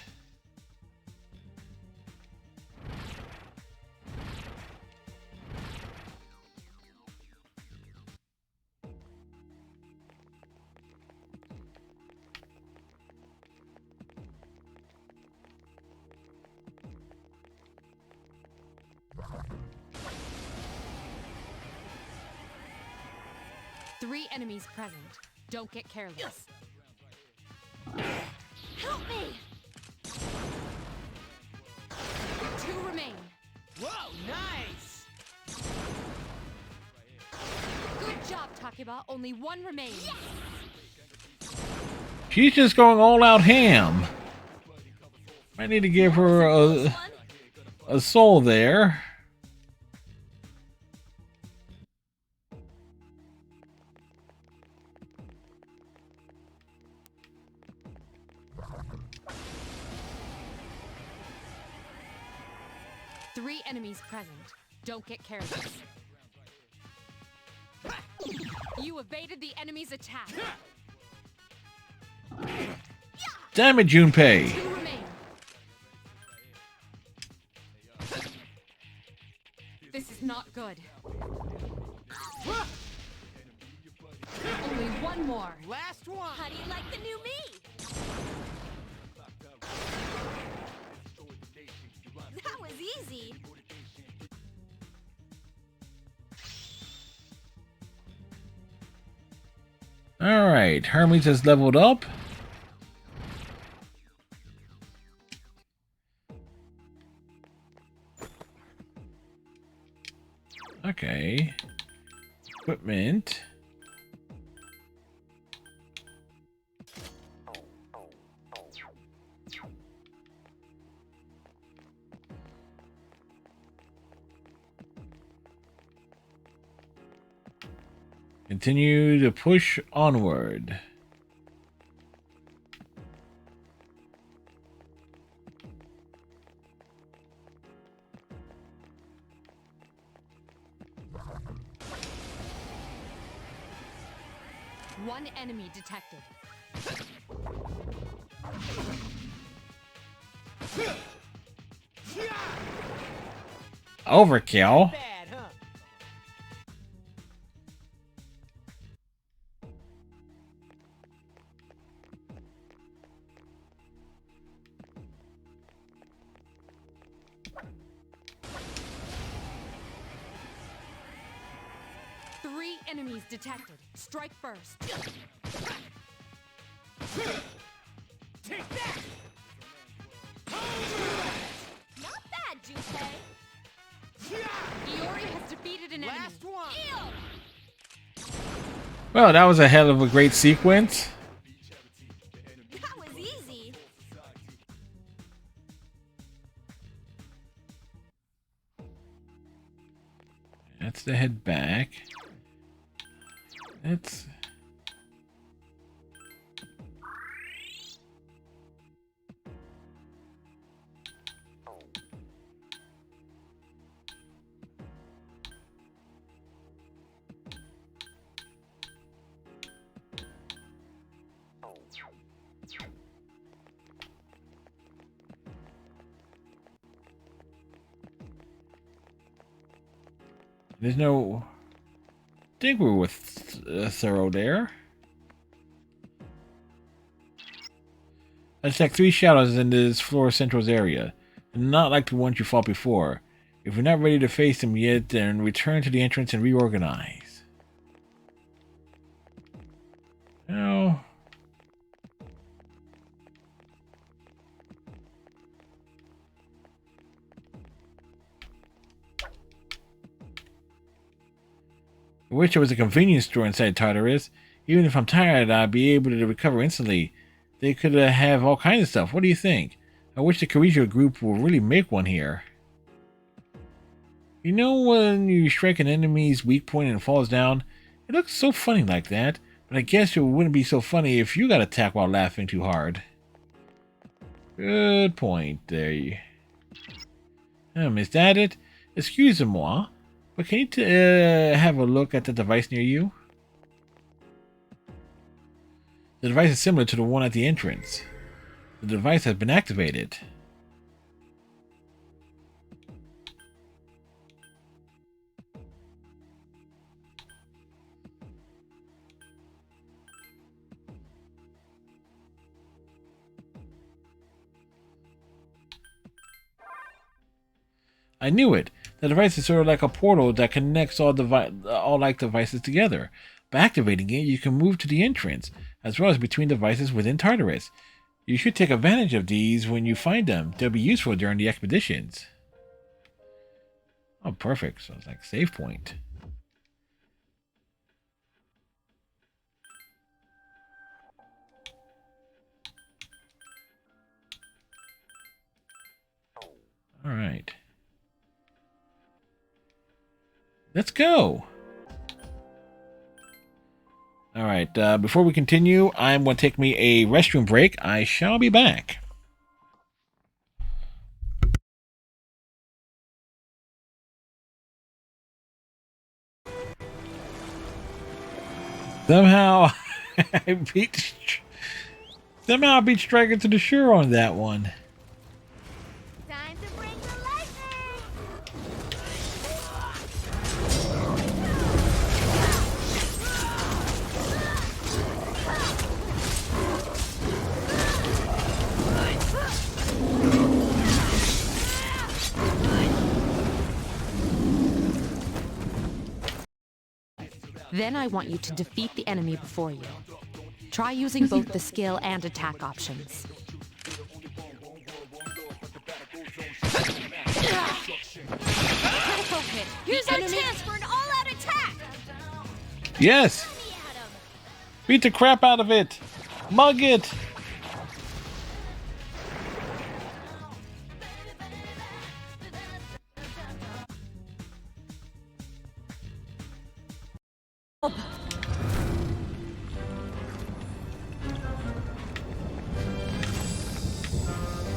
Three enemies present. Don't get careless.
Help me!
Two remain.
Whoa, nice!
Good job, Takuba. Only one remains.
She's just going all out ham. I need to give her a soul there.
3 enemies present. Don't get careless. You evaded the enemy's attack.
Damn it, Junpei.
2 remain. This is not good. Only one more.
Last one.
How do you like the new me? That was easy.
Alright, Hermes has leveled up. Okay. Equipment. Continue to push onward.
One enemy detected.
Overkill.
Bad, huh?
Three enemies detected. Strike first.
Take that!
Not bad, Junpei.
Iori has defeated an enemy.
Last one.
Ew!
Well, that was a hell of a great sequence.
That was easy.
Let's head back. Let's... There's no... I think we were thorough there. Let's check 3 shadows in this Flora Central's area. Not like the ones you fought before. If you're not ready to face them yet, then return to the entrance and reorganize. No. I wish there was a convenience store inside Tartarus. Even if I'm tired, I'd be able to recover instantly. They could have all kinds of stuff. What do you think? I wish the Kirijo group will really make one here. You know when you strike an enemy's weak point and it falls down? It looks so funny like that, but I guess it wouldn't be so funny if you got attacked while laughing too hard. Good point there. Is that it? Excusez-moi. But can you have a look at the device near you? The device is similar to the one at the entrance. The device has been activated. I knew it. The device is sort of like a portal that connects all like devices together. By activating it, you can move to the entrance, as well as between devices within Tartarus. You should take advantage of these when you find them. They'll be useful during the expeditions. Oh, perfect. So it's like save point. All right. Let's go. All right. Before we continue, I'm going to take me a restroom break. I shall be back. Somehow I beat Striker to the shore on that one.
Time to bring the lightning!
Then I want you to defeat the enemy before you. Try using both the skill and attack options.
Critical hit! Here's our chance for an all-out attack!
Yes! Beat the crap out of it! Mug it!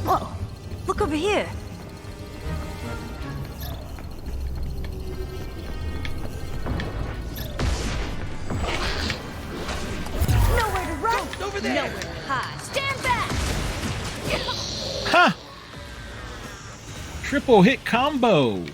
Whoa! Look over here! Nowhere to run! Over there! Nowhere to hide! Stand back!
Ha! Triple hit combo!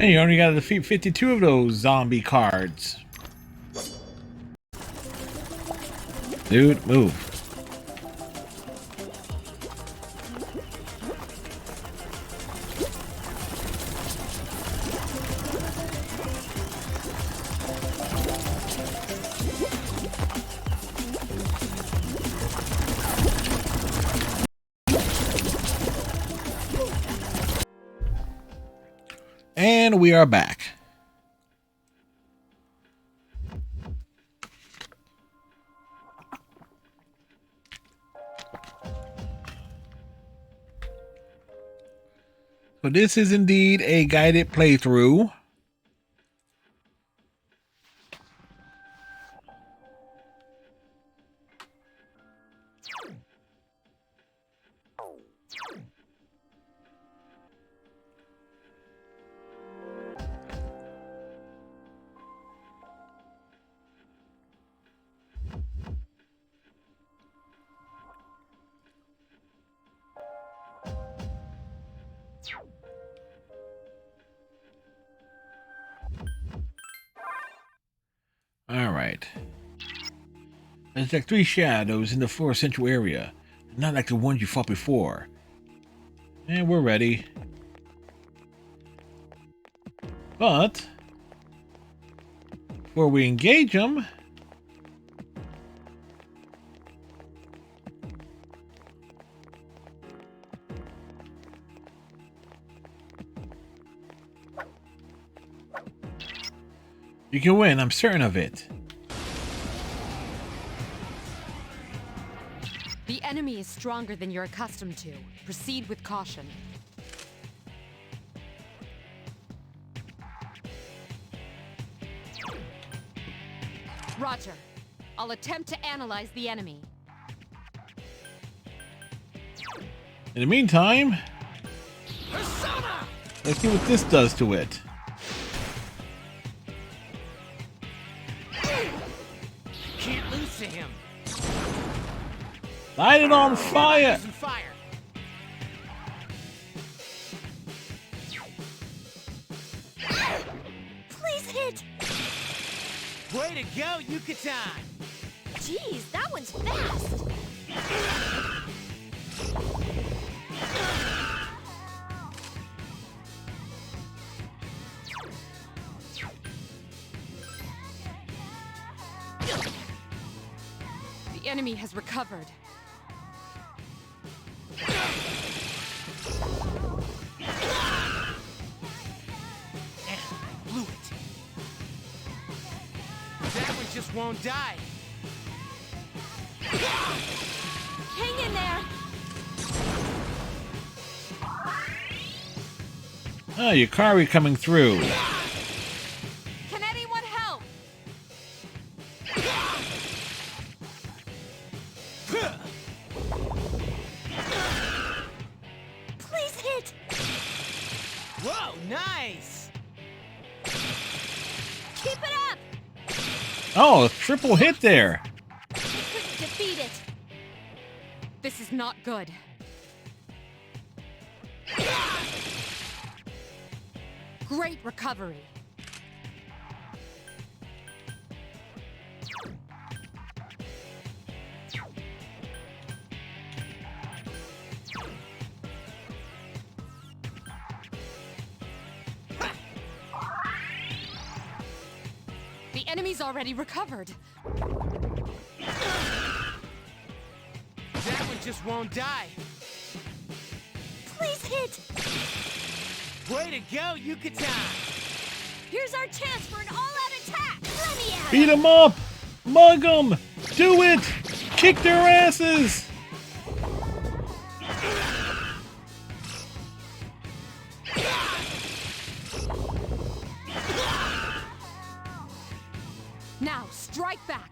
And you only got to defeat 52 of those zombie cards. Dude, move. And we are back. So this is indeed a guided playthrough. Alright. There's like 3 shadows in the floor central area. Not like the ones you fought before. And we're ready. But before we engage them, you can win, I'm certain of it.
The enemy is stronger than you're accustomed to. Proceed with caution. Roger. I'll attempt to analyze the enemy.
In the meantime, let's see what this does to it.
Can't lose to him.
Light it on fire!
Please hit!
Way to go, Yucatan!
Jeez, that one's fast!
The enemy has recovered.
Blew it. That one just won't die.
Hang in there.
Oh, Yukari coming through.
Can anyone help?
Please hit.
Whoa, nice!
Keep it up.
Oh, a triple hit there.
Couldn't defeat it.
This is not good. Great recovery. The enemy's already recovered.
That one just won't die.
Please hit.
Way to go, Yucatan!
Here's our chance for an all-out attack. Let me at
Beat them up. Mug them. Do it. Kick their asses.
Now, strike back.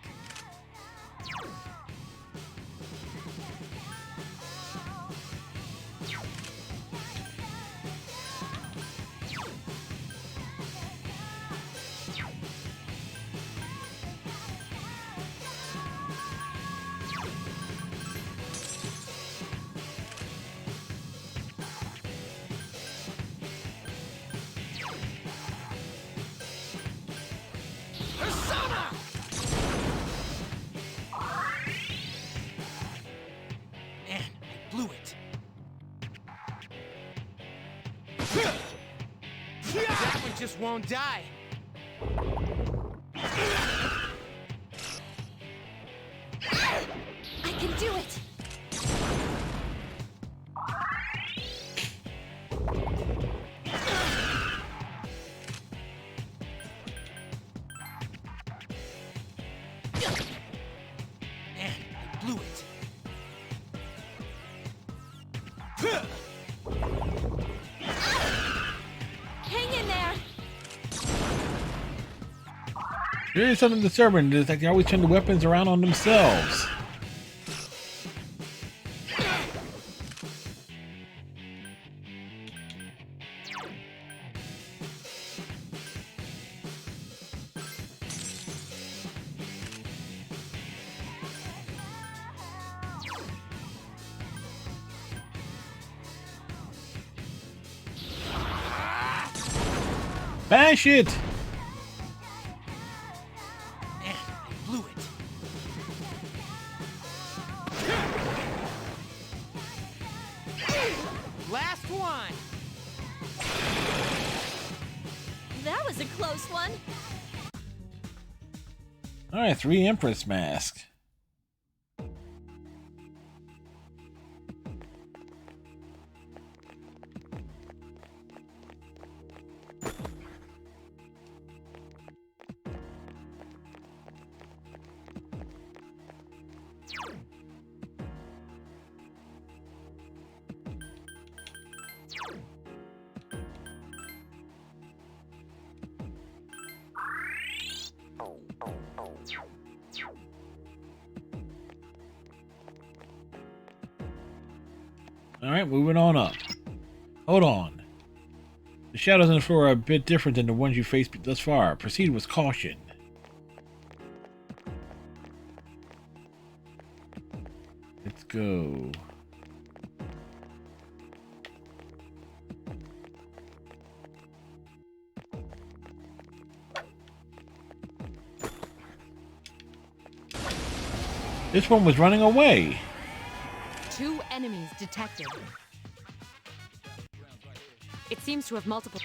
Man, I blew it. That one just won't die.
I can do it.
Man, I blew it.
Hang in there.
There is something disturbing. It's like they always turn the weapons around on themselves. Bash it!
Man, I blew it. Last one.
That was a close one.
Alright, 3 Empress Mask. Alright, moving on up. Hold on. The shadows on the floor are a bit different than the ones you faced thus far. Proceed with caution. Let's go. This one was running away.
2 enemies detected. It seems to have multiple...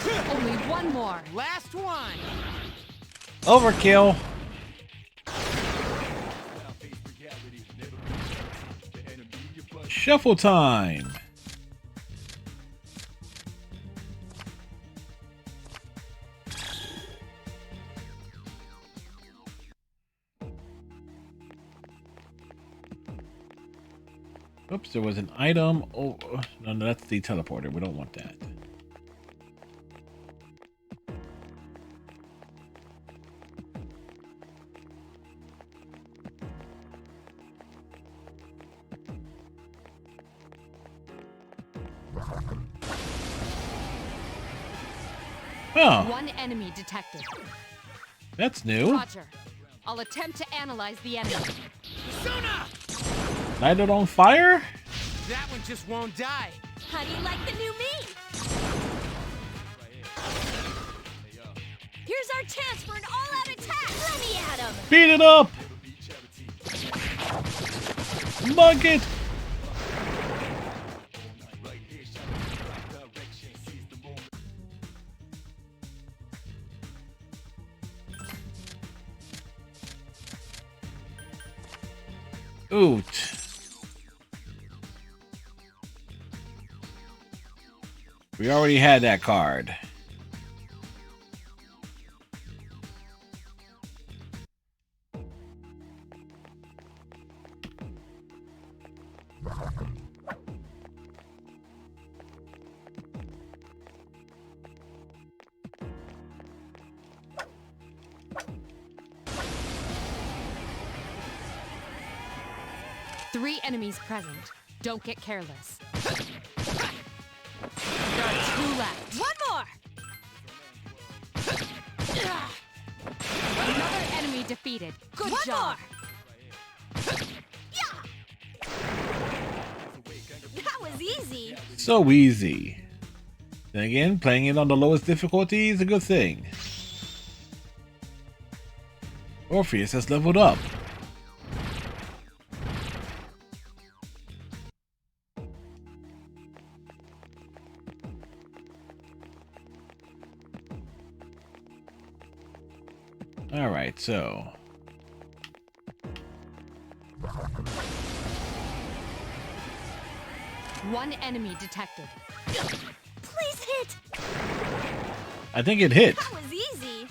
Only one more.
Last one.
Overkill. Shuffle time. Oops, there was an item. Oh, no, that's the teleporter. We don't want that. Oh.
One enemy detected.
That's new.
Roger. I'll attempt to analyze the enemy.
Sona!
Light it on fire?
That one just won't die.
How do you like the new me? Here's our chance for an all-out attack. Let me at him.
Beat it up! Mug it! Oot. We already had that card.
Three enemies present. Don't get careless. There are two left.
One more.
Another enemy defeated. Good
One
job.
more. That was easy.
So easy. Then again, playing it on the lowest difficulty is a good thing. Orpheus has leveled up. Alright, so...
One enemy detected.
Please hit.
I think it hit.
That was easy.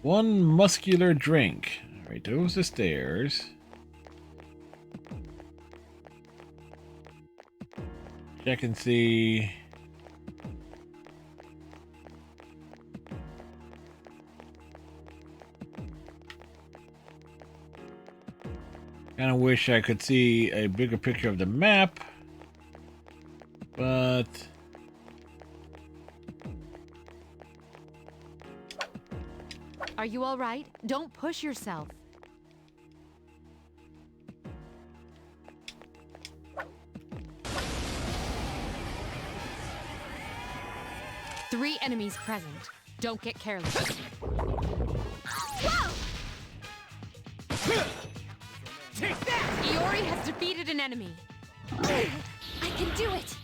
One muscular drink. Alright, those are stairs. Check and see. Kinda wish I could see a bigger picture of the map, but
Are you all right? Don't push yourself. Three enemies present. Don't get careless.
Whoa!
Take that! Iori has defeated an enemy.
I can do it.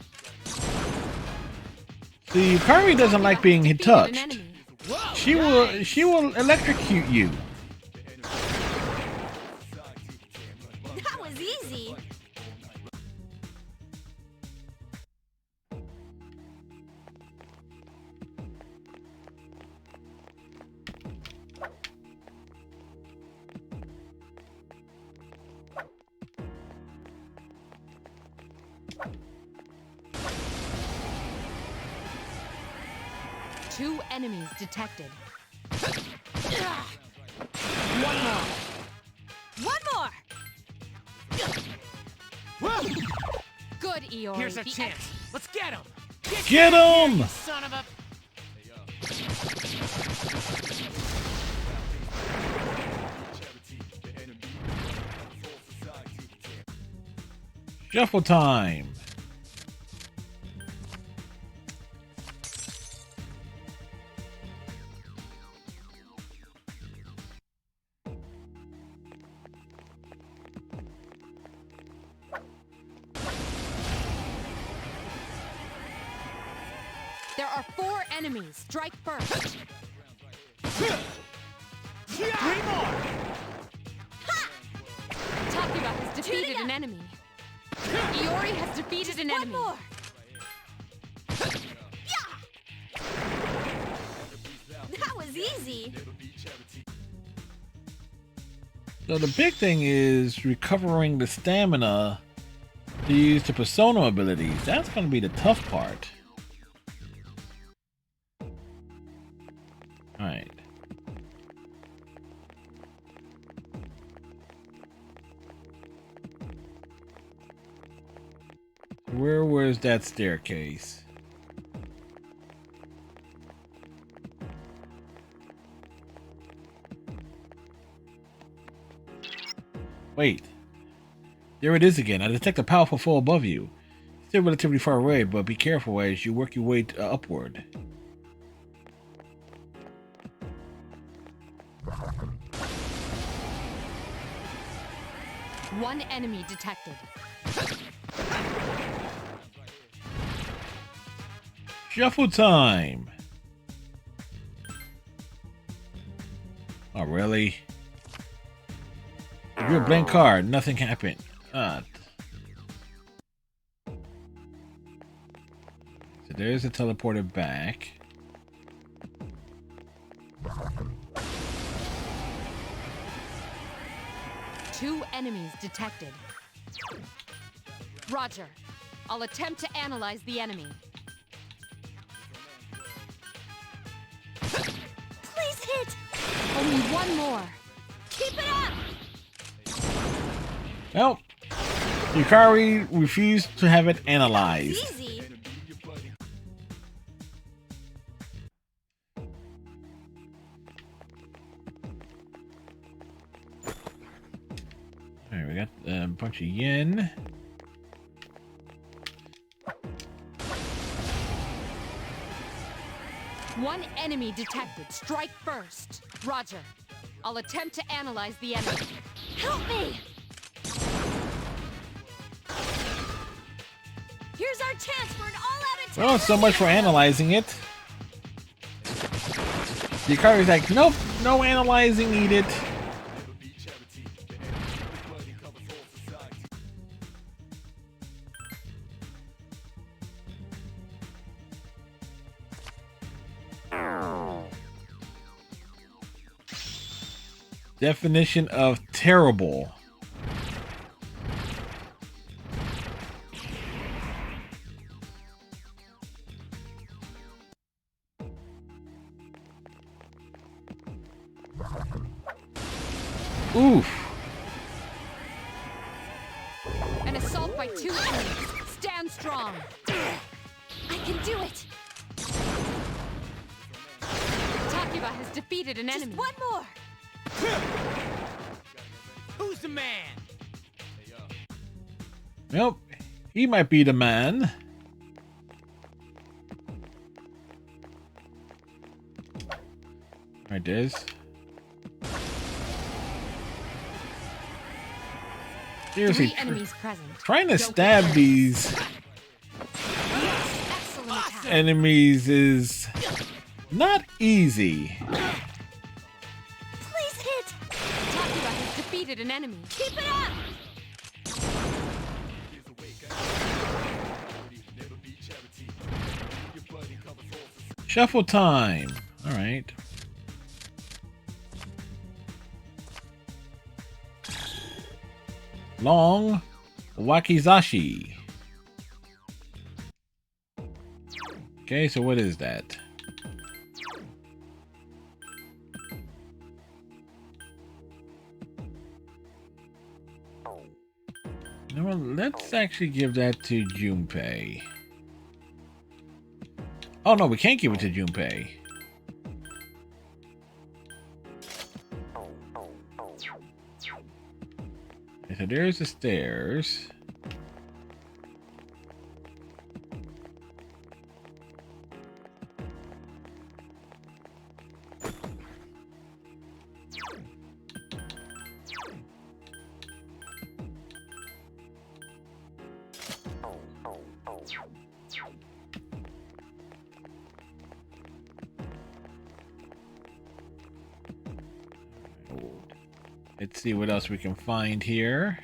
see, Yukari doesn't like being
Defeated
touched.
an enemy.
She will electrocute you.
That was easy.
Two enemies detected. One more.
One more.
Good, Iori.
Here's our
The
chance. Let's get him.
Get him!
Son of a...
Shuffle time.
There are four enemies. Strike first.
Three more.
Takuba has defeated an enemy. Iori has defeated an enemy.
One more. That was easy.
So the big thing is recovering the stamina to use the persona abilities. That's going to be the tough part. Alright. Where was that staircase? Wait. There it is again. I detect a powerful foe above you. Still relatively far away, but be careful as you work your way upward.
One enemy detected.
Shuffle time! Oh, really? If you're a blank card, nothing happened. So there's a teleporter back.
Two enemies detected. Roger. I'll attempt to analyze the enemy.
Please hit!
Only one more.
Keep it up!
Well, Yukari refused to have it analyzed.
Easy.
Alright, we got a bunch of yen.
One enemy detected. Strike first. Roger. I'll attempt to analyze the enemy.
Help me! Here's our chance for an all-out attack!
Well, so much for analyzing it. Yukari's like, nope, no analyzing needed. Definition of terrible. Oof.
An assault by two enemies. Stand strong.
I can do it!
Takiba has defeated an enemy.
Just one more!
Who's the man?
Well, he might be the man. Alright, there's. Seriously,
Three enemies present.
trying to stab these enemies is not easy.
Please hit!
Takiba has defeated an enemy.
Keep it up!
Shuffle time. Alright. Long Wakizashi. Okay, so what is that? You know what, let's actually give that to Junpei. Oh no, we can't give it to Junpei. Okay, so there's the stairs. Let's see what else we can find here.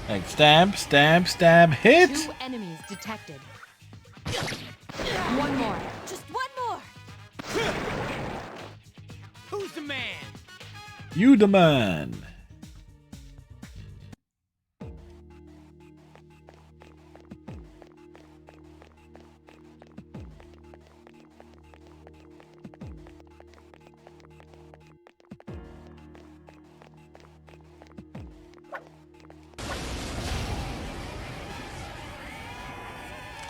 Like stab, stab, stab, hit!
Two enemies detected. One more.
Just one
the man?
You the man.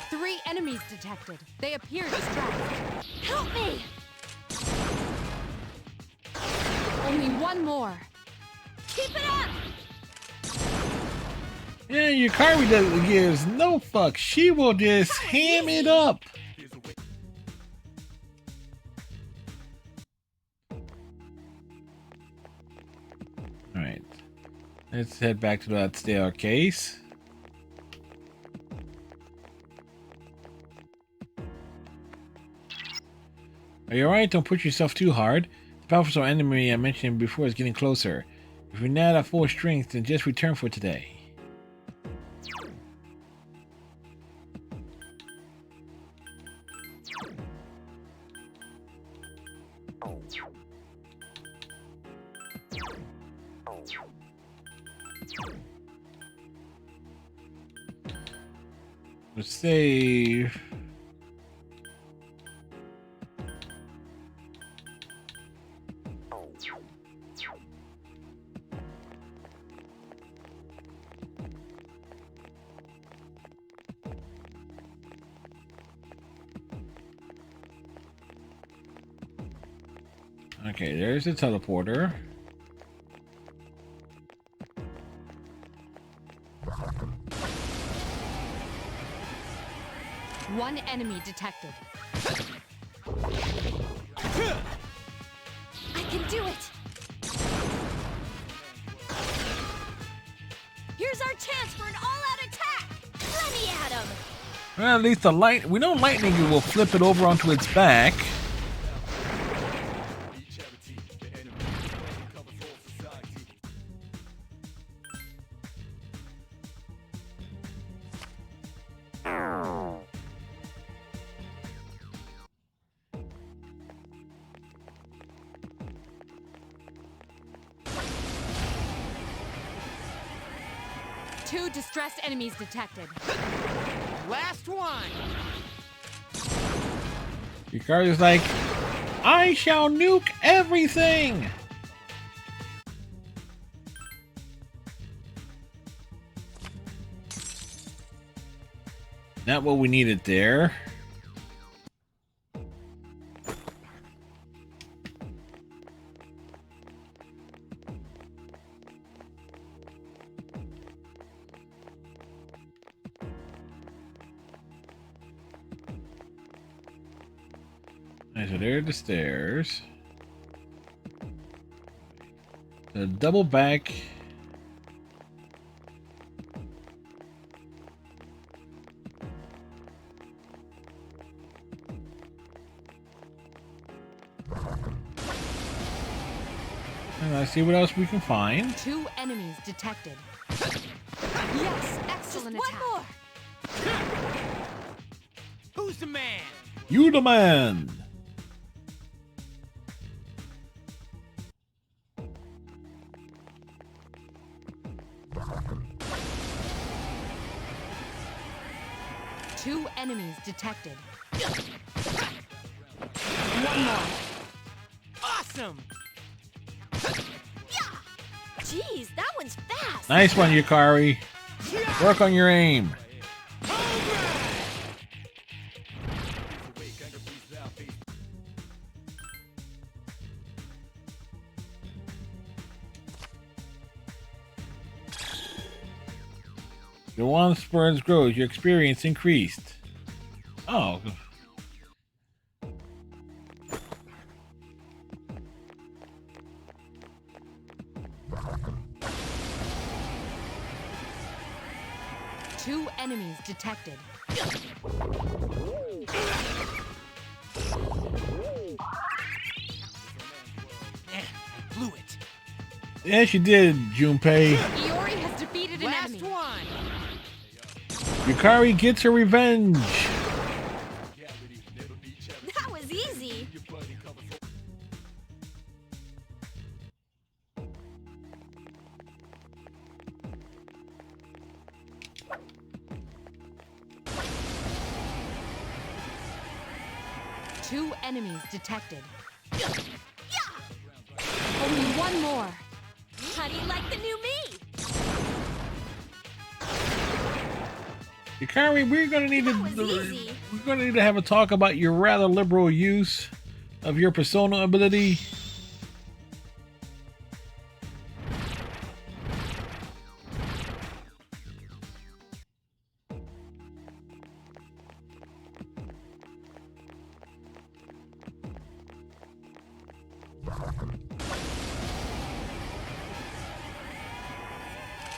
Three enemies detected. They appear distracted.
Help me!
Only one more.
Keep it up!
Yeah, Yukari gives no fuck. She will just ham it up. Alright. Let's head back to that staircase. Are you alright? Don't push yourself too hard. The powerful enemy I mentioned before is getting closer. If you're not at full strength, then just return for today. Let's save. Okay, there's the teleporter.
One enemy detected.
I can do it! Here's our chance for an all-out attack! Let me at him!
Well, at least the light. We know lightning will flip it over onto its back.
Two distressed enemies detected.
Last one.
Yukari's like, I shall nuke everything. Not what we needed there. Alright, so there are the stairs. The double back. And let's see what else we can find.
Two enemies detected. Yes, excellent
Just
attack.
one more!
Who's the man?
You the man.
Two enemies detected. One more.
Awesome.
Jeez, that one's fast!
Nice one, Yukari. Work on your aim. The one spurs grows, your experience increased. Oh.
Two enemies detected.
I blew it.
Yes, you did, Junpei.
Iori has defeated an
Last
enemy.
one.
Yukari gets her revenge.
That was easy!
2 enemies detected. Only one more.
How do you like the new me?
Yukari, we're gonna need to have a talk about your rather liberal use of your persona ability.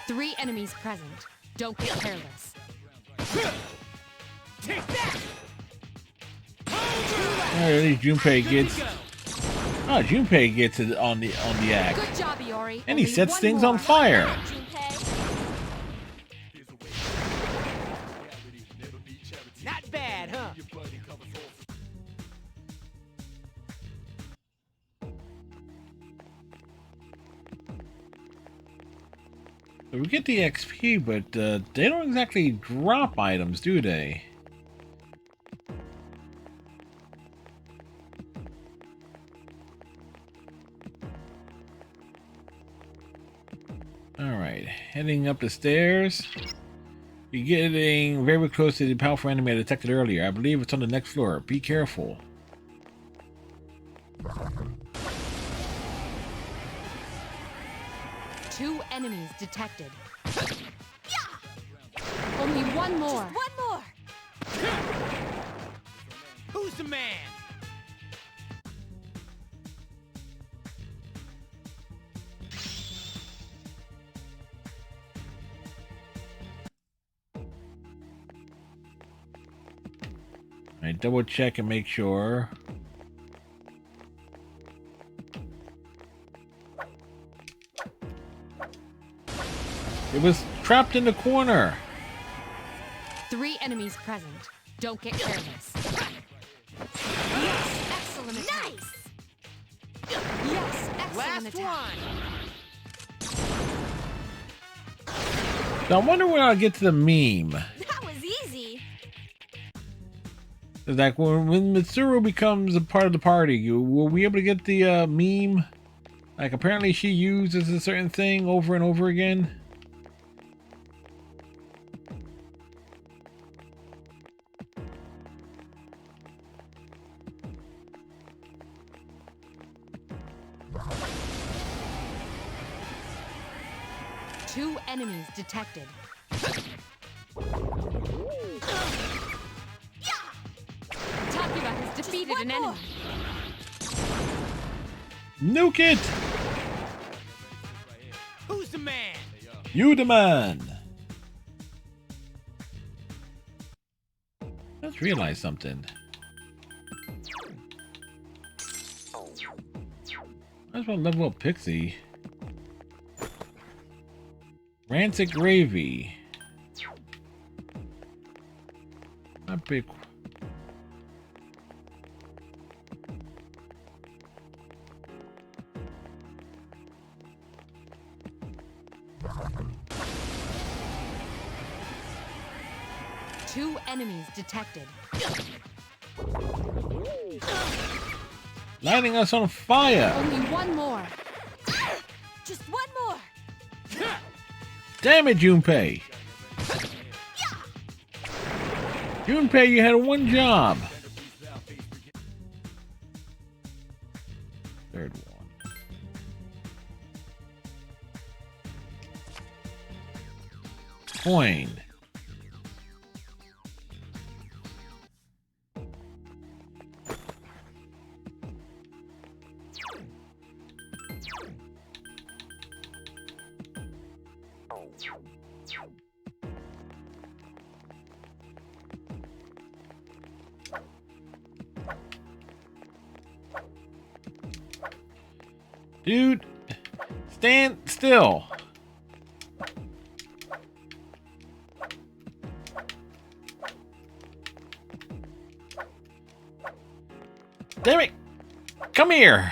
Three enemies present. Don't get careless.
Take that!
At least Junpei gets. Oh, Junpei gets it on the act.
Good job, Iori.
And he
Only
sets
one
things
more.
on fire.
Not bad, huh?
So we get the XP, but they don't exactly drop items, do they? Alright, heading up the stairs. You're getting very close to the powerful enemy I detected earlier. I believe it's on the next floor. Be careful.
Two enemies detected. Only one more.
Just one more.
Who's the man?
I double check and make sure. It was trapped in the corner.
Three enemies present. Don't get careless. Yes, excellent attack.
Nice.
Yes, excellent
Last
attack.
one.
Now I wonder when I'll get to the meme.
That was easy.
It's like when Mitsuru becomes a part of the party, will we able to get the meme? Like apparently she uses a certain thing over and over again.
Two enemies detected. Takuba has defeated an enemy.
Nuke it!
Who's the man?
You the man! Let's realize something. Might as well level up Pixie. Rancid gravy. Not big.
Two enemies detected.
Lighting us on fire!
Only one more.
Just one more.
Damn it, Junpei! Junpei, you had one job! Third one. Coin. Dude, stand still. Damn it! Come here!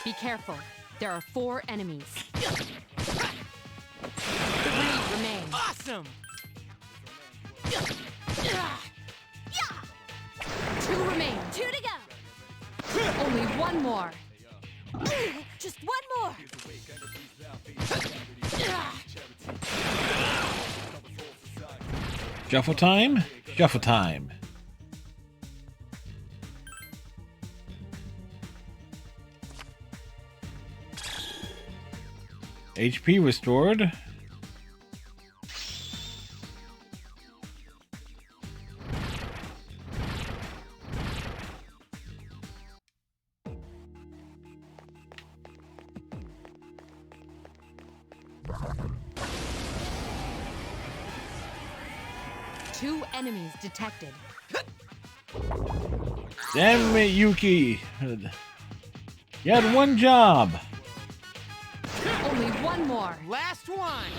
Be careful. There are 4 enemies. 3 remain.
Awesome!
2 remain.
2 to go.
Only 1 more.
Just 1 more.
Shuffle time? Shuffle time. HP restored.
Two enemies detected.
Damn it, Yuki. You had one job.
Only 1 more.
Last one!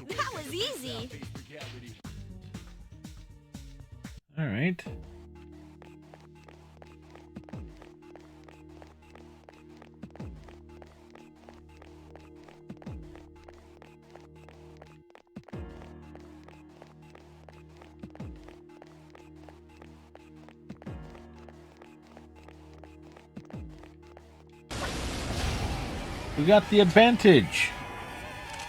That was easy.
All right. We got the advantage.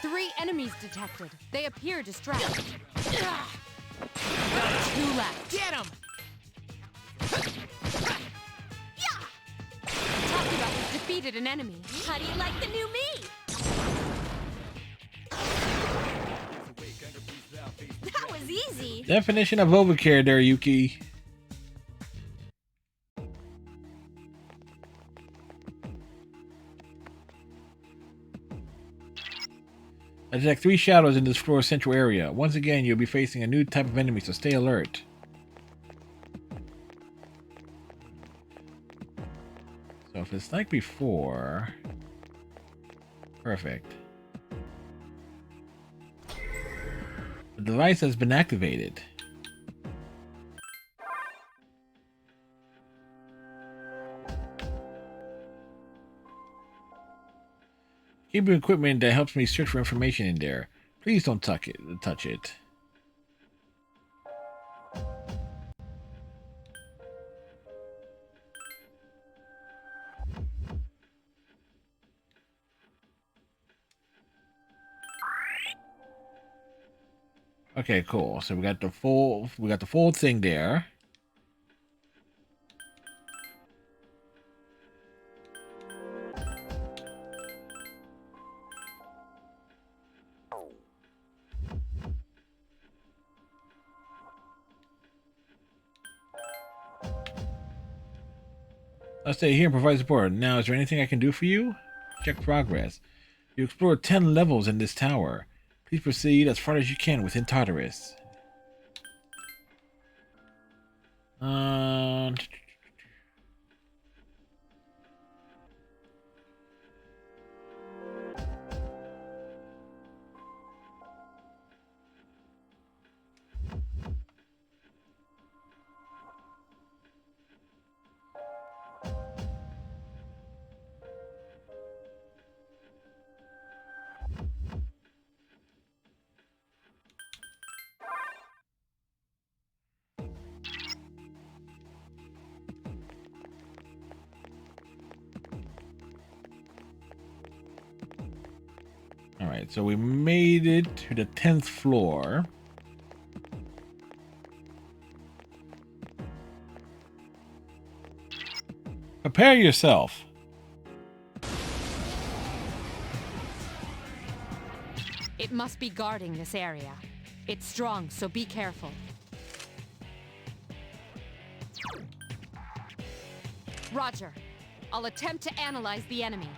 3 enemies detected. They appear distracted. 2 left.
Get him!
Takuba has defeated an enemy.
How do you like the new me? That was easy.
Definition of overcare there, Yuki. I detect 3 shadows in this floor's central area. Once again, you'll be facing a new type of enemy, so stay alert. So if it's like before... Perfect. The device has been activated. Keep equipment that helps me search for information in there. Please don't touch it. Okay, cool. So we got the full thing there. I'll stay here and provide support. Now, is there anything I can do for you? Check progress. You explored 10 levels in this tower. Please proceed as far as you can within Tartarus. Alright, so we made it to the 10th floor. Prepare yourself.
It must be guarding this area. It's strong, so be careful. Roger. I'll attempt to analyze the enemy.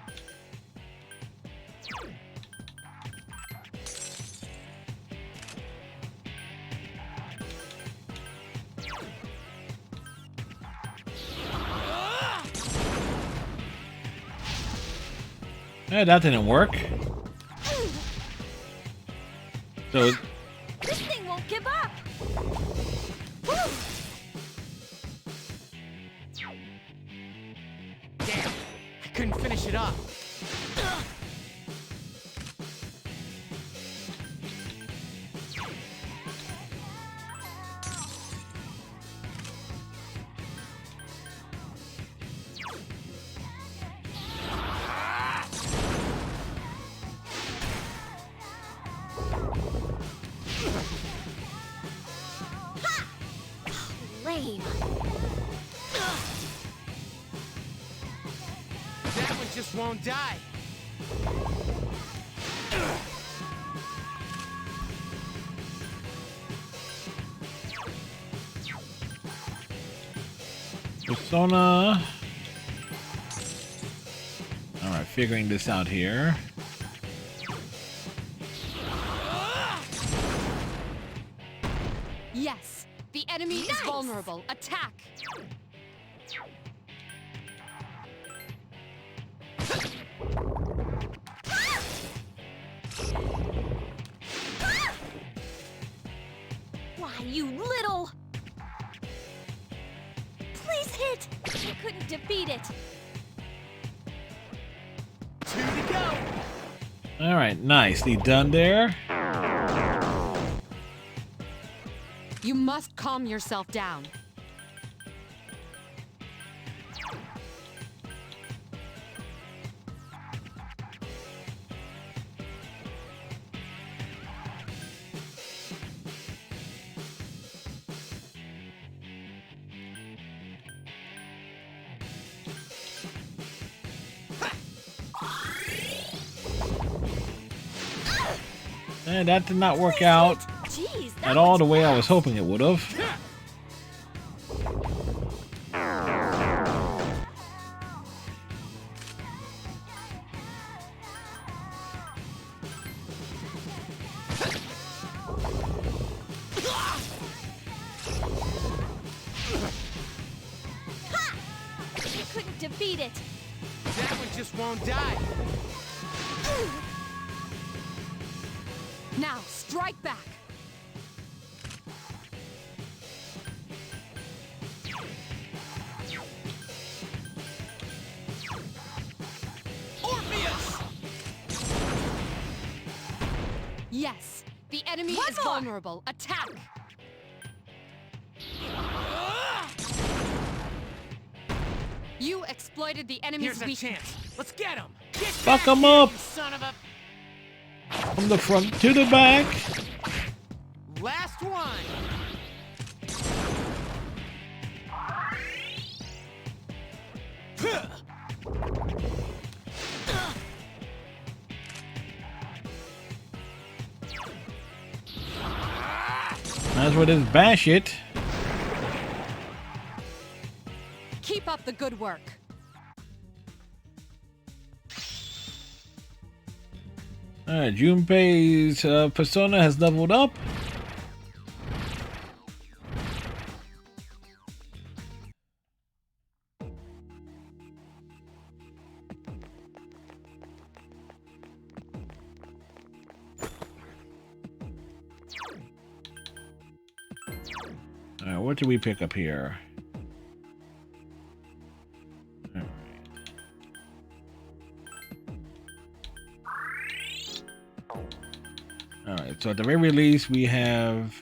That didn't work. So
This thing won't give up. Woo!
couldn't finish it off.
Lame.
That one just won't die.
Persona. Alright, figuring this out here.
Yes, the enemy is vulnerable. Attack!
Why, you little... Please hit! You couldn't defeat it.
2 to go.
Alright, nicely done there.
You must calm yourself down.
And that did not work out
Jeez,
at all the way I was hoping it would have.
You couldn't defeat it.
That one just won't die.
Now, strike back!
Orpheus!
Yes, the enemy is vulnerable. Attack! You exploited the enemy's
Here's a
weakness.
chance. Let's get him.
Fuck him up!
You son of a...
From the front to the back.
Last one.
Might as well just bash it.
Keep up the good work.
Alright, Junpei's persona has leveled up. Alright, what do we pick up here? Alright, so at the very least we have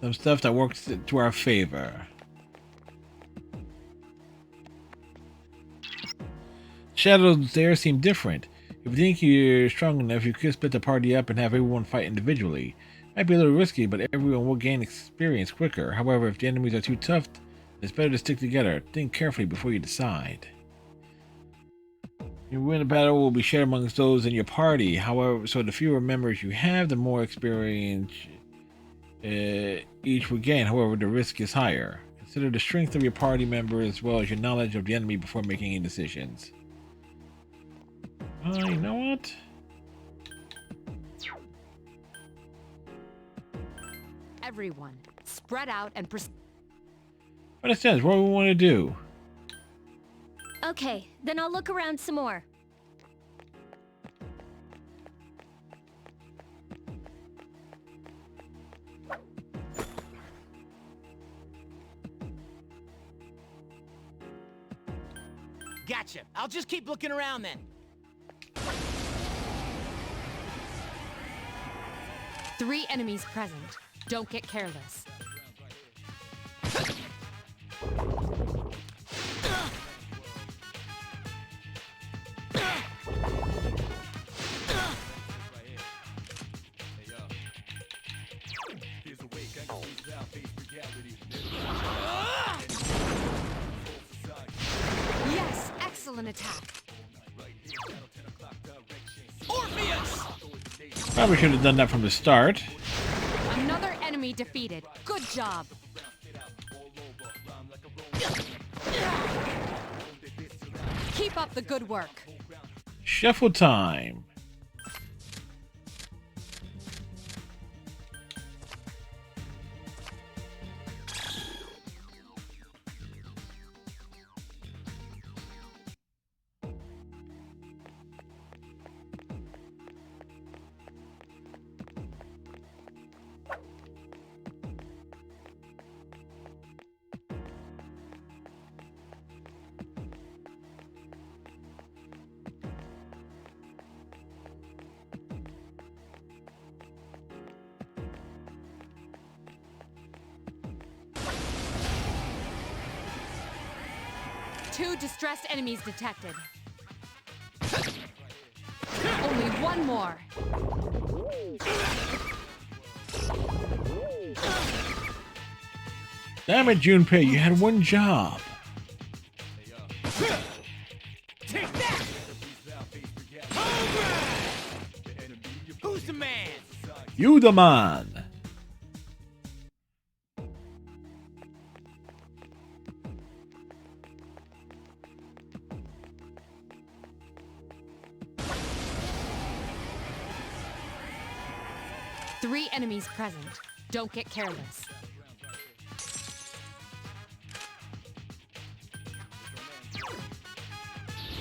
some stuff that works to our favor. Shadows there seem different. If you think you're strong enough, you could split the party up and have everyone fight individually. Might be a little risky, but everyone will gain experience quicker. However, if the enemies are too tough, it's better to stick together. Think carefully before you decide. Your win a battle will be shared amongst those in your party. However, so the fewer members you have, the more experience each will gain. However, the risk is higher. Consider the strength of your party member as well as your knowledge of the enemy before making any decisions. You know what?
Everyone, spread out and
Understands what we want to do.
Okay, then I'll look around some more.
Gotcha. I'll just keep looking around then.
3 enemies present. Don't get careless. Yes, excellent attack.
Orpheus!
Probably should have done that from the start.
Another enemy defeated. Good job. Keep up the good work.
Shuffle time.
Two distressed enemies detected. Only one more.
Damn it, Junpei, you had one job.
Take that! Who's the man?
You the man.
Three enemies present. Don't get careless.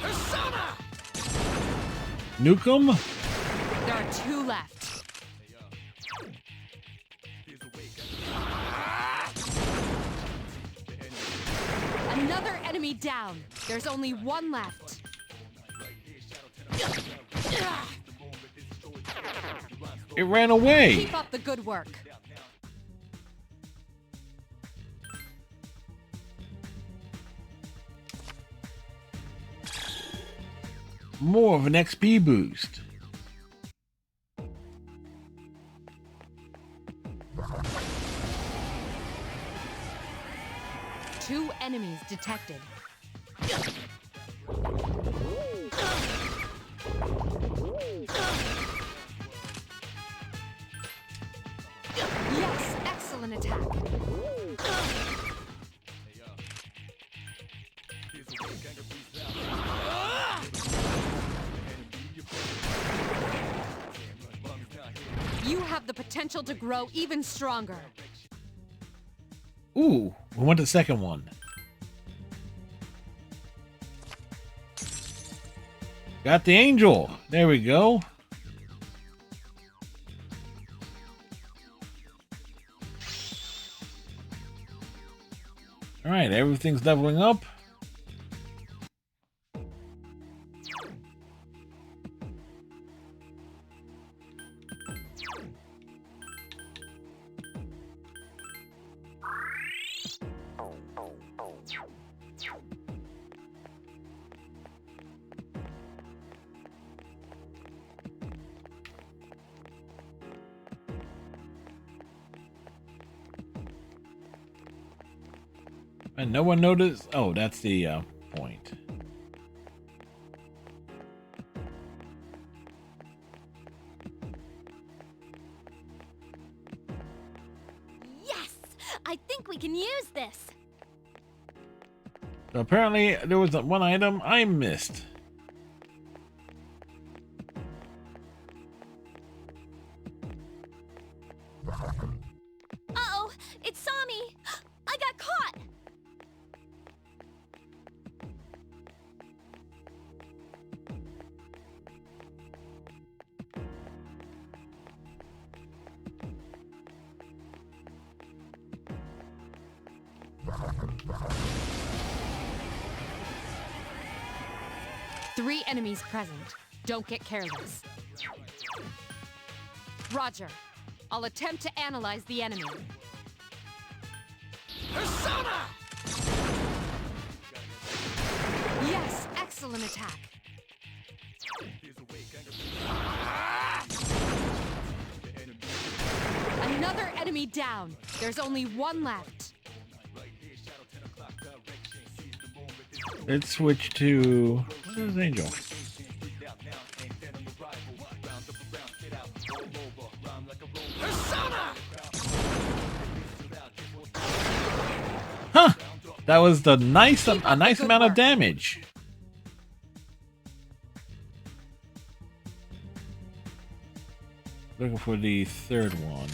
Persona!
Nukem?
There are 2 left. Another enemy down. There's only 1 left.
It ran away.
Keep up the good work.
More of an XP boost.
Two enemies detected. Yes, excellent attack. You have the potential to grow even stronger.
Ooh, we want the second one. Got the angel. There we go. All right, everything's leveling up. And no one noticed. Oh, that's the point.
Yes! I think we can use this.
So apparently there was one item I missed.
Uh-oh! It saw me! I got caught!
3 enemies present. Don't get careless. Roger. I'll attempt to analyze the enemy.
Persona!
Yes, excellent attack. Another enemy down. There's only one left.
Let's switch to Angel. Huh! That was a nice amount of damage. Looking for the third one.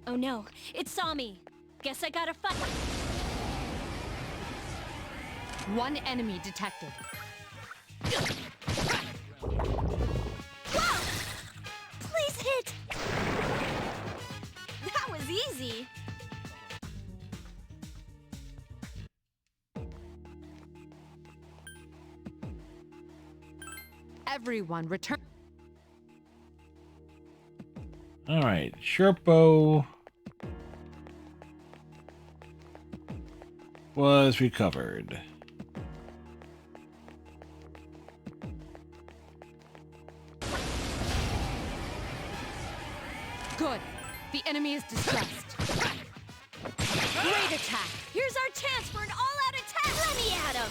Oh no, it saw me. Guess I gotta fight.
One enemy detected.
Whoa! Please hit! That was easy.
Everyone return.
All right, Sherpo was recovered.
Good. The enemy is distressed. Great attack.
Here's our chance for an all-out attack. Let me at him.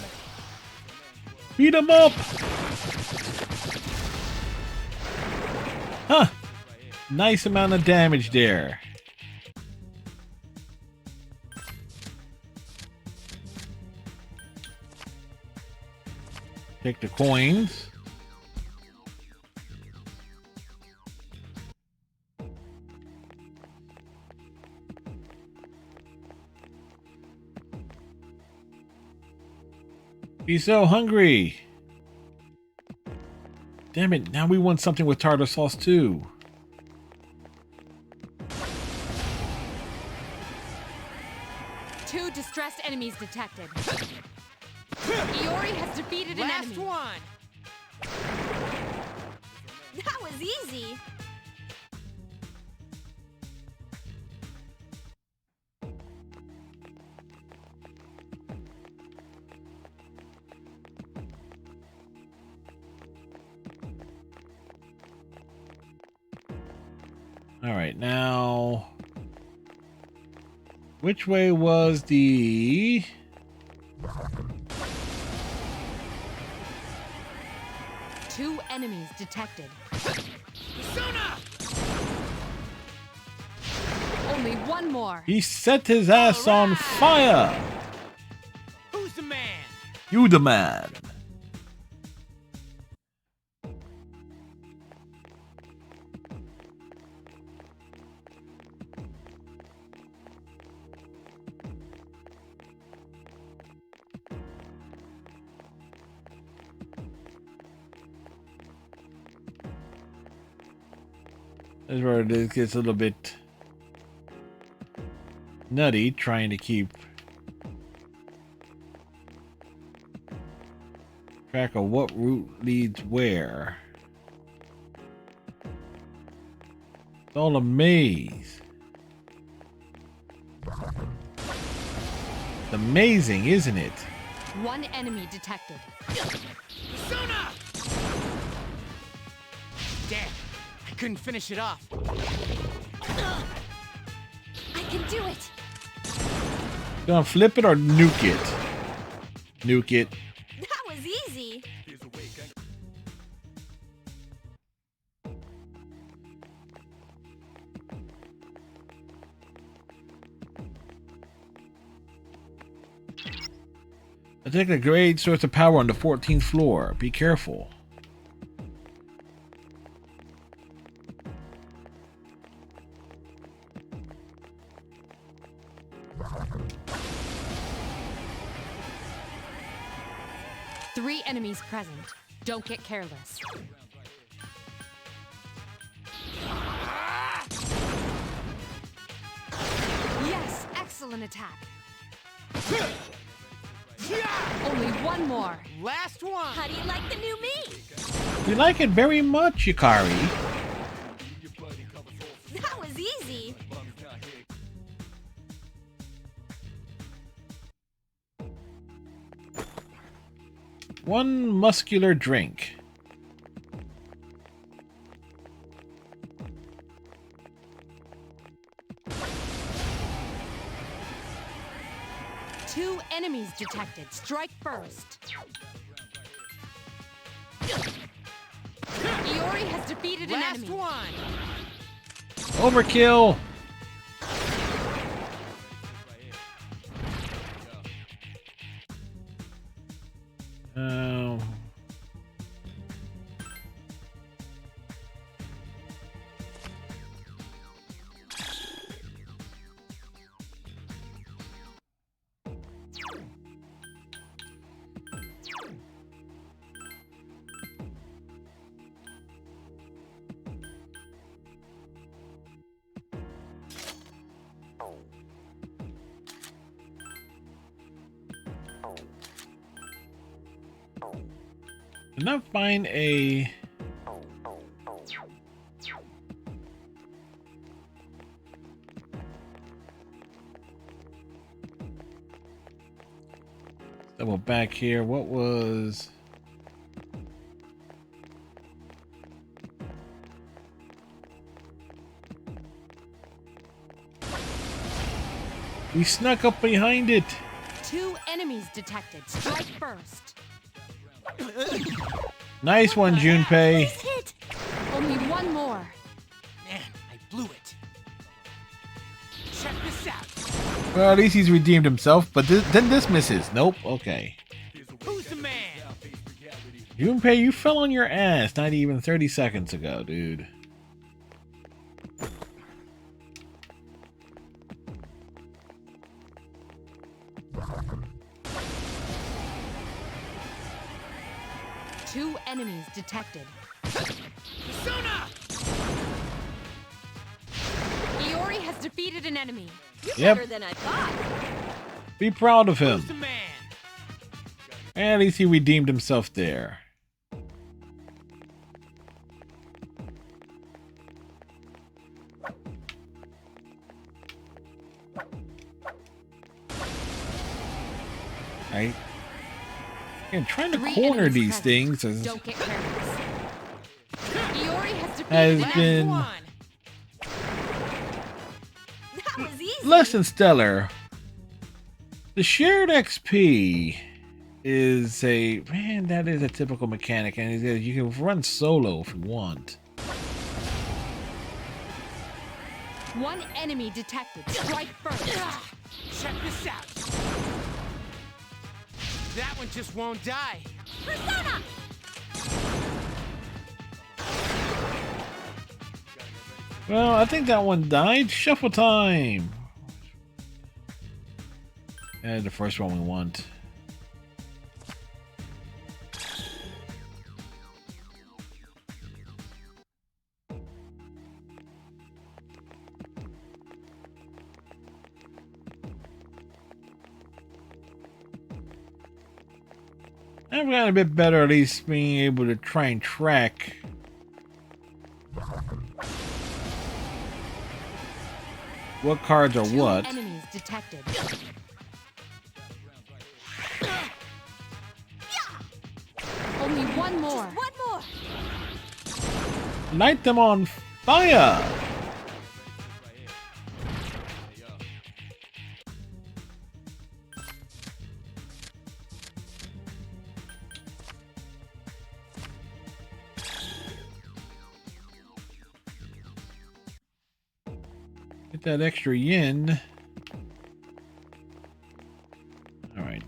Beat him up. Huh. Nice amount of damage there. Take the coins. Be so hungry. Damn it, now we want something with tartar sauce too.
Two distressed enemies detected. Iori has defeated an enemy.
Last one!
That was easy.
All right, now which way was the
Two enemies detected.
Persona!
Only one more.
He set his ass on fire.
Who's the man?
You the man. That's where it gets a little bit nutty, trying to keep track of what route leads where. It's all a maze. It's amazing, isn't it?
One enemy detected.
Persona! Damn, I couldn't finish it off.
I can do it.
Gonna flip it or nuke it? Nuke it.
That was easy.
Detect a great source of power on the 14th floor. Be careful.
Three enemies present. Don't get careless. an attack. Only one more.
Last one.
How do you like the new me?
We like it very much, Yukari.
That was easy.
One muscular drink.
Two enemies detected. Strike first. Iori has defeated an enemy.
Last one.
Overkill. Did not find a... Double back here. What was... We snuck up behind it.
Two enemies detected. Strike first.
Nice one, Junpei.
Hit.
Only one more.
Man, I blew it. Check this out.
Well, at least he's redeemed himself, but then this misses. Nope, okay.
Who's the man?
Junpei, you fell on your ass not even 30 seconds ago, dude.
Two enemies detected.
Persona!
Iori has defeated an enemy.
You're
Yep.
better than I thought.
Be proud of him.
Who's the man?
At least he redeemed himself there. Right? Again, trying to
Three
corner
enemies
these
present.
things is,
Don't get careless. Iori has defeated
has
an
been
One.
That was easy.
less than stellar. The shared XP is a... Man, that is a typical mechanic, and you can run solo if you want.
One enemy detected. Strike first.
Check this out. That one just won't die.
Persona.
Well, I think that one died. Shuffle time. The first one we want. I've gotten a bit better at least being able to try and track what cards are what.
Two enemies detected. Only one more.
One more.
Light them on fire! Get that extra yin. All right.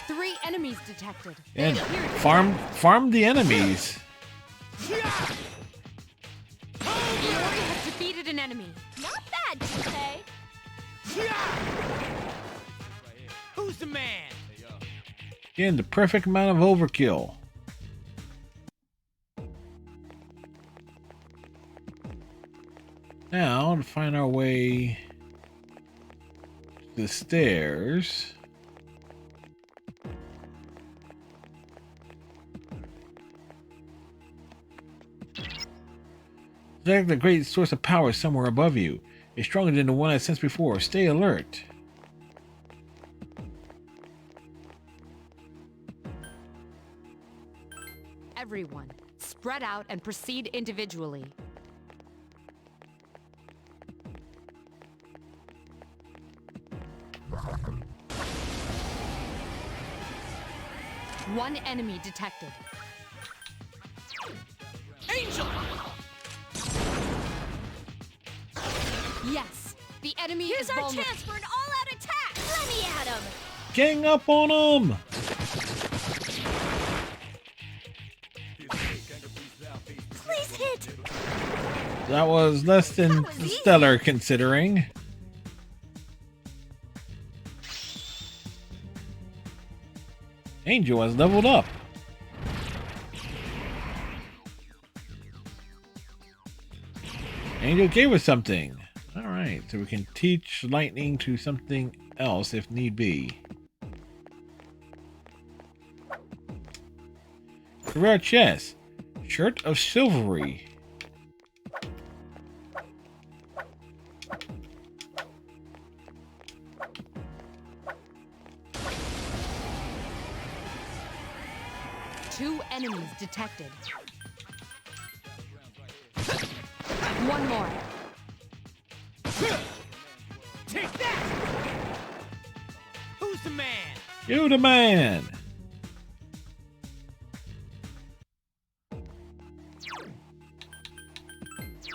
Three enemies detected.
And farm the enemies.
Iori has defeated an enemy.
Not bad, Junpei.
Who's the man?
Again, the perfect amount of overkill. Now, to find our way to the stairs. There's a great source of power somewhere above you. It's stronger than the one I sensed before. Stay alert.
Everyone, spread out and proceed individually. One enemy detected.
Angel!
Yes, the enemy
Here's
is
our
vulnerable.
chance for an all-out attack! Let me at him!
Gang up on them!
Please hit!
That was less than stellar considering. Angel has leveled up. Angel gave us something. Alright, so we can teach lightning to something else if need be. Rare chest. Shirt of Silvery.
Two enemies detected. One more.
Take that! Who's the man?
You the man!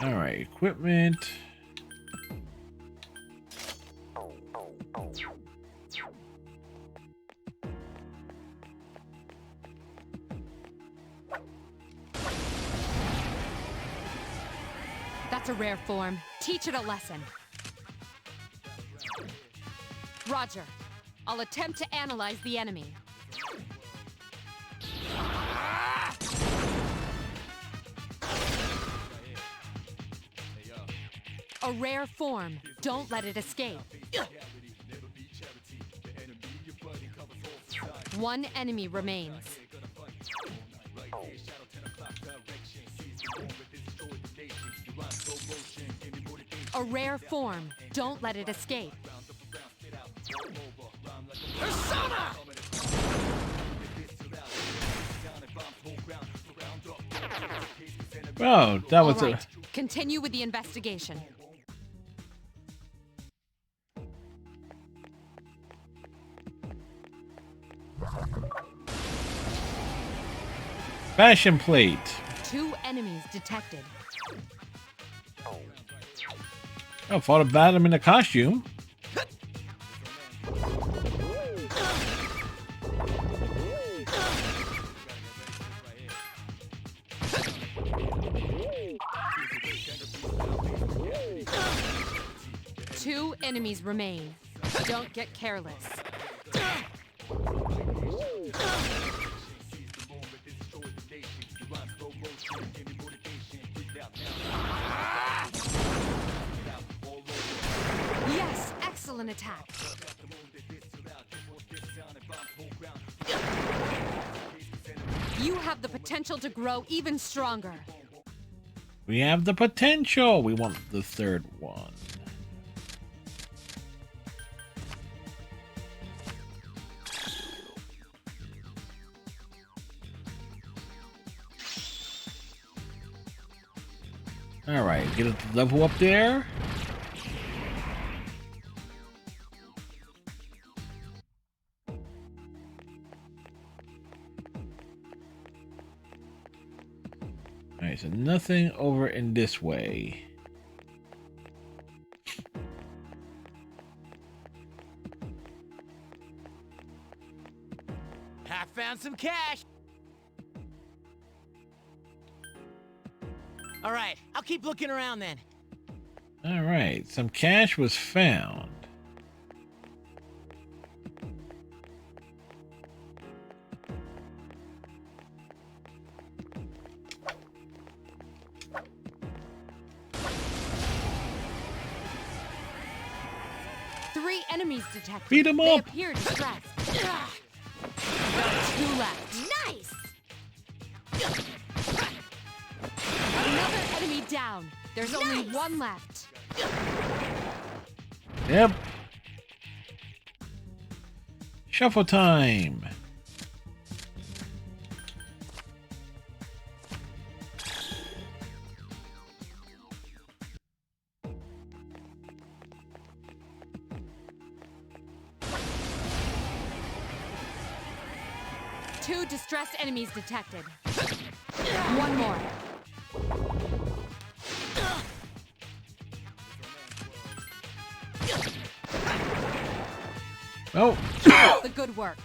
Alright, equipment.
That's a rare form. Teach it a lesson. Roger. I'll attempt to analyze the enemy. A rare form. Don't let it escape. One enemy remains. A rare form. Don't let it escape.
Persona!
Oh, that was
All right. Continue with the investigation.
Fashion plate.
Two enemies detected.
Oh, fought a battle in a costume.
Two enemies remain. Don't get careless. Yes, excellent attack. You have the potential to grow even stronger.
We have the potential. We want the third one. All right, get a level up there. All right, so nothing over in this way.
I found some cash. All right, I'll keep looking around then.
All right, some cash was found.
3 enemies detected.
Beat 'em
They
up.
appear distressed. Got 2 left.
Nice!
Another enemy down. There's only 1 left.
Yep. Shuffle time.
Two distressed enemies detected. 1 more.
Oh.
The good work.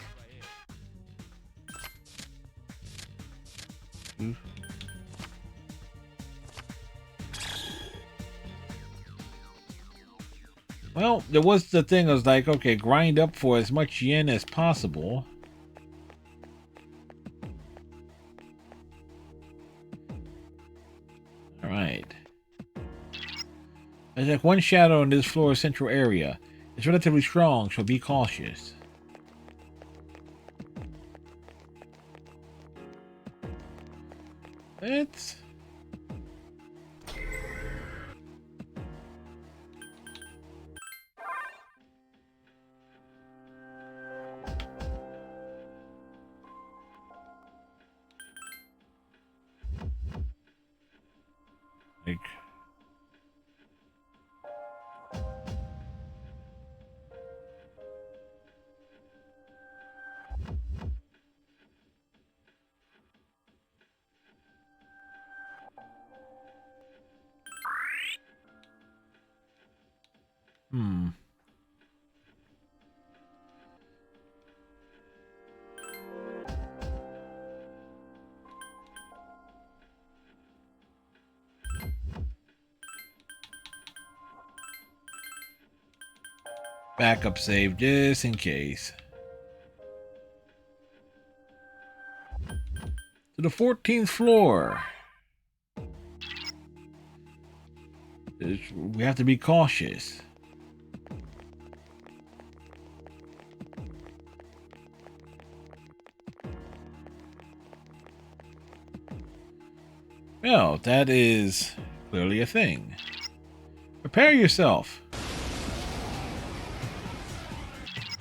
Well, there was the thing. I was like, okay, grind up for as much yen as possible. All right. There's like 1 shadow in this floor's central area. It's relatively strong, so be cautious. It's... like... Backup save just in case. To the 14th floor. We have to be cautious. Well, that is clearly a thing. Prepare yourself.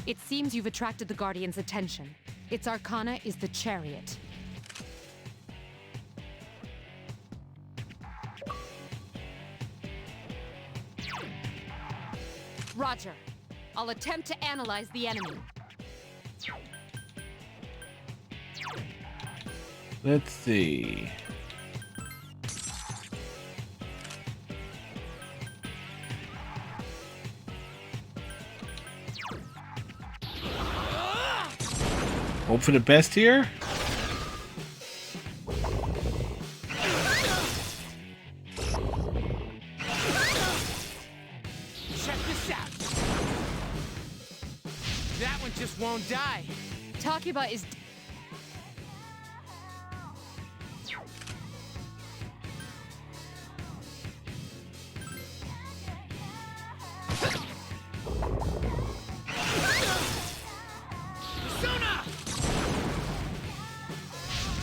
It seems you've attracted the Guardian's attention. Its arcana is the Chariot. Roger. I'll attempt to analyze the enemy.
Let's see. Hope for the best here.
Check this out. That one just won't die.
Takiba is...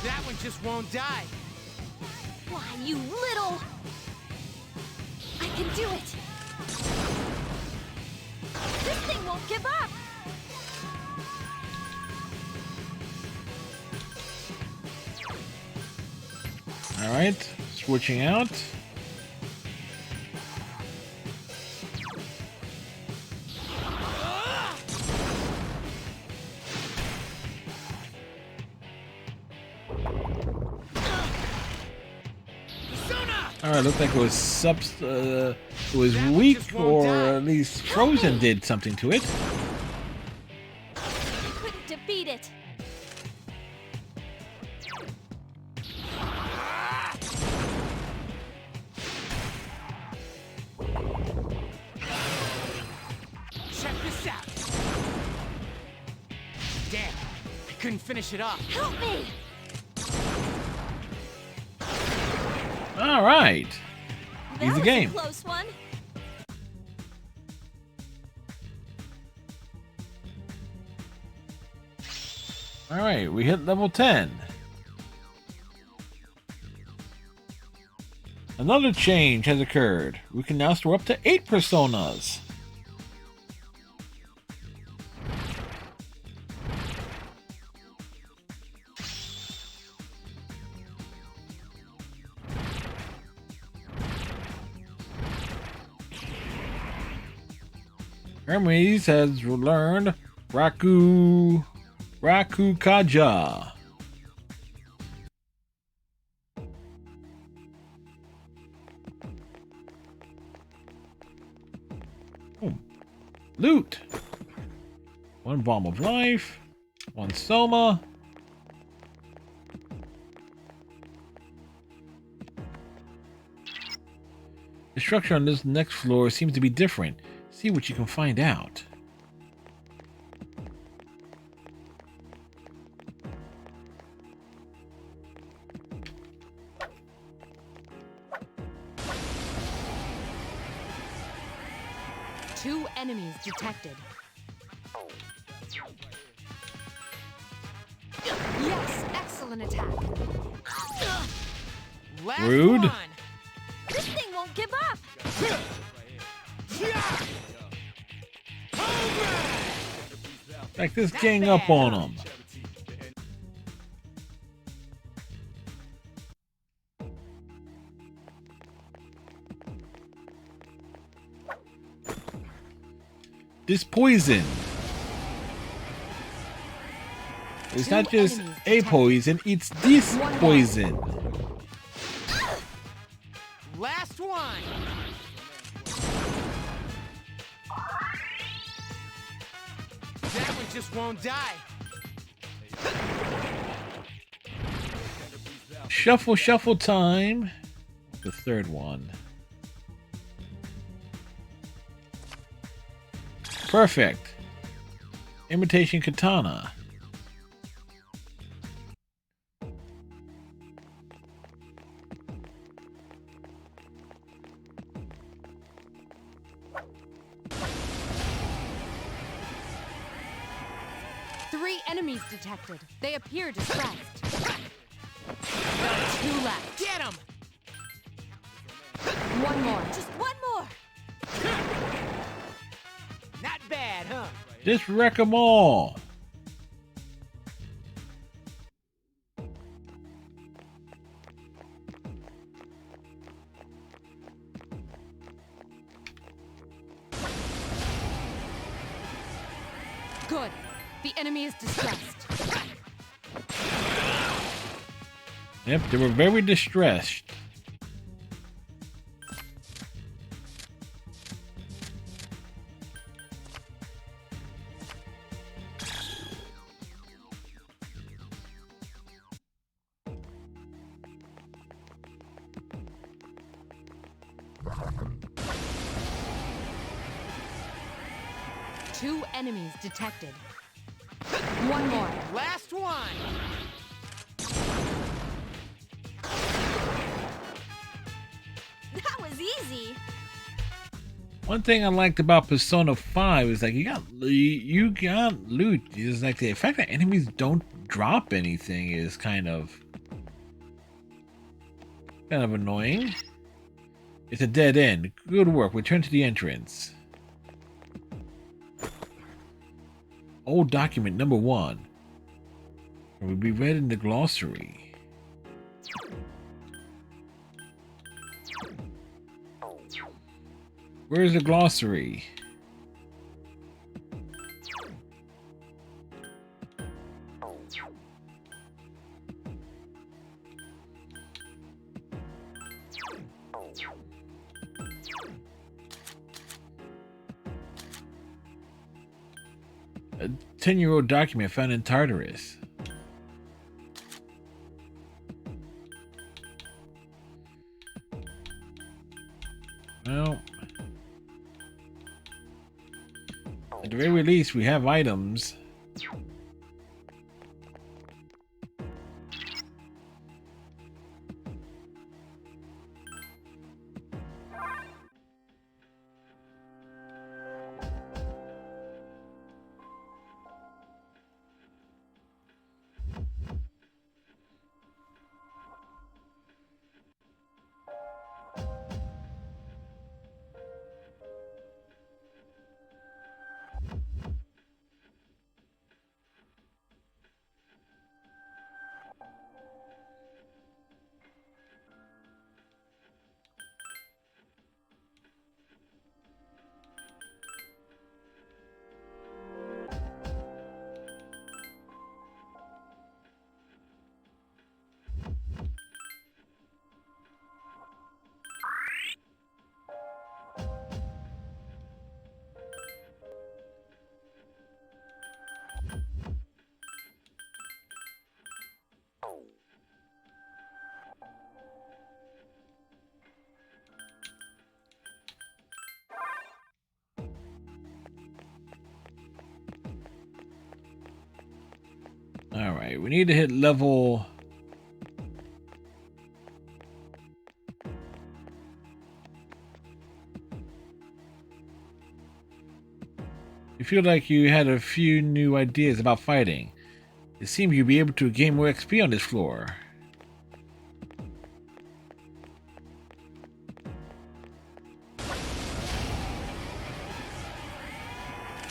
That one just won't die.
Why, you little... I can do it! This thing won't give up!
All right, switching out. All right, looked like it was weak, or at least Frozen did something to it.
Couldn't defeat it!
Check this out. Damn, I couldn't finish it off.
Help me!
All right,
That
easy
was
game.
a close one.
Alright, we hit level 10. Another change has occurred. We can now store up to 8 personas. Hermes has learned Raku Kaja. Oh, loot. 1 bomb of life, 1 soma. The structure on this next floor seems to be different. See what you can find out.
Two enemies detected. Yes, excellent attack.
Rude.
This thing won't give up.
Back this gang up on them. This poison. It's not just a poison, it's this poison.
Last one. That one just won't die.
Shuffle, shuffle time. The third one. Perfect. Imitation katana.
Three enemies detected. They appear distressed. Two left.
Get him!
One more.
Just one more.
Not bad, huh?
Just wreck them all.
Good. The enemy is distressed.
Yep, they were very distressed.
Two enemies detected. One more.
Last one.
That was easy.
One thing I liked about Persona 5 is like you got loot. It's like the fact that enemies don't drop anything is kind of annoying. It's a dead end. Good work. Return to the entrance. Old document number 1. It will be read in the glossary. Where's the glossary? A 10-year-old document found in Tartarus. Well, at the very least, we have items. Alright, we need to hit level... You feel like you had a few new ideas about fighting. It seems you'll be able to gain more XP on this floor.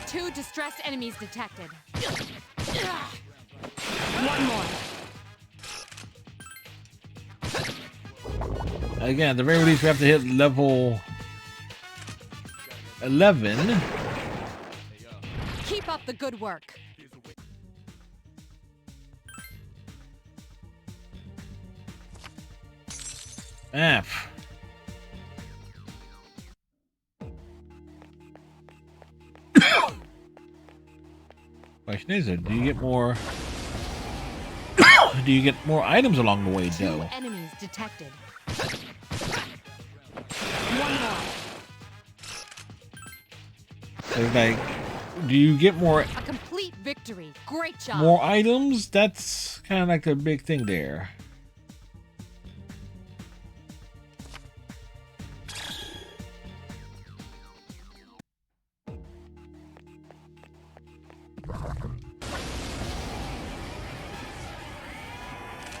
Two distressed enemies detected. One more.
Again, at the very least, we have to hit level 11.
Keep up the good work.
F. Question is, do you get more? Do you get more items along the way, though?
Two enemies detected. One more.
It's like, do you get more?
A complete victory. Great job.
More items? That's kind of like the big thing there.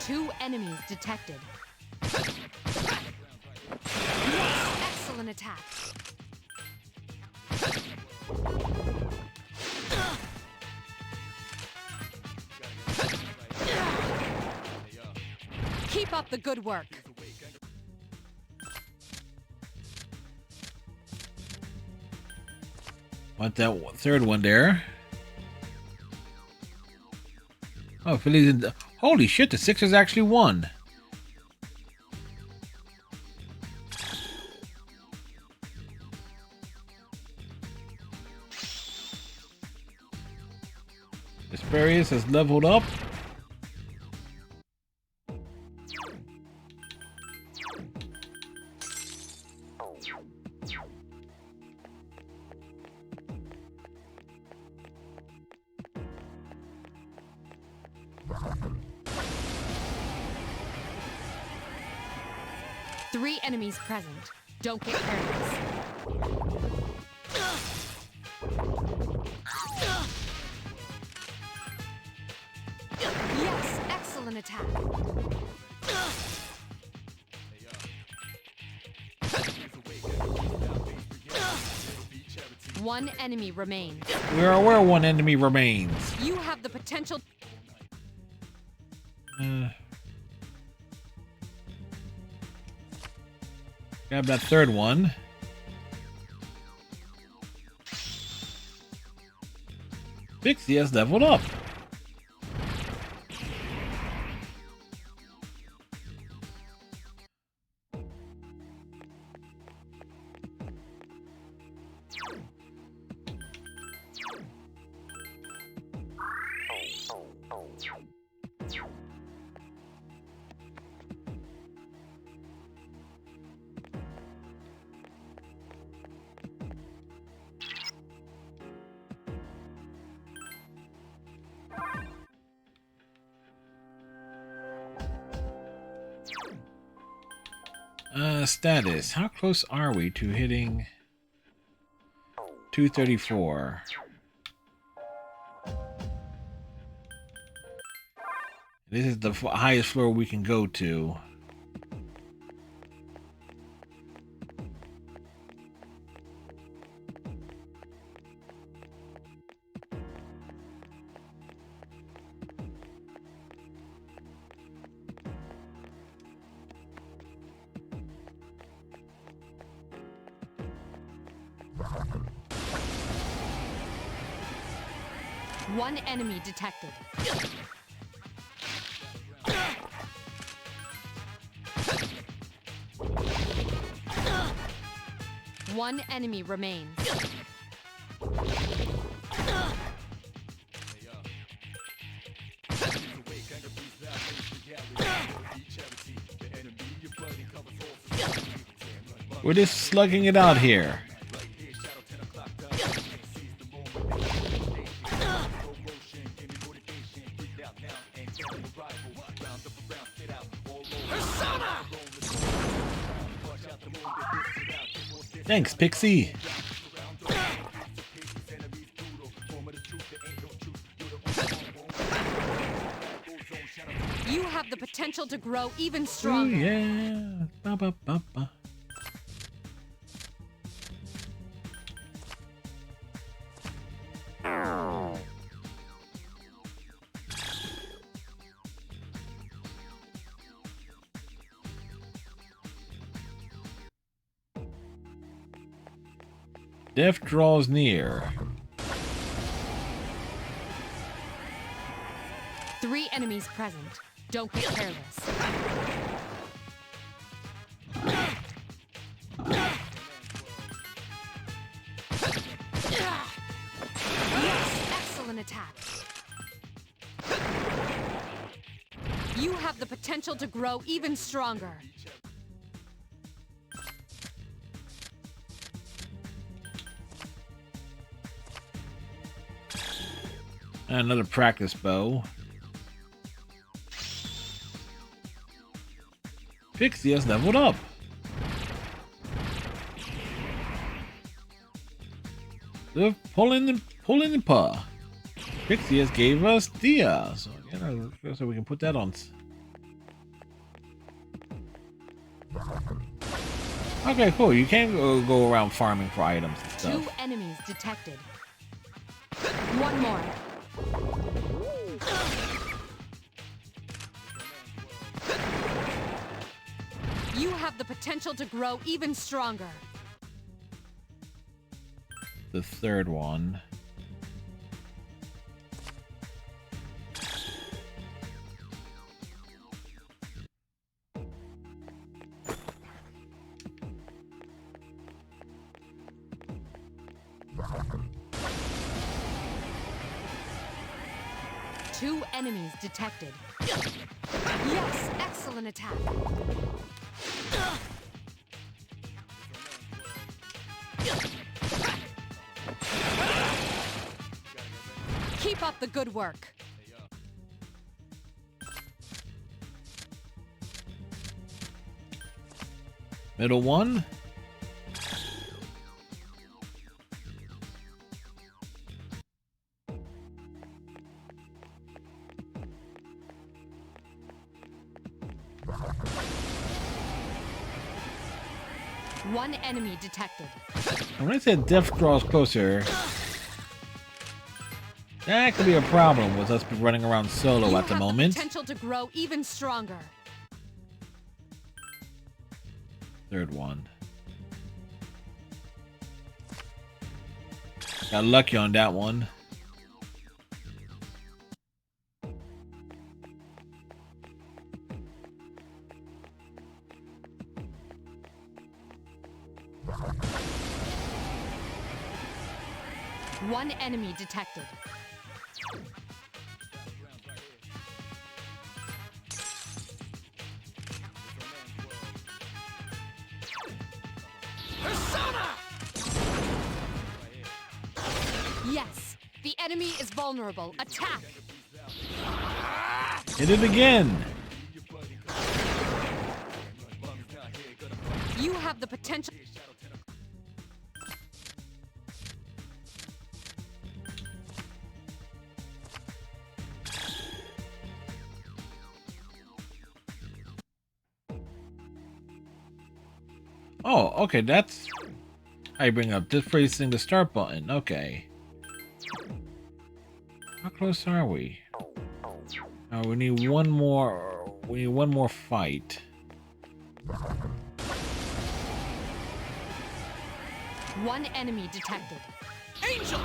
Two enemies detected. Yes, excellent attack. Keep up the good work.
Want that third one there? Oh, Phillies in the... Holy shit, the Sixers actually won. Asperius has leveled up.
Three enemies present. Don't get careless. Yes, excellent attack. One enemy remains.
We're aware one enemy remains.
You have the potential.
Grab that third one. Pixie has leveled up. Status. How close are we to hitting 234? This is the highest floor we can go to.
One enemy detected. One enemy remains.
We're just slugging it out here. Thanks, Pixie.
You have the potential to grow even
Ooh,
stronger.
yeah. Ba, ba, ba, ba. Death draws near.
3 enemies present. Don't get careless. Yes, excellent attack. You have the potential to grow even stronger.
Another practice bow. Pixie has leveled up. The pulling the paw. Pixie has gave us Dia, so again, so we can put that on. Okay, cool. You can go around farming for items and stuff.
2 enemies detected. 1 more. You have the potential to grow even stronger.
The third one.
Two enemies detected. Yes, excellent attack. Keep up the good work.
Middle one.
One enemy detected.
When I said death draws closer, that could be a problem with us running around solo at the moment.
Potential to grow even stronger.
Third one. Got lucky on that one.
One enemy detected.
Persona!
Yes, the enemy is vulnerable. Attack!
Hit it again.
You have the potential.
Oh, okay, that's... I bring up just pressing the start button. Okay. How close are we? We need one more... We need one more fight.
One enemy detected.
Angel!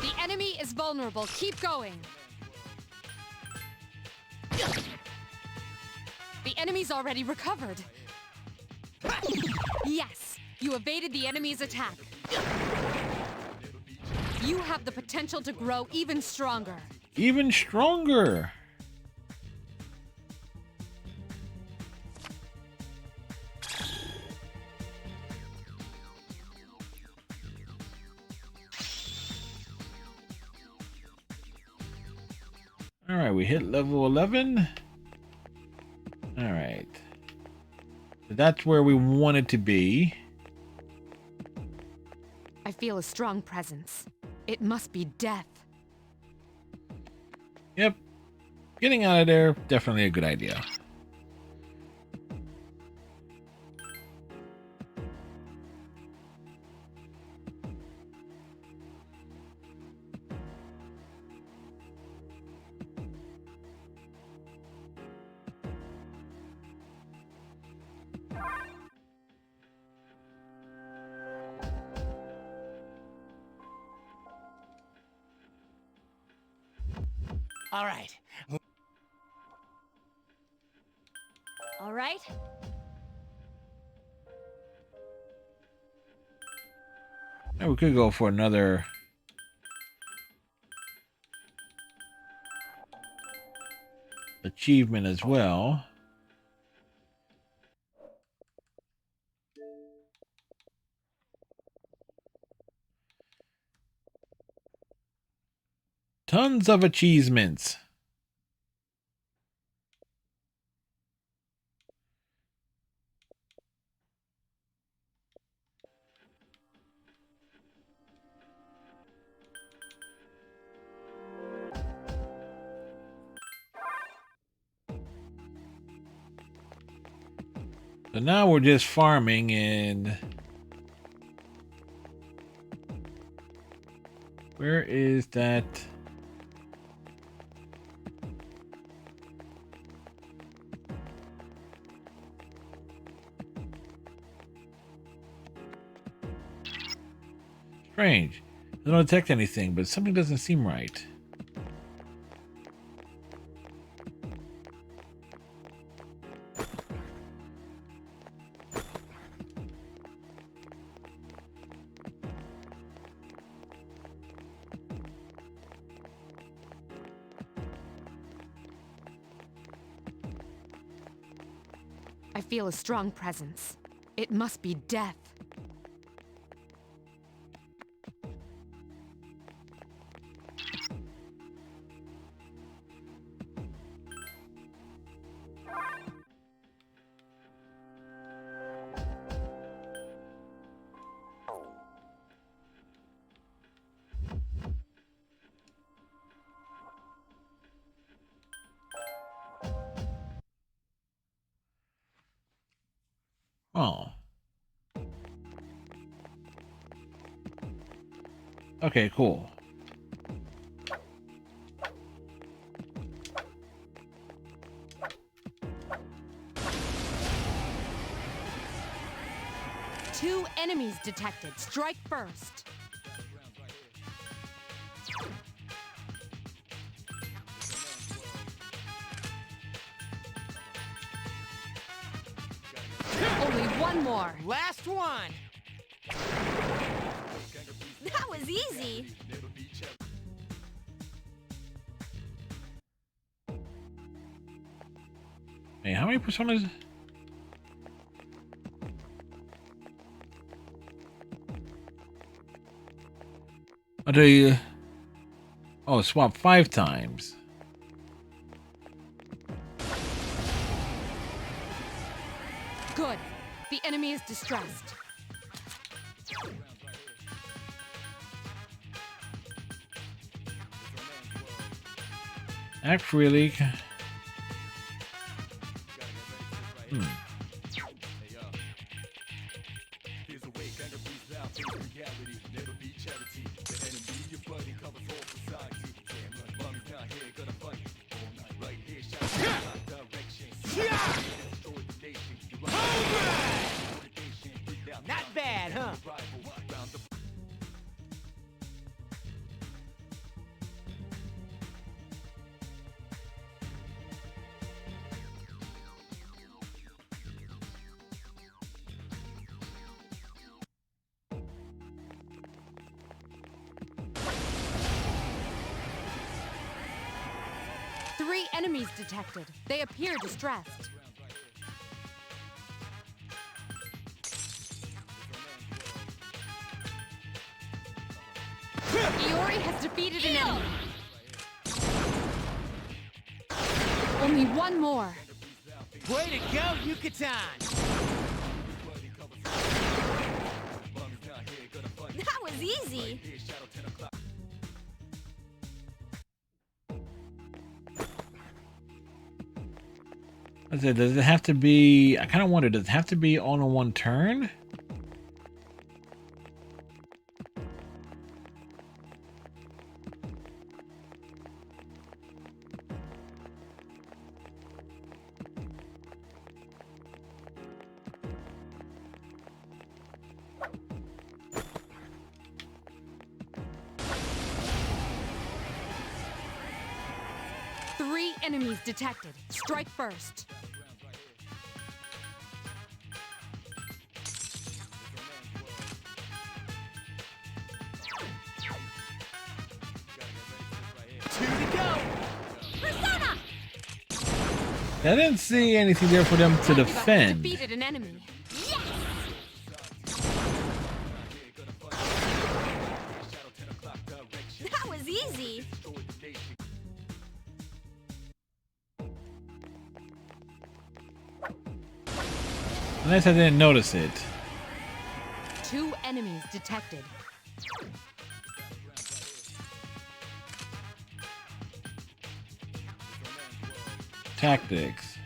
The enemy is vulnerable. Keep going. The enemy's already recovered. Yes, you evaded the enemy's attack. You have the potential to grow even stronger.
Even stronger! Alright, we hit level 11. Alright. That's where we want it to be.
I feel a strong presence. It must be death.
Yep. Getting out of there, definitely a good idea.
All right.
All right.
Now we could go for another achievement as well. Tons of achievements. So now we're just farming and where is that? Strange. I don't detect anything, but something doesn't seem right.
I feel a strong presence. It must be death.
Oh. Okay, cool.
Two enemies detected. Strike first. Only one more.
Last one.
That was easy.
Hey, how many personas? I'll tell you. Oh, swap 5 times.
Good. The enemy is distressed.
Act freely.
Not bad, huh?
Three enemies detected. They appear distressed. Iori has defeated an enemy. Only one more.
Way to go, Yucatan!
was easy.
I said, does it have to be? I kind of wonder, does it have to be all in one turn?
Three enemies detected. Strike first.
Persona!
I didn't see anything there for them to defend.
Defeated an enemy.
That was easy.
Unless I didn't notice it.
Two enemies detected.
Tactics.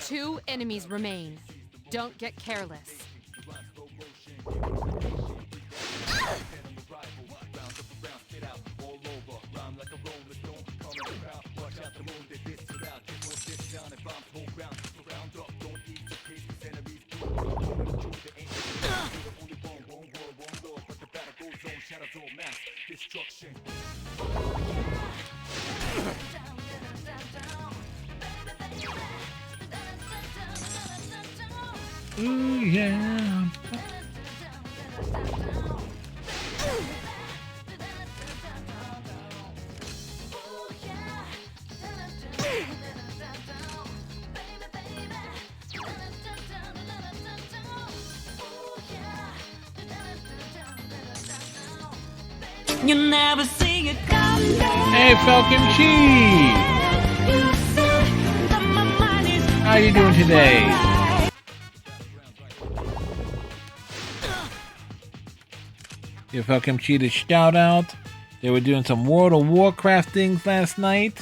Two enemies remain. Don't get careless.
Ooh, yeah.
You never see it come down.
Hey, Falcon Chi! How you doing today? Give Falcon Chi the shout out. They were doing some World of Warcraft things last night.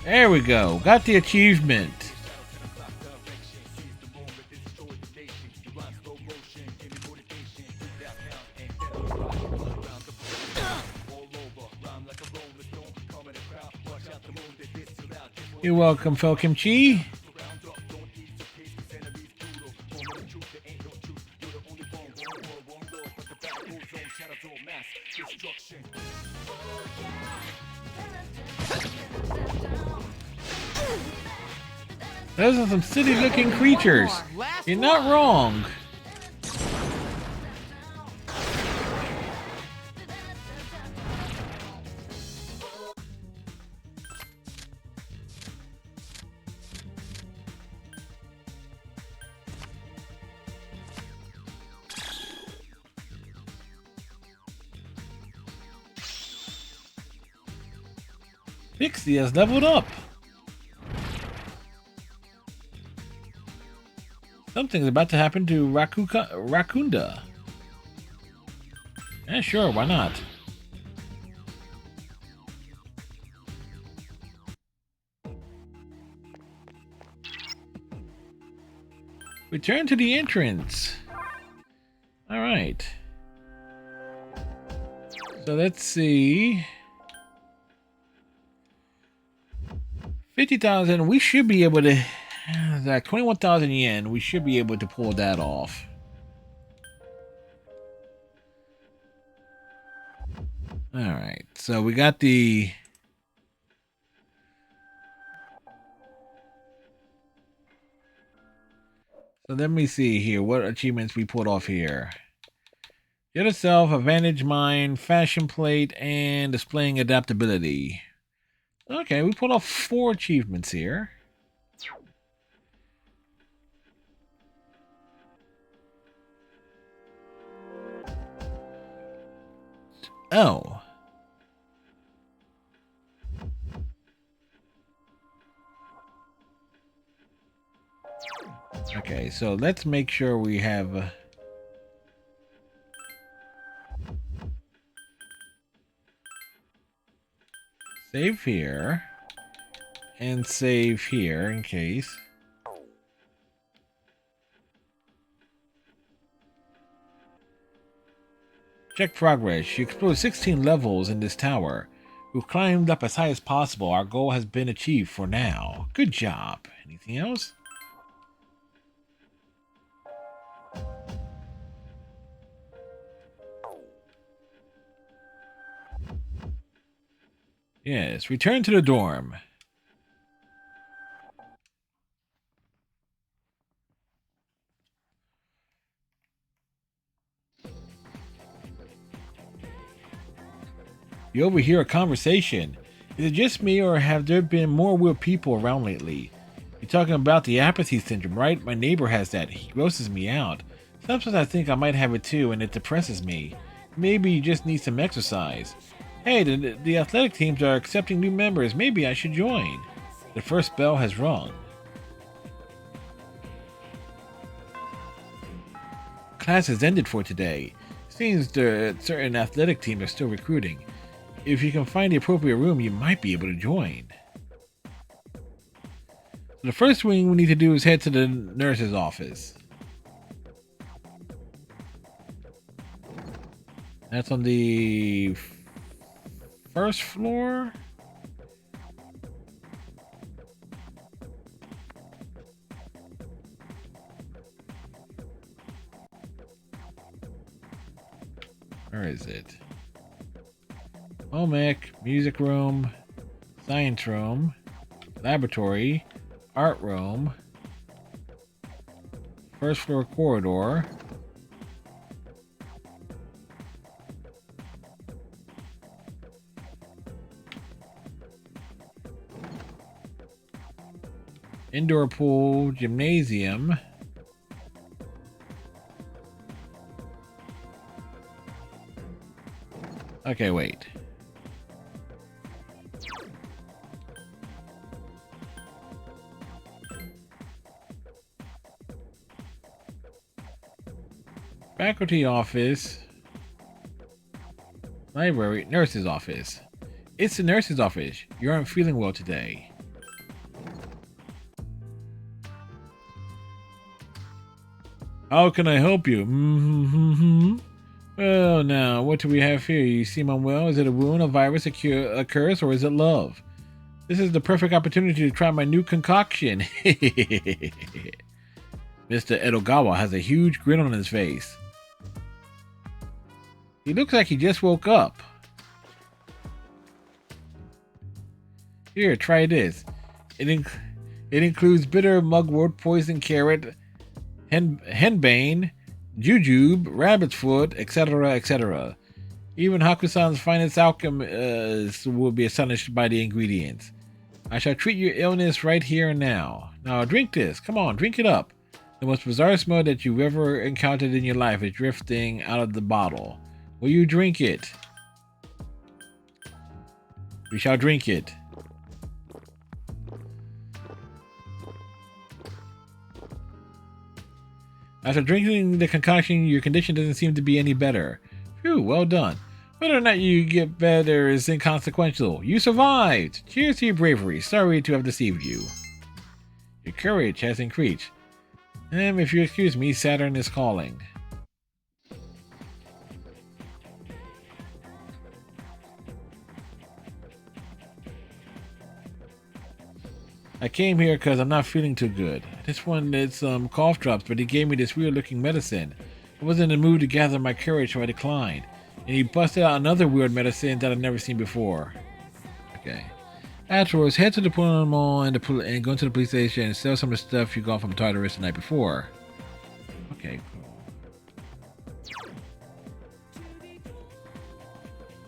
There we go. Got the achievement. You're welcome, Falcon Chi. Those are some city-looking creatures. You're not wrong. Pixie has leveled up. Something's about to happen to Rakunda. Yeah, sure, why not? Return to the entrance. All right. So let's see. 50,000. We should be able to. Like 21,000 yen. We should be able to pull that off. All right. So we got the. So let me see here. What achievements we pulled off here? Get yourself a vantage mine, fashion plate, and displaying adaptability. Okay, we pulled off 4 achievements here. Oh. Okay, so let's make sure we have... save here. And save here in case. Check progress. You explored 16 levels in this tower. We've climbed up as high as possible. Our goal has been achieved for now. Good job. Anything else? Yes, return to the dorm. You overhear a conversation. Is it just me, or have there been more weird people around lately? You're talking about the apathy syndrome, right? My neighbor has that. He grosses me out. Sometimes I think I might have it too, and it depresses me. Maybe you just need some exercise. Hey, the athletic teams are accepting new members. Maybe I should join. The first bell has rung. Class has ended for today. Seems certain athletic teams are still recruiting. If you can find the appropriate room, you might be able to join. The first thing we need to do is head to the nurse's office. That's on the first floor. Where is it? Home ec, music room, science room, laboratory, art room, first floor corridor. Indoor pool, gymnasium. Okay, wait. Faculty office. Library, nurse's office. It's the nurse's office. You aren't feeling well today. How can I help you? Well, now, what do we have here? You seem unwell. Is it a wound, a virus, a curse, or is it love? This is the perfect opportunity to try my new concoction. Mr. Edogawa has a huge grin on his face. He looks like he just woke up. Here, try this. It includes bitter mugwort, poison carrot, henbane, jujube, rabbit's foot, etc., etc. Even Hakusan's finest alchemists will be astonished by the ingredients. I shall treat your illness right here and now. Now drink this. Come on, drink it up. The most bizarre smell that you've ever encountered in your life is drifting out of the bottle. Will you drink it? We shall drink it. After drinking the concoction, your condition doesn't seem to be any better. Phew, well done. Whether or not you get better is inconsequential. You survived! Cheers to your bravery. Sorry to have deceived you. Your courage has increased. If you excuse me, Saturn is calling. I came here because I'm not feeling too good. I just wanted some cough drops, but he gave me this weird looking medicine. I wasn't in the mood to gather my courage, so I declined. And he busted out another weird medicine that I've never seen before. Okay. Afterwards, head to the Pullman Mall and go to the police station and sell some of the stuff you got from Tartarus the night before. Okay, cool.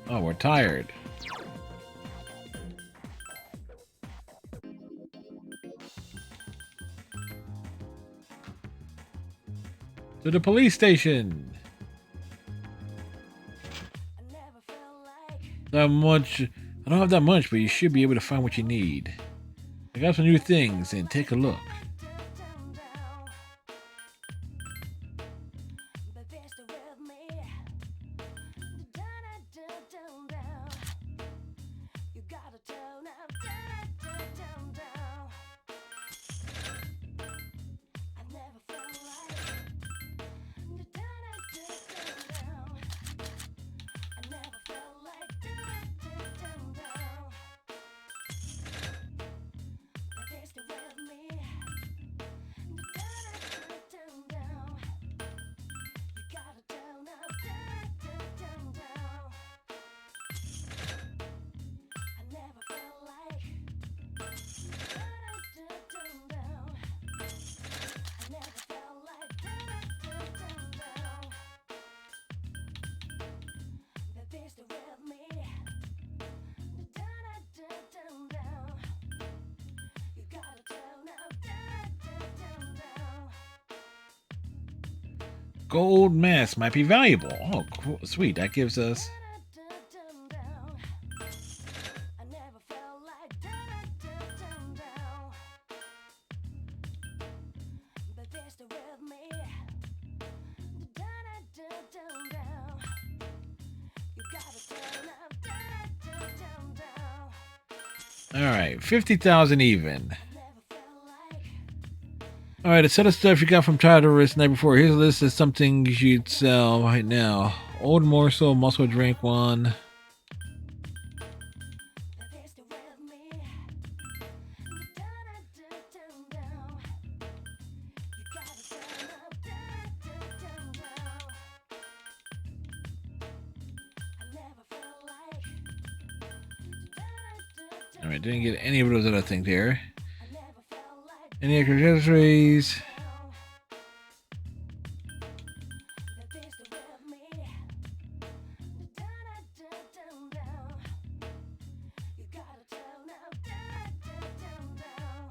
Oh, we're tired. To the police station. Not much. I don't have that much, but you should be able to find what you need. I got some new things, and take a look. Gold mask might be valuable. Oh, cool. Sweet. That gives us... Alright, 50,000 even. Alright, a set of stuff you got from Tartarus the night before. Here's a list of something you should sell right now. Old morsel, muscle drink one. Alright, didn't get any of those other things there. Any extra accessories?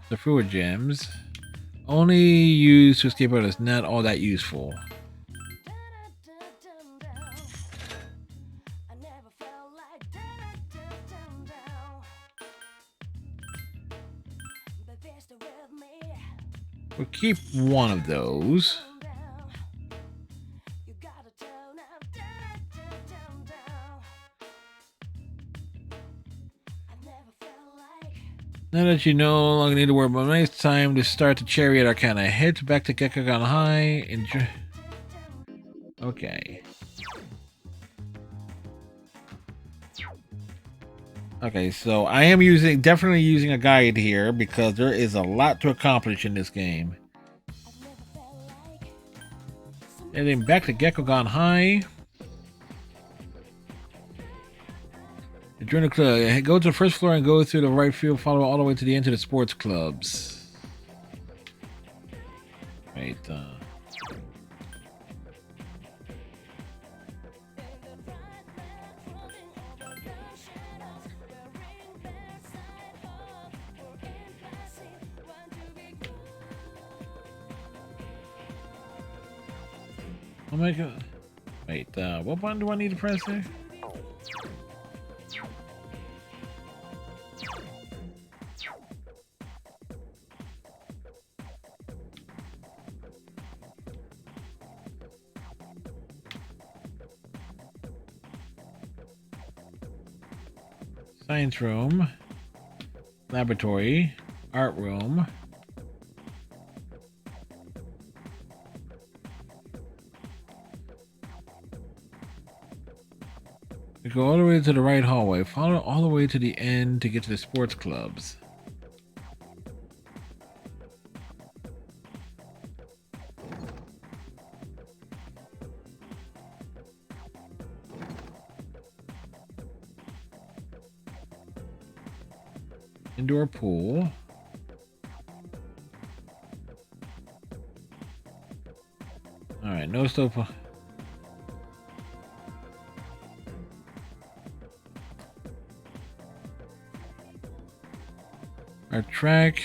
The fluid gems. Only used to escape out is not all that useful. We'll keep one of those. Now that you no longer need to worry about money, it's time to start the Chariot Arcana. Head back to Gekogon High. Enjoy. Okay. Okay, so I am definitely using a guide here because there is a lot to accomplish in this game. And then back to Gekogon High. Join the club. Go to the first floor and go through the right field. Follow all the way to the end of the sports clubs. Right. Oh my god. Wait, what button do I need to press there? Science room, laboratory, art room. We go all the way to the right hallway, follow all the way to the end to get to the sports clubs. Indoor pool. All right, no stove. Our track,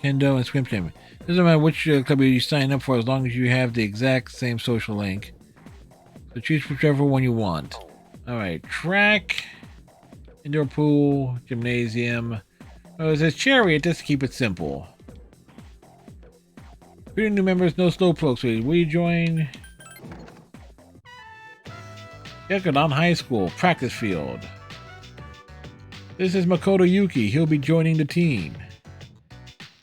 Kendo and Swim Team. Doesn't matter which club you sign up for as long as you have the exact same social link. So choose whichever one you want. Alright, track, indoor pool, gymnasium. Oh, it says chariot just to keep it simple. Recruiting new members, no slowpokes. Will you join? Yakudon High School, practice field. This is Makoto Yuki. He'll be joining the team.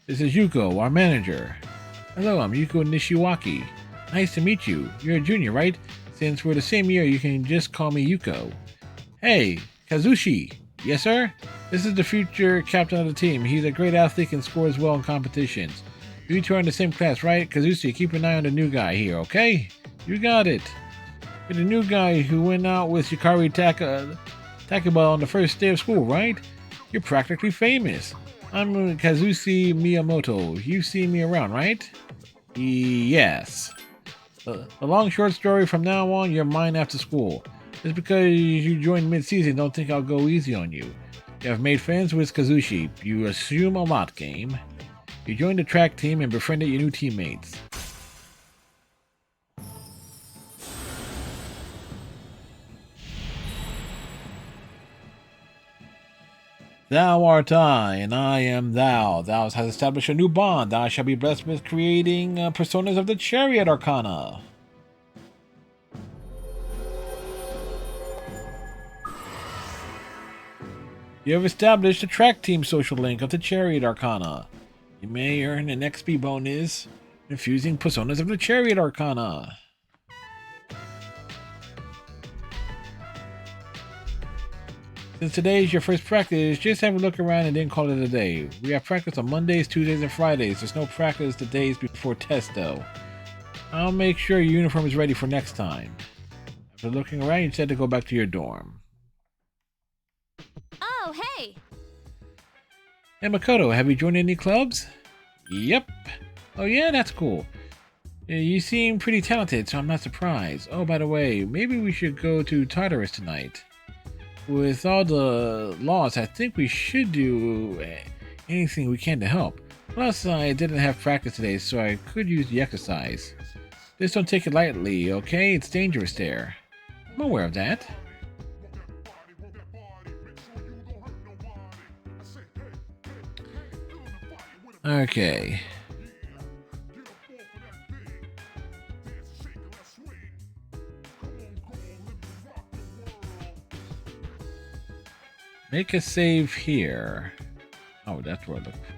This is Yuko, our manager. Hello, I'm Yuko Nishiwaki. Nice to meet you. You're a junior, right? Since we're the same year, you can just call me Yuko. Hey, Kazushi. Yes, sir? This is the future captain of the team. He's a great athlete and scores well in competitions. You two are in the same class, right? Kazushi, keep an eye on the new guy here, okay? You got it. You're the new guy who went out with Yukari Takeba on the first day of school, right? You're practically famous. I'm Kazushi Miyamoto. You've seen me around, right? Yes. The long short story, from now on, you're mine after school. Just because you joined mid-season, don't think I'll go easy on you. You have made friends with Kazushi. You assume a lot, game. You joined the track team and befriended your new teammates. Thou art I, and I am thou. Thou hast established a new bond. Thou shalt be blessed with creating personas of the Chariot Arcana. You have established a track team social link of the Chariot Arcana. You may earn an XP bonus infusing personas of the Chariot Arcana. Since today is your first practice, just have a look around and then call it a day. We have practice on Mondays, Tuesdays, and Fridays. There's no practice the days before test, though. I'll make sure your uniform is ready for next time. After looking around, you said to go back to your dorm.
Oh, hey!
Hey, Makoto, have you joined any clubs? Yep. Oh yeah, that's cool. You seem pretty talented, so I'm not surprised. Oh, by the way, maybe we should go to Tartarus tonight. With all the laws, I think we should do anything we can to help. Plus, I didn't have practice today, so I could use the exercise. Just don't take it lightly, okay? It's dangerous there. I'm aware of that. Okay. Make a save here. Oh, that's what I look for.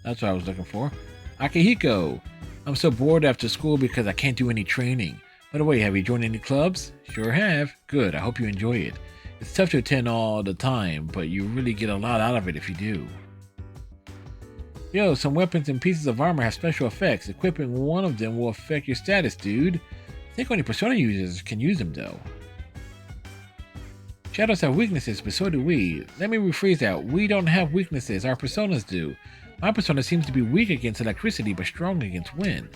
That's what I was looking for. Akihiko! I'm so bored after school because I can't do any training. By the way, have you joined any clubs? Sure have. Good, I hope you enjoy it. It's tough to attend all the time, but you really get a lot out of it if you do. Yo, some weapons and pieces of armor have special effects. Equipping one of them will affect your status, dude. I think only Persona users can use them, though. Shadows have weaknesses, but so do we. Let me rephrase that. We don't have weaknesses, our Personas do. My Persona seems to be weak against electricity, but strong against wind.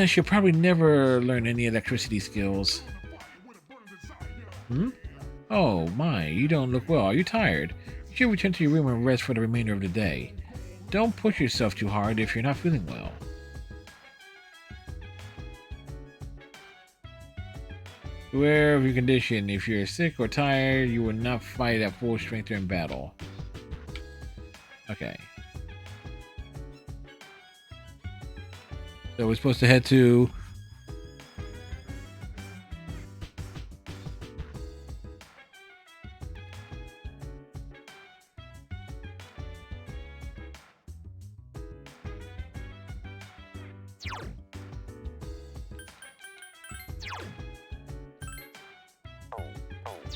She'll probably never learn any electricity skills. Oh my, you don't look well. Are you tired? You should return to your room and rest for the remainder of the day. Don't push yourself too hard if you're not feeling well. Beware of your condition. If you're sick or tired, you will not fight at full strength during battle. Okay. So we're supposed to head to...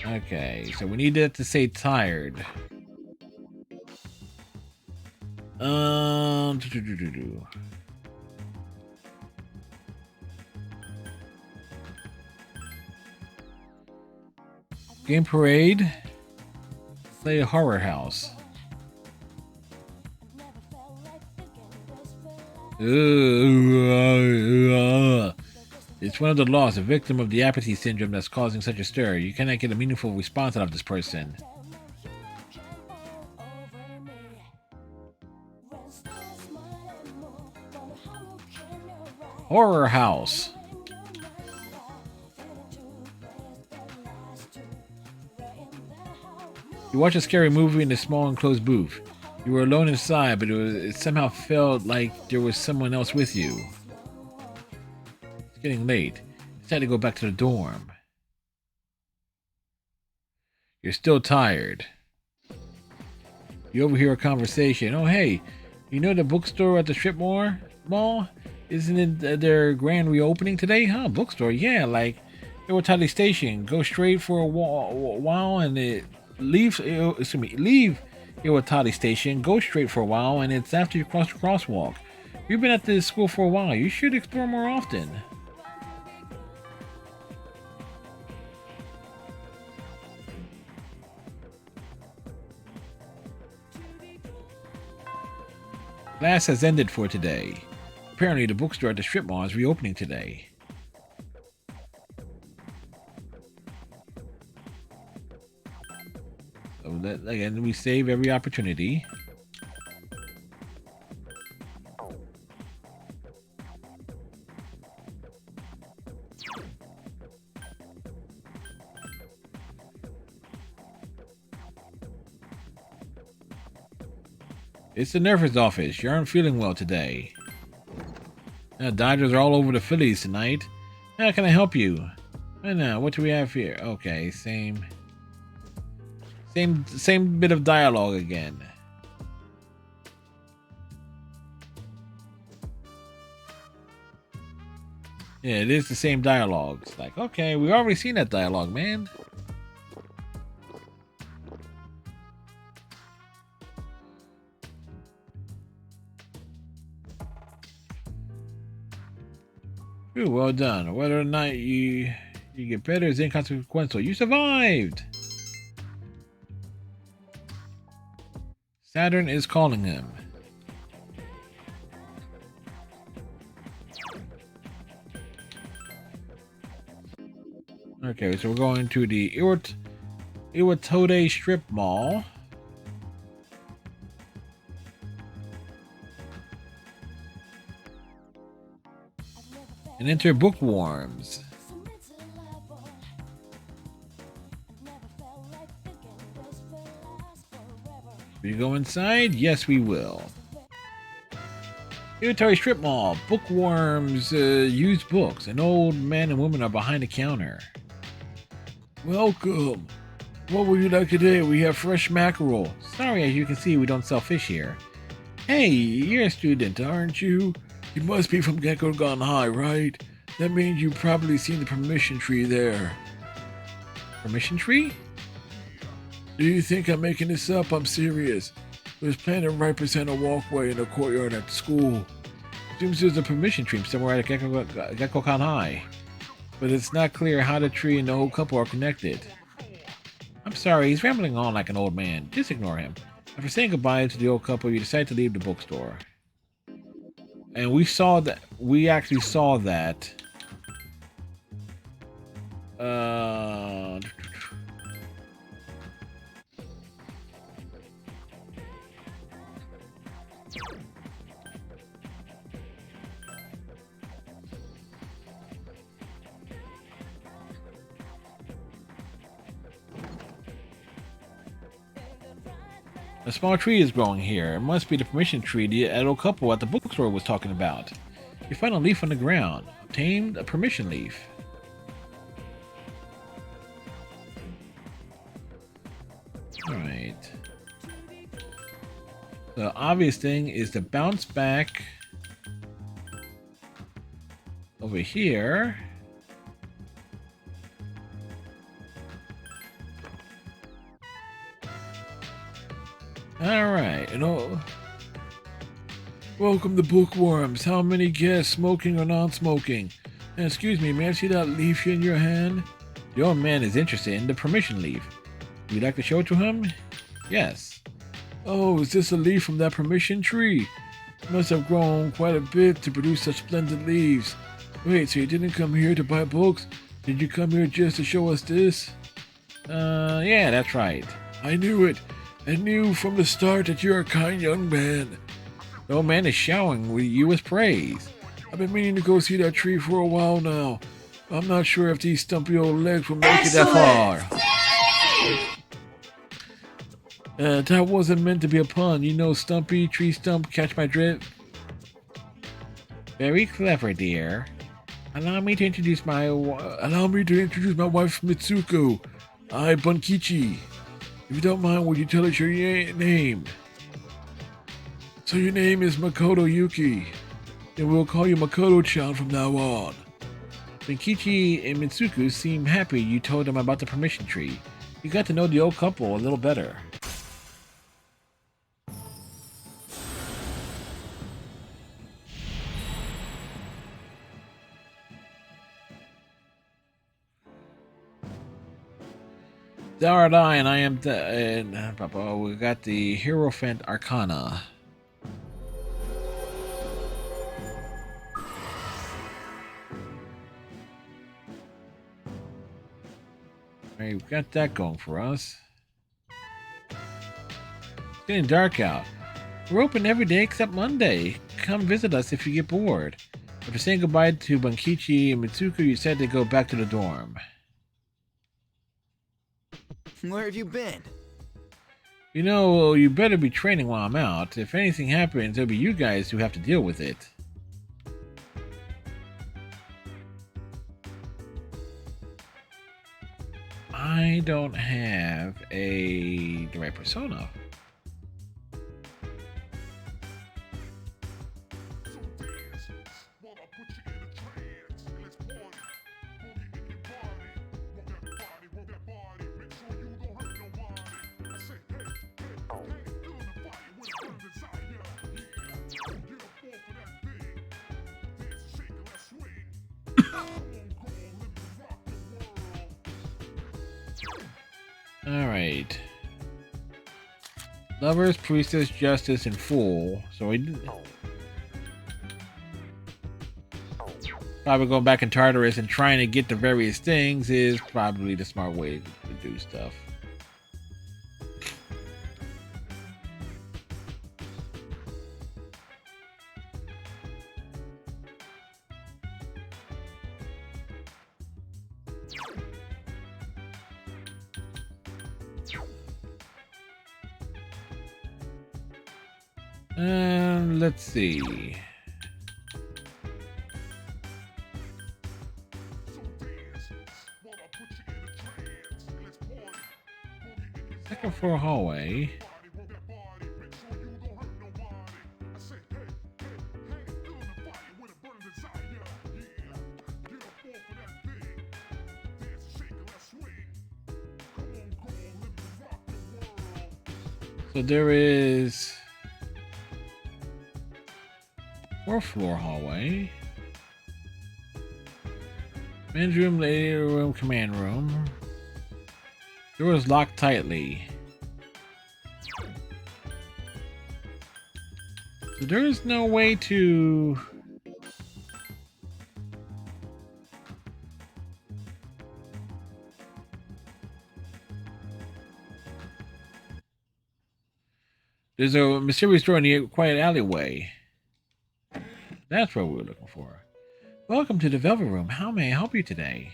Okay, so we need that to say tired. Game Parade. Play a Horror House. It's one of the laws, a victim of the apathy syndrome that's causing such a stir. You cannot get a meaningful response out of this person. Horror House. You watch a scary movie in a small enclosed booth. You were alone inside, but it somehow felt like there was someone else with you. It's getting late. It's time to go back to the dorm. You're still tired. You overhear a conversation. Oh, hey, you know the bookstore at the strip mall? Isn't it their grand reopening today? Huh, bookstore? Yeah, like Iwatani Station. Go straight for a while and it leave Iwatani Station, go straight for a while, and it's after you cross the crosswalk. You've been at this school for a while. You should explore more often. Class has ended for today. Apparently, the bookstore at the strip mall is reopening today. So that, again, we save every opportunity. It's the nurse's office. You aren't feeling well today. Doctors are all over the Phillies tonight. How can I help you? I know. What do we have here? Okay, same bit of dialogue again. Yeah, it is the same dialogue. It's like, okay, we already seen that dialogue, man. Ooh, well done. Whether or not you get better is inconsequential. You survived! Saturn is calling him. Okay, so we're going to the Iwatode Strip Mall. And enter Bookworms. Will you go inside? Yes, we will. Iwatode Strip Mall. Bookworms use books. An old man and woman are behind the counter. Welcome. What would you like today? We have fresh mackerel. Sorry, as you can see, we don't sell fish here. Hey, you're a student, aren't you? You must be from Gecko Gone High, right? That means you've probably seen the permission tree there. Permission tree? Do you think I'm making this up? I'm serious. There's planted right beside a walkway in the courtyard at the school. Seems there's a permission tree somewhere at Gecko Gone High. But it's not clear how the tree and the whole couple are connected. I'm sorry, he's rambling on like an old man. Just ignore him. After saying goodbye to the old couple, you decide to leave the bookstore. And we actually saw that. A small tree is growing here. It must be the permission tree the old couple at the bookstore was talking about. You find a leaf on the ground. Obtained a permission leaf. Alright. The obvious thing is to bounce back over here. Alright, welcome to Bookworms. How many guests, smoking or non-smoking? And excuse me, may I see that leaf in your hand? The old man is interested in the permission leaf. Would you like to show it to him? Yes. Oh, is this a leaf from that permission tree? It must have grown quite a bit to produce such splendid leaves. Wait, so you didn't come here to buy books? Did you come here just to show us this?
Yeah, that's right.
I knew it. I knew from the start that you're a kind young man.
The old man is showering you his praise.
I've been meaning to go see that tree for a while now. I'm not sure if these stumpy old legs will make it that far. That wasn't meant to be a pun. You know, Stumpy, tree stump, catch my drift.
Very clever, dear. Allow me to introduce my
wife, Mitsuko. I, Bunkichi. If you don't mind, would you tell us your name? So your name is Makoto Yuki. Then we'll call you Makoto-chan from now on.
Bunkichi and Mitsuko seem happy you told them about the permission tree. You got to know the old couple a little better. Thou art I, and I am we got the Hierophant Arcana. Alright, we've got that going for us. It's getting dark out. We're open every day except Monday. Come visit us if you get bored. After saying goodbye to Bunkichi and Mitsuko, you said to go back to the dorm.
Where have you been?
You know, you better be training while I'm out. If anything happens, it'll be you guys who have to deal with it. I don't have the right persona. Alright. Lovers, Priestess, Justice, and Fool. So we probably going back in Tartarus and trying to get the various things is probably the smart way to do stuff. Let's see. Second floor hallway. So there is fourth floor hallway. Men's room, lady room, command room. Door is locked tightly. So there is no way to... There's a mysterious door in the quiet alleyway. That's what we were looking for. Welcome to the Velvet Room. How may I help you today?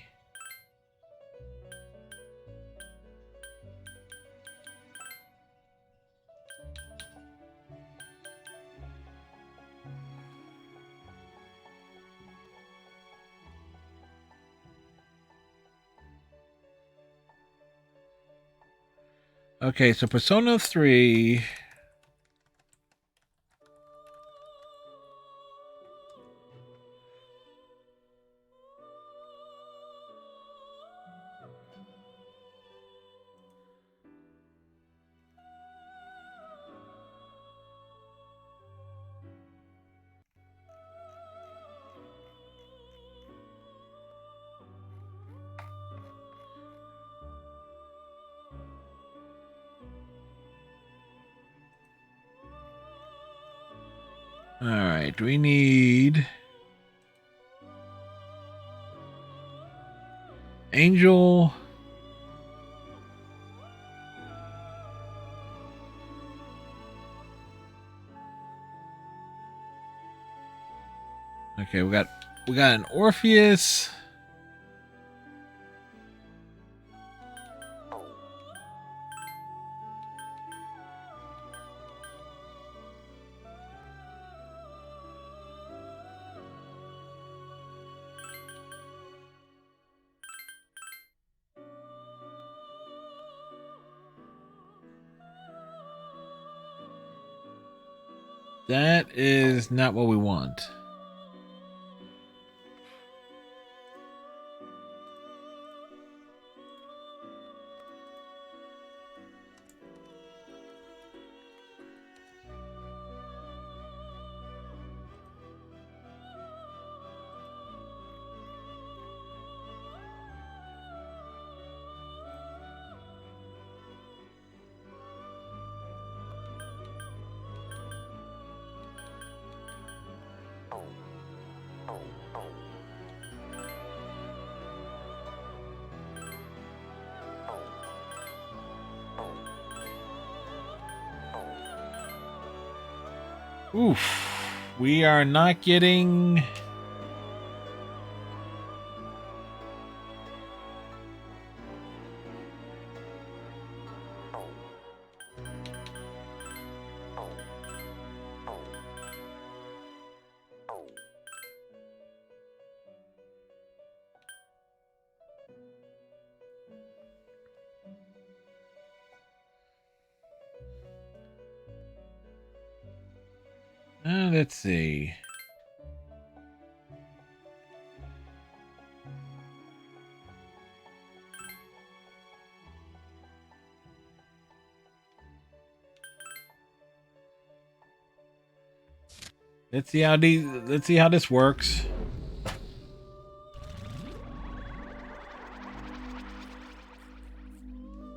Okay, so Persona 3... Alright, we need...
Angel. Okay, we got an Orpheus. That is not what we want. Oof. We are not getting... let's see. Let's see how this works.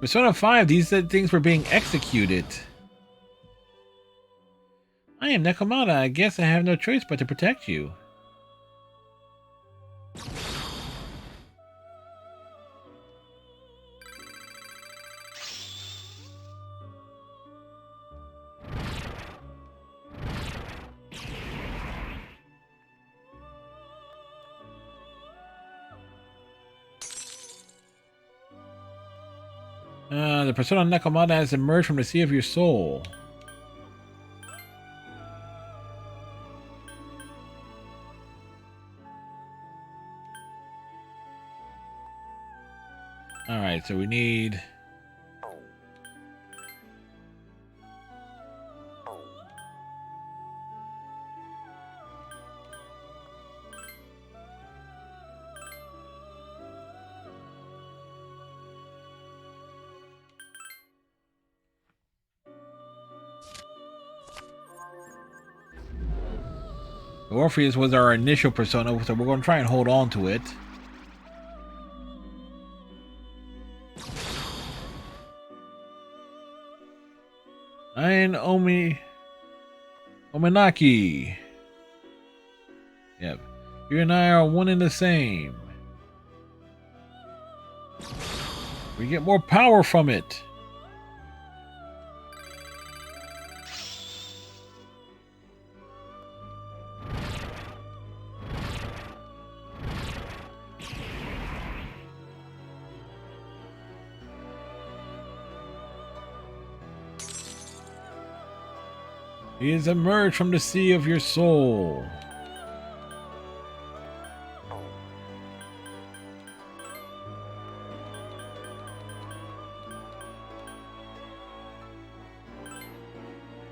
Persona 5, these things were being executed. I am Nekomata. I guess I have no choice but to protect you. The Persona Nekomata has emerged from the sea of your soul. Alright, so we need... Orpheus was our initial persona, so we're going to try and hold on to it. And Omenaki. Yep. You and I are one and the same. We get more power from it. He has emerged from the sea of your soul.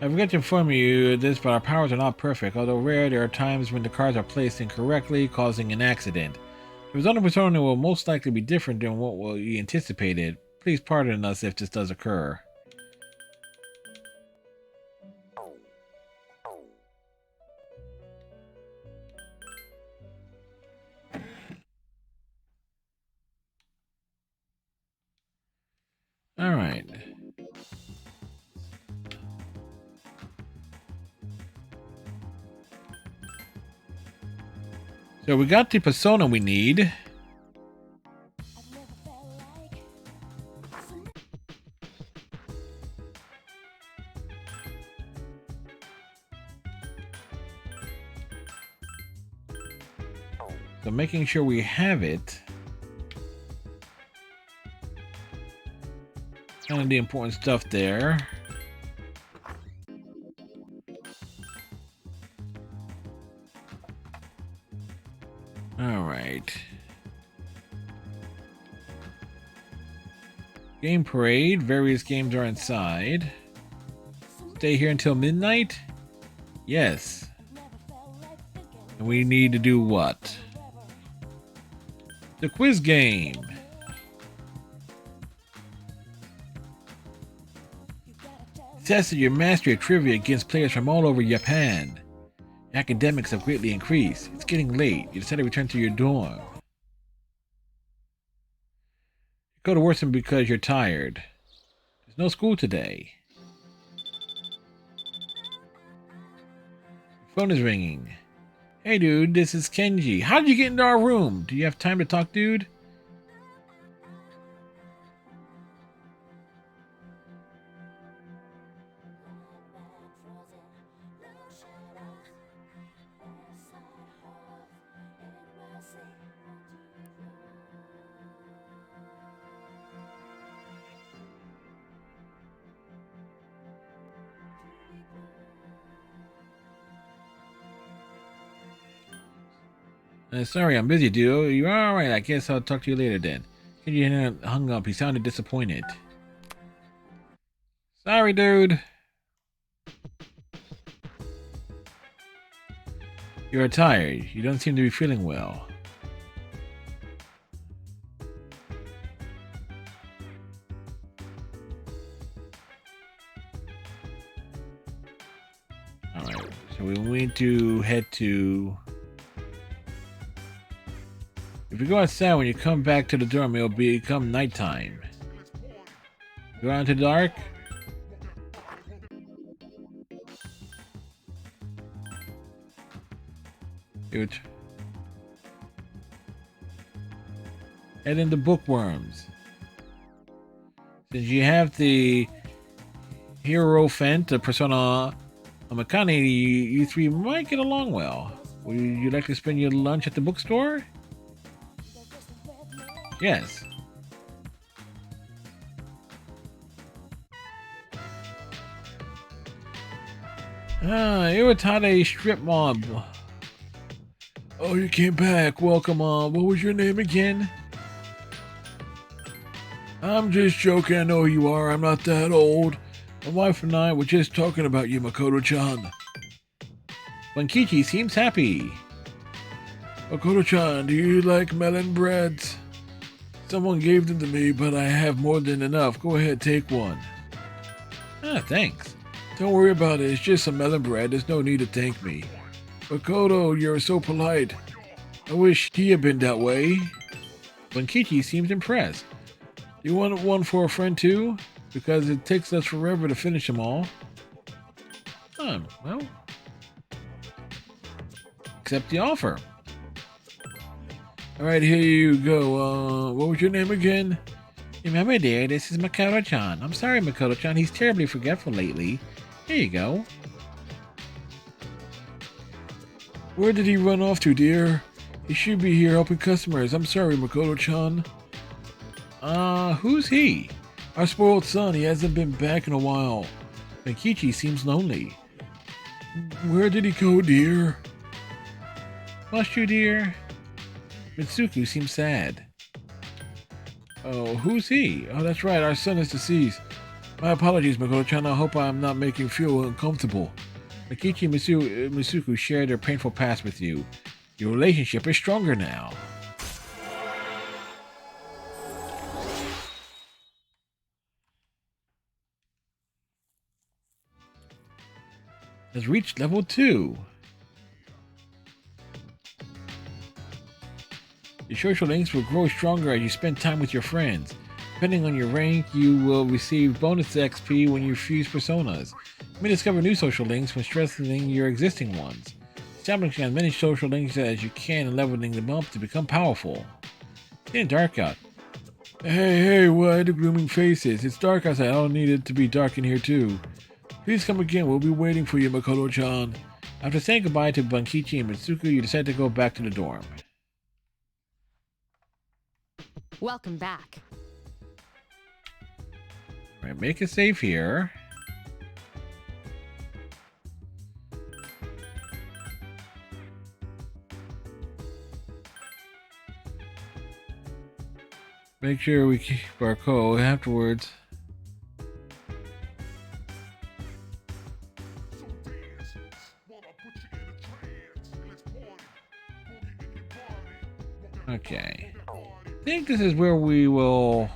I forgot to inform you this, but our powers are not perfect. Although rare, there are times when the cards are placed incorrectly, causing an accident. The result of persona will most likely be different than what we anticipated. Please pardon us if this does occur. All right. So we got the persona we need.
So making sure we have it. Kind of the important stuff there. Alright. Game parade. Various games are inside. Stay here until midnight? Yes. And we need to do what? The quiz game. Tested your mastery of trivia against players from all over Japan. Your academics have greatly increased. It's getting late. You decided to return to your dorm. You go to worsen because you're tired. There's no school today. Your phone is ringing. Hey dude, this is Kenji. How did you get into our room? Do you have time to talk, dude? Sorry, I'm busy, dude. You're alright. I guess I'll talk to you later then. Kenji hung up. He sounded disappointed. Sorry, dude. You're tired. You don't seem to be feeling well. Alright, so we need to head to... If you go outside, when you come back to the dorm, it'll become nighttime. Go out into the dark? Good. Head into Bookworms. Since you have the Hierophant, the Persona Amikane, you three might get along well. Would you like to spend your lunch at the bookstore? Yes. Iwatade Strip Mob. Oh, you came back. Welcome on. What was your name again? I'm just joking. I know who you are. I'm not that old. My wife and I were just talking about you, Makoto-chan. Bankichi seems happy. Makoto-chan, do you like melon breads? Someone gave them to me, but I have more than enough. Go ahead, take one. Ah, thanks. Don't worry about it. It's just some melon bread. There's no need to thank me. Makoto, you're so polite. I wish he had been that way. Bankichi seems impressed. You want one for a friend too? Because it takes us forever to finish them all. Well. Accept the offer. Alright, here you go. What was your name again? Remember dear, this is Makoto-chan. I'm sorry, Makoto-chan. He's terribly forgetful lately. Here you go. Where did he run off to, dear? He should be here helping customers. I'm sorry, Makoto-chan. Who's he? Our spoiled son. He hasn't been back in a while. Bankichi seems lonely. Where did he go, dear? Must you, dear? Mitsuku seems sad. Oh, who's he? Oh, that's right, our son is deceased. My apologies, Makoto-chan. I hope I'm not making you feel uncomfortable. Bankichi and Mitsuku shared their painful past with you. Your relationship is stronger now. Has reached level 2. Your social links will grow stronger as you spend time with your friends. Depending on your rank, you will receive bonus XP when you fuse personas. You may discover new social links when strengthening your existing ones. Establishing as many social links as you can and leveling them up to become powerful. It's getting dark out. Hey, why the glooming faces? It's dark outside. I don't need it to be dark in here too. Please come again. We'll be waiting for you, Makoto-chan. After saying goodbye to Bankichi and Mitsuku, you decide to go back to the dorm.
Welcome back.
All right, make it safe here. Make sure we keep our code afterwards. Okay. I think this is where we will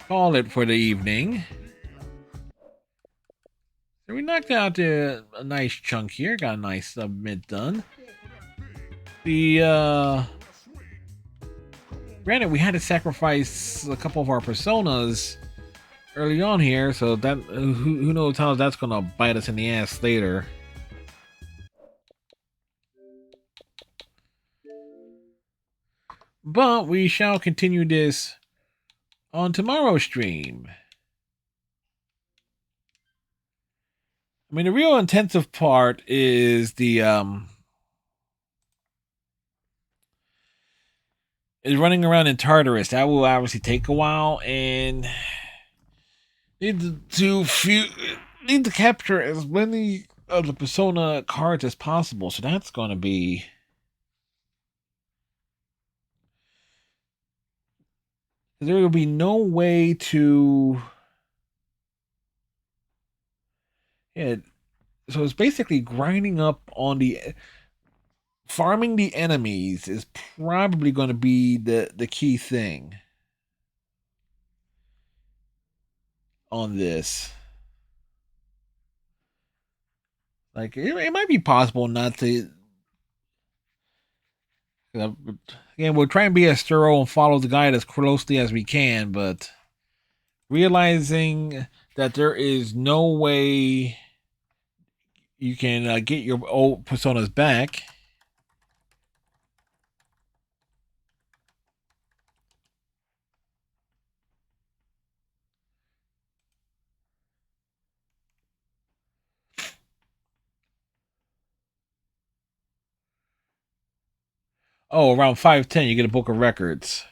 call it for the evening. So we knocked out a nice chunk here. Got a nice submit done. Granted, we had to sacrifice a couple of our personas early on here, so that who knows how that's gonna bite us in the ass later. But we shall continue this on tomorrow's stream. I mean, the real intensive part is the is running around in Tartarus. That will obviously take a while, and need to capture as many of the Persona cards as possible. So that's going to be there will be no way to. Yeah, so it's basically grinding up on the. Farming the enemies is probably going to be the key thing on this. Like, it might be possible not to. Again, we'll try and be as thorough and follow the guide as closely as we can, but realizing that there is no way you can get your old personas back. Oh, around 5:10, you get a book of records.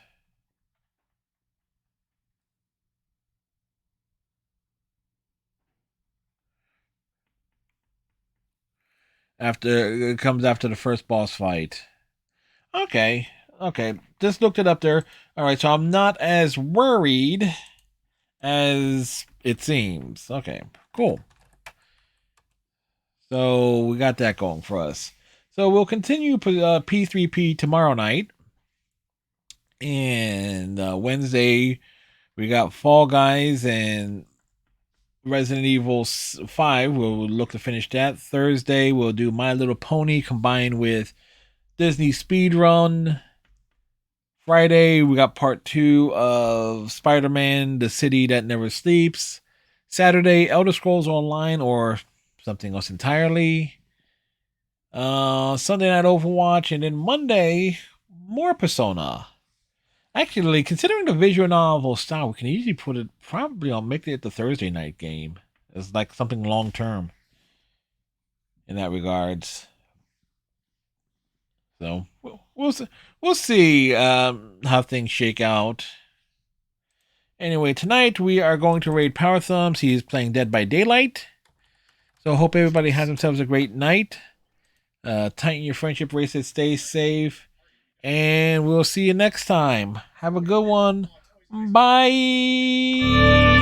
After it comes after the first boss fight. Okay, just looked it up there. All right, so I'm not as worried as it seems. Okay, cool. So we got that going for us. So we'll continue P3P tomorrow night. And Wednesday, we got Fall Guys and Resident Evil 5. We'll look to finish that. Thursday, we'll do My Little Pony combined with Disney Speedrun. Friday, we got part 2 of Spider-Man, The City That Never Sleeps. Saturday, Elder Scrolls Online or something else entirely. Sunday night Overwatch, and then Monday, more Persona. Actually, considering the visual novel style, we can easily put it probably on make it the Thursday night game. It's like something long term in that regards. So we'll see how things shake out. Anyway, tonight we are going to raid Power Thumbs. He is playing Dead by Daylight. So hope everybody has themselves a great night. Tighten your friendship bracelet. Stay safe. And we'll see you next time. Have a good one. Bye.